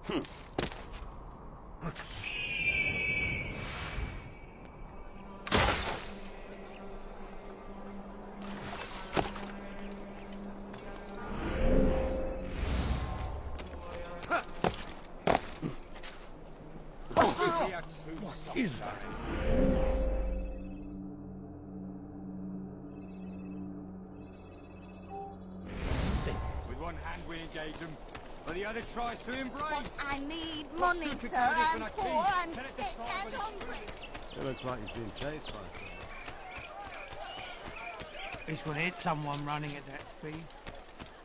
Speaker 3: What is that?
Speaker 23: With one hand we engage him, but the other tries to embrace.
Speaker 4: I need money, sir. I'm poor and sick and hungry.
Speaker 9: It looks like he's being chased by.
Speaker 5: He's gonna hit someone running at that speed.